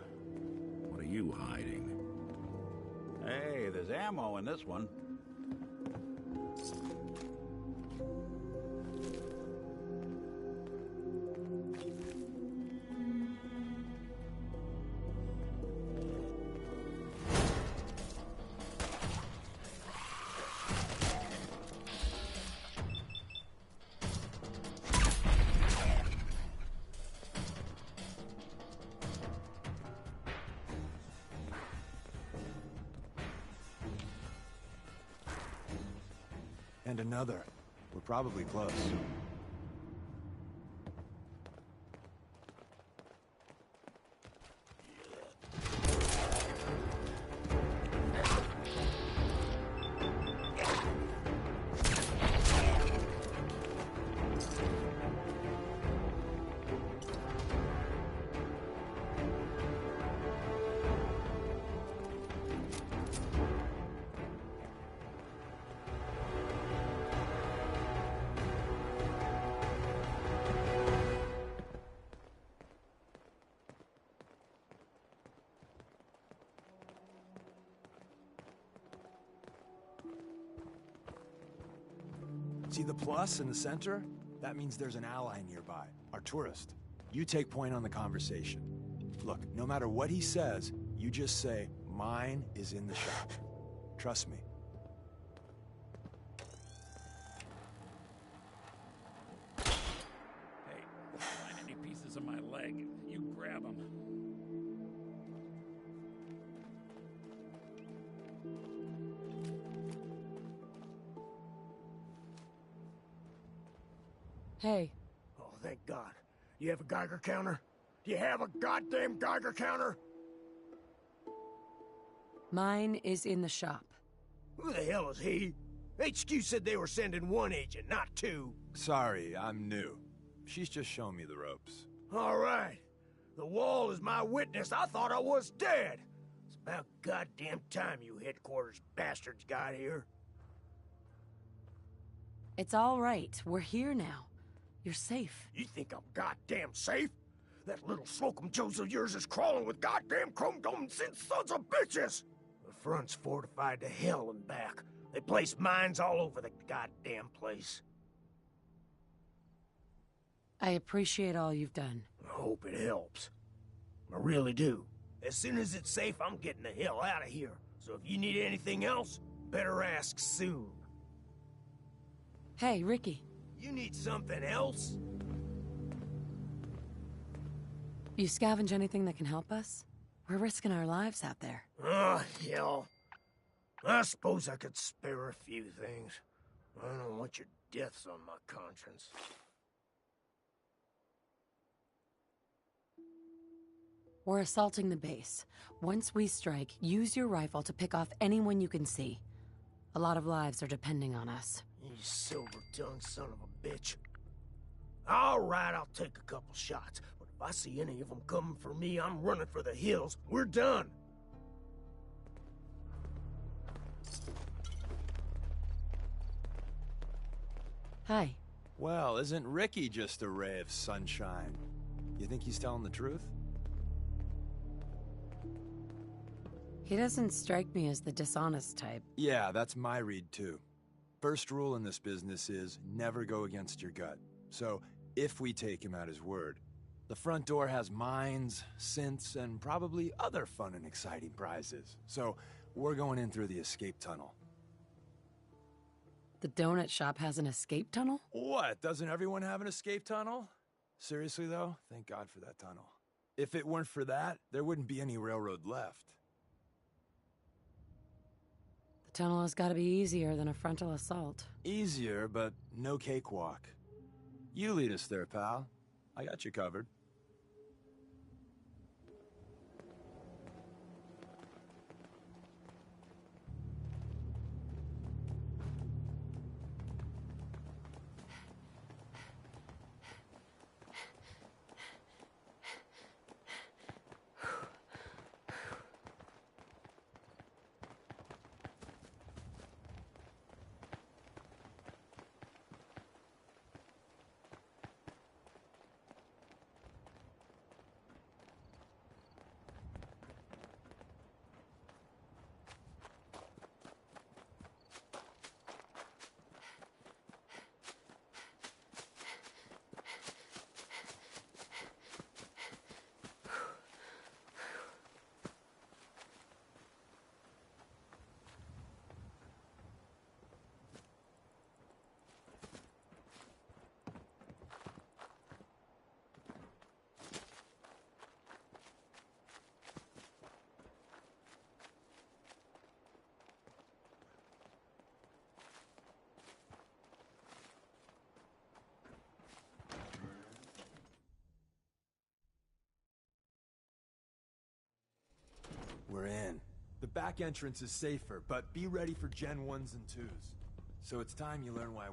What are you hiding? Hey, there's ammo in this one. And another. We're probably close. See the plus in the center? That means there's an ally nearby, our tourist. You take point on the conversation. Look, no matter what he says, you just say, "Mine is in the shop." Trust me. Hey, if you find any pieces of my leg, you grab them. Hey. Oh, thank God. You have a Geiger counter? Do you have a goddamn Geiger counter? Mine is in the shop. Who the hell is he? HQ said they were sending one agent, not two. Sorry, I'm new. She's just showing me the ropes. All right. The wall is my witness. I thought I was dead. It's about goddamn time you headquarters bastards got here. It's all right. We're here now. You're safe. You think I'm goddamn safe? That little Slocum Joes of yours is crawling with goddamn chrome-domed sons of bitches! The front's fortified to hell and back. They place mines all over the goddamn place. I appreciate all you've done. I hope it helps. I really do. As soon as it's safe, I'm getting the hell out of here. So if you need anything else, better ask soon. Hey, Ricky. You need something else? You scavenge anything that can help us? We're risking our lives out there. Oh, hell. I suppose I could spare a few things. I don't want your deaths on my conscience. We're assaulting the base. Once we strike, use your rifle to pick off anyone you can see. A lot of lives are depending on us. You silver-tongued son of a bitch. All right, I'll take a couple shots. But if I see any of them coming for me, I'm running for the hills. We're done. Hi. Well, isn't Ricky just a ray of sunshine? You think he's telling the truth? He doesn't strike me as the dishonest type. Yeah, that's my read too. First rule in this business is never go against your gut. So, if we take him at his word, the front door has mines, synths, and probably other fun and exciting prizes. So, we're going in through the escape tunnel. The donut shop has an escape tunnel? What? Doesn't everyone have an escape tunnel? Seriously though, thank God for that tunnel. If it weren't for that, there wouldn't be any railroad left. The tunnel has got to be easier than a frontal assault. Easier, but no cakewalk. You lead us there, pal. I got you covered. We're in. The back entrance is safer, but be ready for Gen 1s and 2s. So it's time you learn why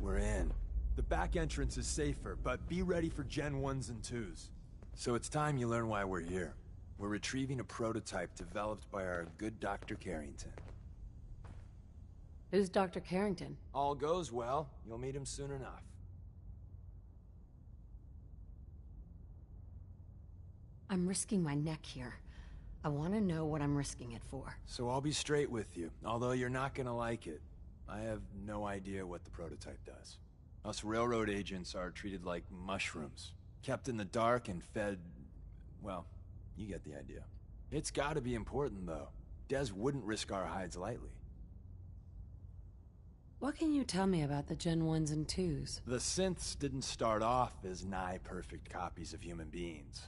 we're in. The back entrance is safer, but be ready for Gen 1s and 2s. So it's time you learn why we're here. We're retrieving a prototype developed by our good Dr. Carrington. Who's Dr. Carrington? All goes well, you'll meet him soon enough. I'm risking my neck here. I want to know what I'm risking it for. So I'll be straight with you, although you're not gonna like it. I have no idea what the prototype does. Us railroad agents are treated like mushrooms, kept in the dark and fed... well, you get the idea. It's gotta be important, though. Des wouldn't risk our hides lightly. What can you tell me about the Gen 1s and 2s? The synths didn't start off as nigh-perfect copies of human beings.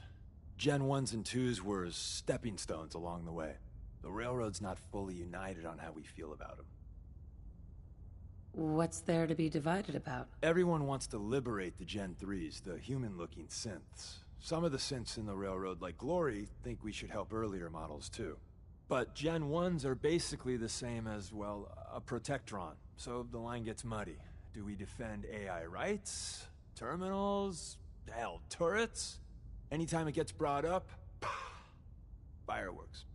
Gen 1s and 2s were stepping stones along the way. The railroad's not fully united on how we feel about them. What's there to be divided about? Everyone wants to liberate the Gen 3s, the human-looking synths. Some of the synths in the railroad, like Glory, think we should help earlier models too. But Gen 1s are basically the same as, well, a Protectron. So the line gets muddy. Do we defend AI rights? Terminals, hell, turrets. Anytime it gets brought up, fireworks.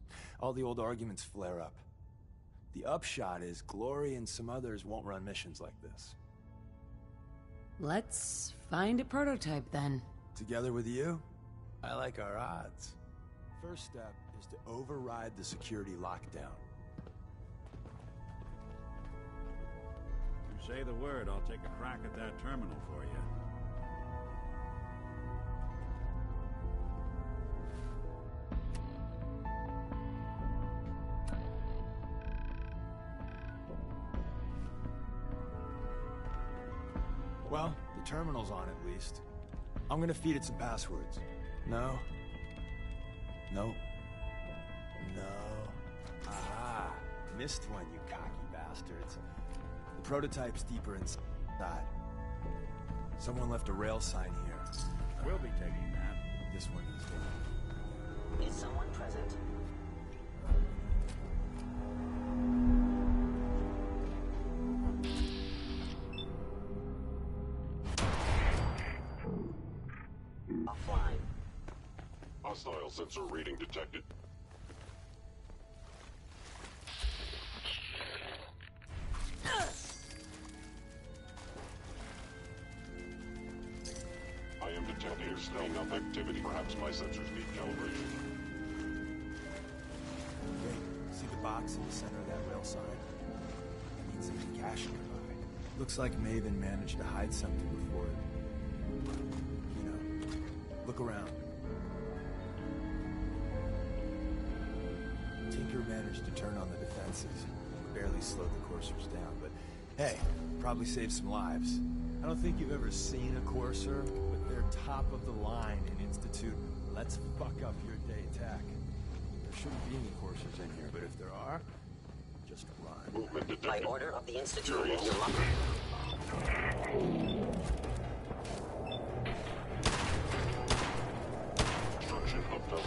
All the old arguments flare up. The upshot is Glory and some others won't run missions like this. Let's find a prototype then. Together with you, I like our odds. First step is to override the security lockdown. You say the word, I'll take a crack at that terminal for you. Well, the terminal's on at least. I'm gonna feed it some passwords. No. No. No. Ah, missed one, you cocky bastards. The prototype's deeper inside. Someone left a rail sign here. We'll be taking that. This one is taken. Is someone present? Offline. Hostile sensor reading detected. I am detecting cleanup activity. Perhaps my sensors need calibration. Okay, see the box in the center of that rail sign? That means there's cash nearby. Looks like Maven managed to hide something before it. You know, look around. Tinker managed to turn on the defenses. Barely slowed the coursers down, but hey, probably saved some lives. I don't think you've ever seen a courser, but they're top of the line in Institute. Let's fuck up your day tech. There shouldn't be any coursers in here, but if there are, just run. Movement detected. By order of the Institute, you're locked. Construction upheld.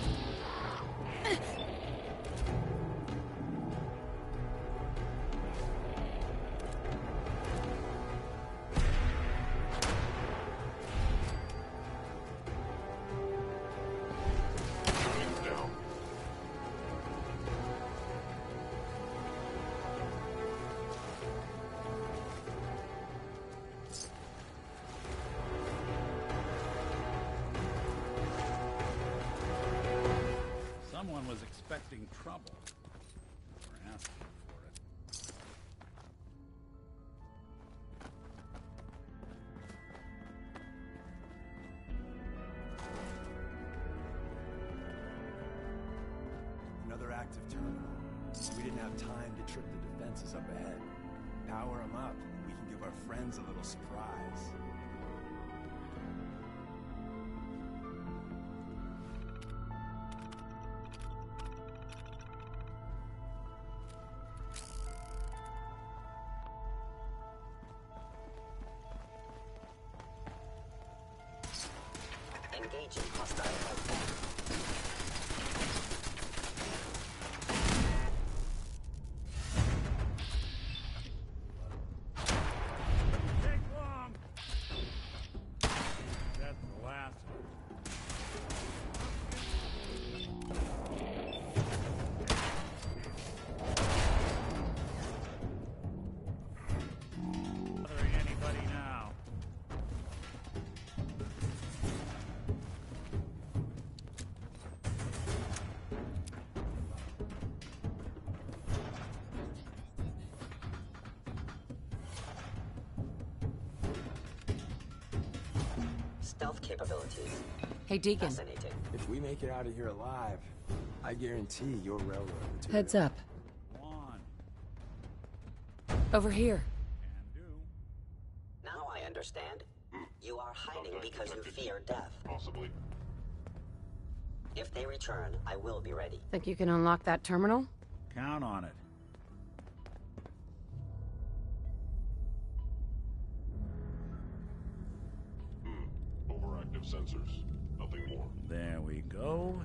Someone was expecting trouble. Or asking for it. Another active terminal. We didn't have time to trip the defenses up ahead. Power them up, and we can give our friends a little surprise. Engaging hostile contact. Take long! That's the last of it. Bothering anybody now? Stealth capabilities. Hey, Deacon. Fascinating. If we make it out of here alive, I guarantee your railroad material. Heads up. Over here. Now I understand. You are hiding because you fear death. Possibly. If they return, I will be ready. Think you can unlock that terminal? Count on it. Overactive sensors. Nothing more. There we go.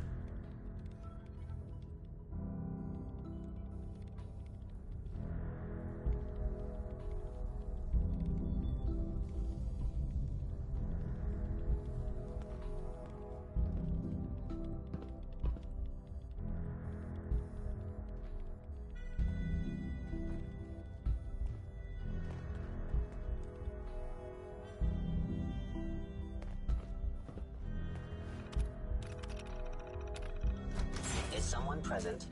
someone present?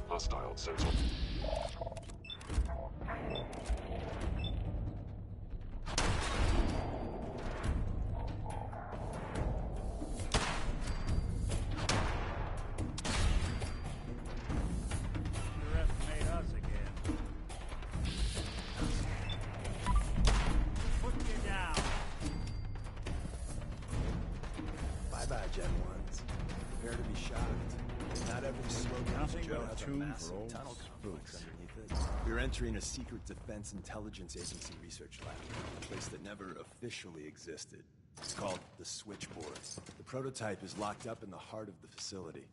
Hostile sensor. Underestimate us again. Put you down. Bye-bye, Gen 1s. Prepare to be shocked. Not every slow Nothing Joe but a has a tomb massive for old tunnel complex spooks. underneath it. We're entering a secret Defense Intelligence Agency research lab, a place that never officially existed. It's called the Switchboard. The prototype is locked up in the heart of the facility.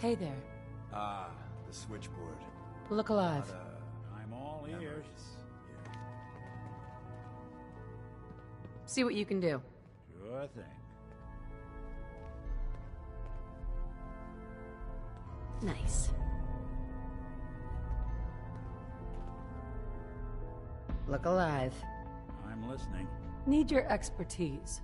Hey there. Ah, the Switchboard. Look alive. I'm all ears. See what you can do. Sure thing. Nice. Look alive. I'm listening. Need your expertise.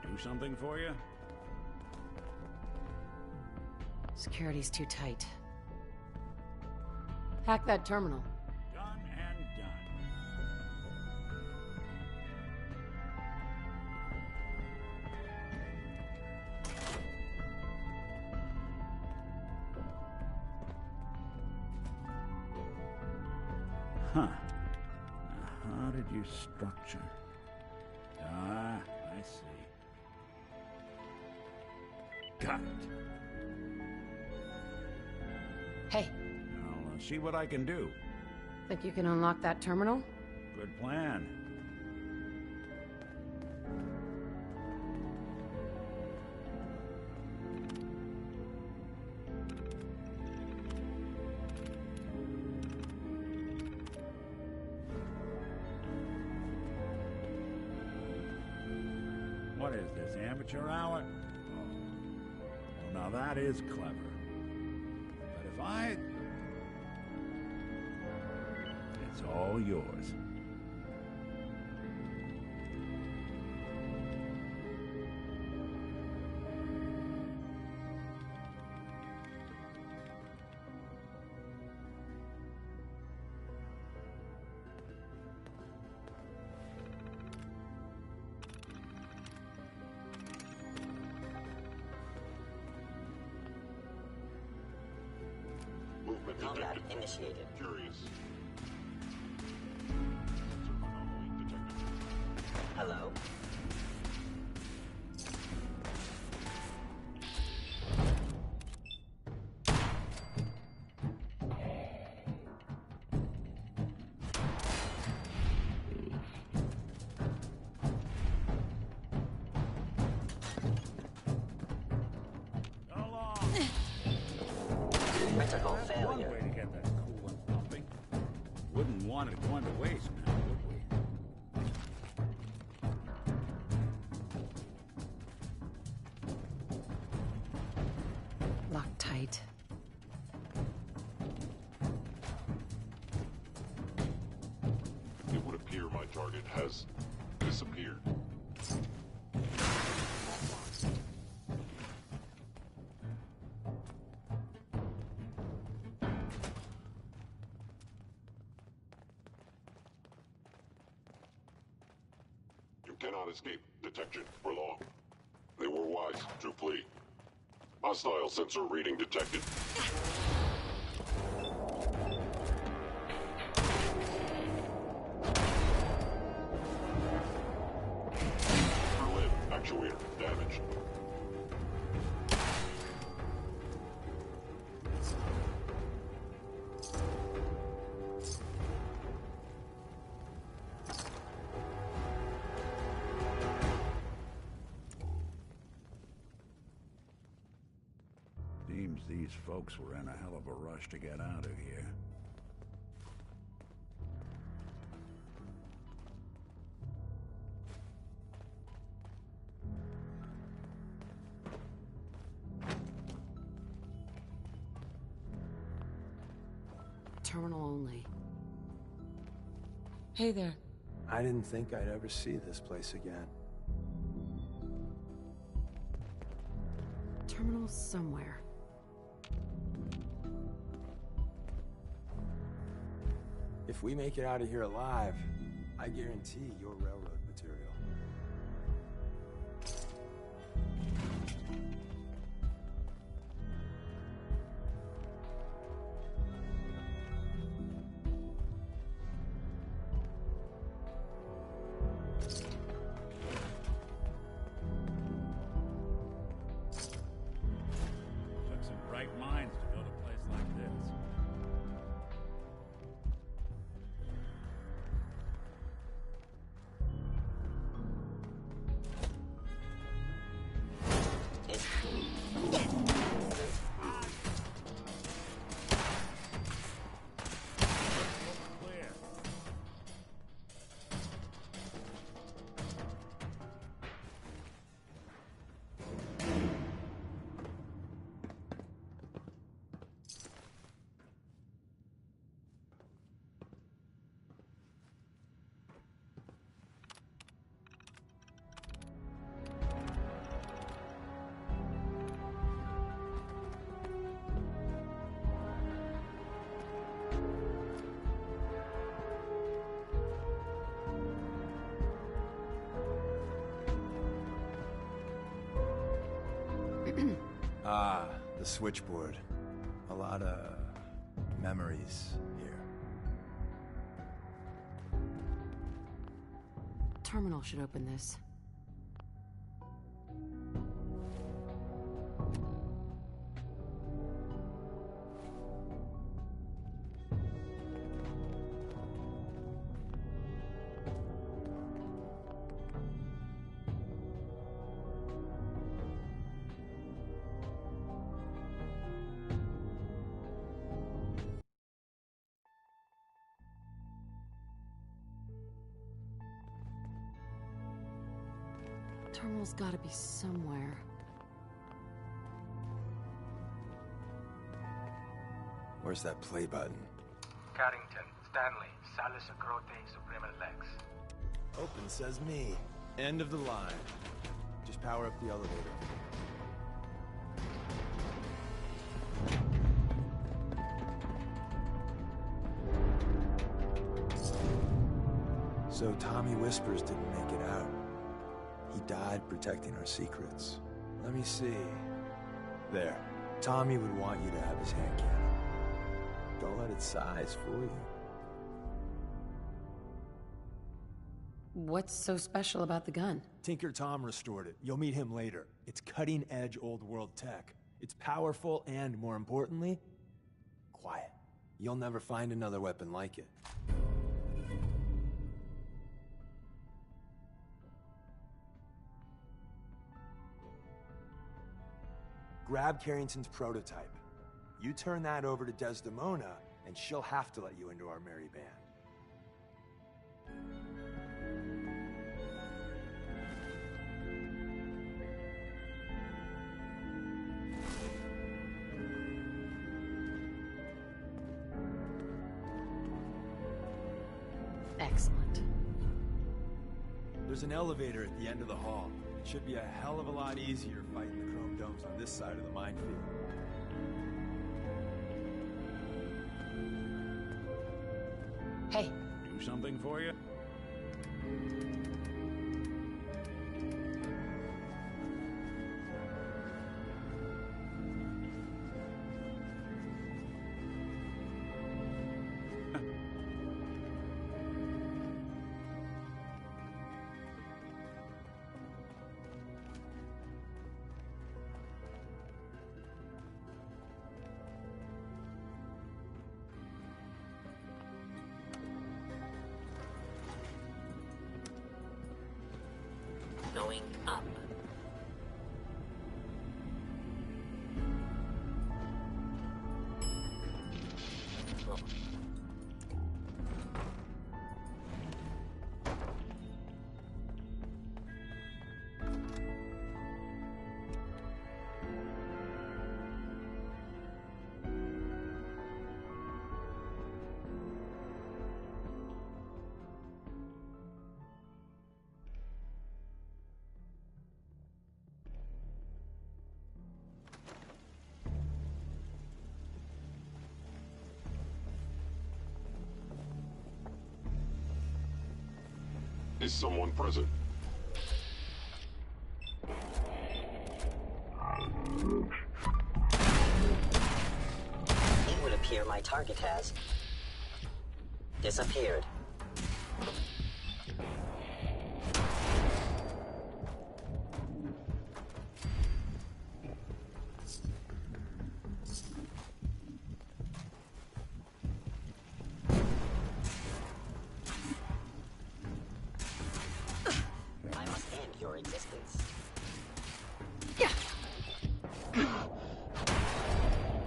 Do something for you? Security's too tight. Hack that terminal. Done and done. Huh. Now, how did you structure? Ah, I see. Got it. Hey, I'll see what I can do. think you can unlock that terminal? Good plan. What is this, amateur hour? Oh. Well, now that is clever. But if I... It's all yours. Movement Combat detected. initiated. Curious. Hello? Critical failure. One way to get that coolant pumping. Wouldn't want it going to waste now, would we? Locked tight. It would appear my target has disappeared. You cannot escape detection for long. They were wise to flee. Hostile sensor reading detected. Berlin actuator damaged. Seems these folks were in a hell of a rush to get out of here. Terminal only. Hey there. I didn't think I'd ever see this place again. Terminal somewhere. If we make it out of here alive, I guarantee your railroad material. Took some bright minds to build a place like this. Clear. Ah, the switchboard. A lot of memories here. Terminal should open this. Terminal's gotta be somewhere. Where's that play button? Carrington, Stanley, Salus Acrote, Suprema Lex. Open says me. End of the line. Just power up the elevator. So Tommy Whispers didn't make it out. He died protecting our secrets. Let me see. There. Tommy would want you to have his hand cannon. Don't let its size fool you. What's so special about the gun? Tinker Tom restored it. You'll meet him later. It's cutting-edge old-world tech. It's powerful and, more importantly, quiet. You'll never find another weapon like it. Grab Carrington's prototype. You turn that over to Desdemona, and she'll have to let you into our merry band. Excellent. There's an elevator at the end of the hall. It should be a hell of a lot easier fighting the chrome domes on this side of the minefield. Hey. Do something for you? Going up. Is someone present? It would appear my target has disappeared.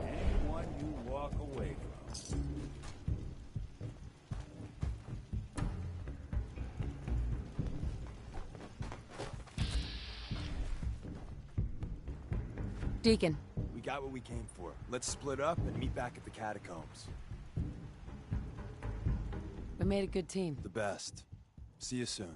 Anyone you walk away from. Deacon. We got what we came for. Let's split up and meet back at the catacombs. We made a good team. The best. See you soon.